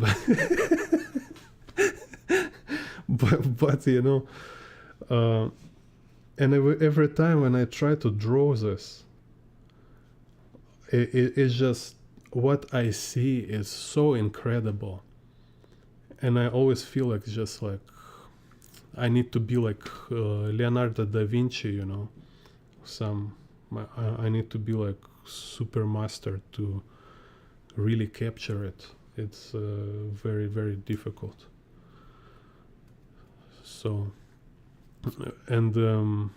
S1: but you know, and every time when I try to draw this, it's just what I see is so incredible, and I always feel like just like I need to be like Leonardo da Vinci, you know. I need to be like super master to really capture it. It's very, very difficult. So, and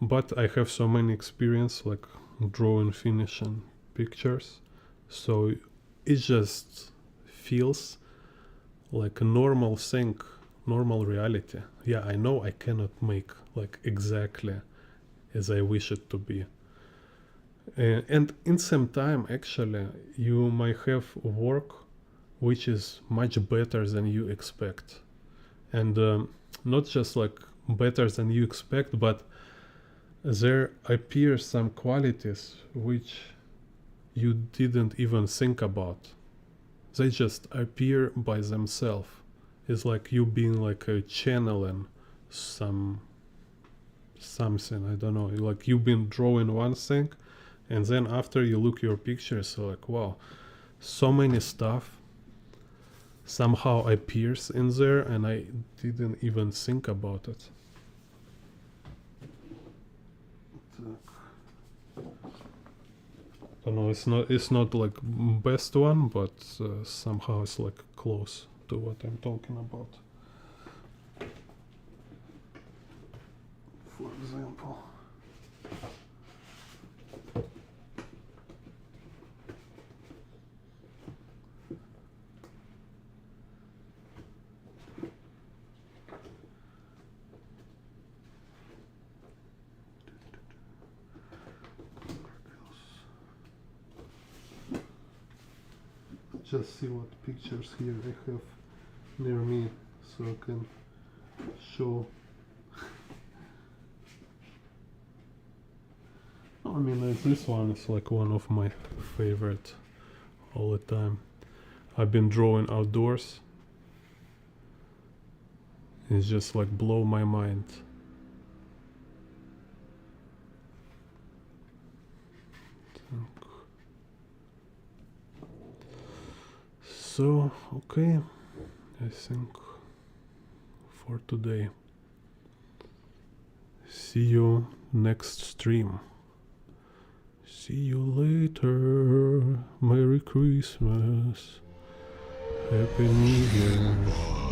S1: but I have so many experience like drawing, finishing pictures, so it just feels like a normal thing, normal reality. Yeah, I know I cannot make like exactly as I wish it to be. And in some time, actually, you might have work which is much better than you expect. And not just like better than you expect, but there appear some qualities which you didn't even think about. They just appear by themselves. It's like you being like a channeling something, I don't know, like you've been drawing one thing, and then after you look your pictures, you're like, wow, so many stuff somehow appears in there and I didn't even think about it. I don't know, it's not like best one, but somehow it's like close to what I'm talking about. For example, just see what pictures here I have near me so I can show. I mean, this one is like one of my favorite all the time. I've been drawing outdoors. It's just like blow my mind. So, okay, I think for today. See you next stream. See you later. Merry Christmas. Happy New Year.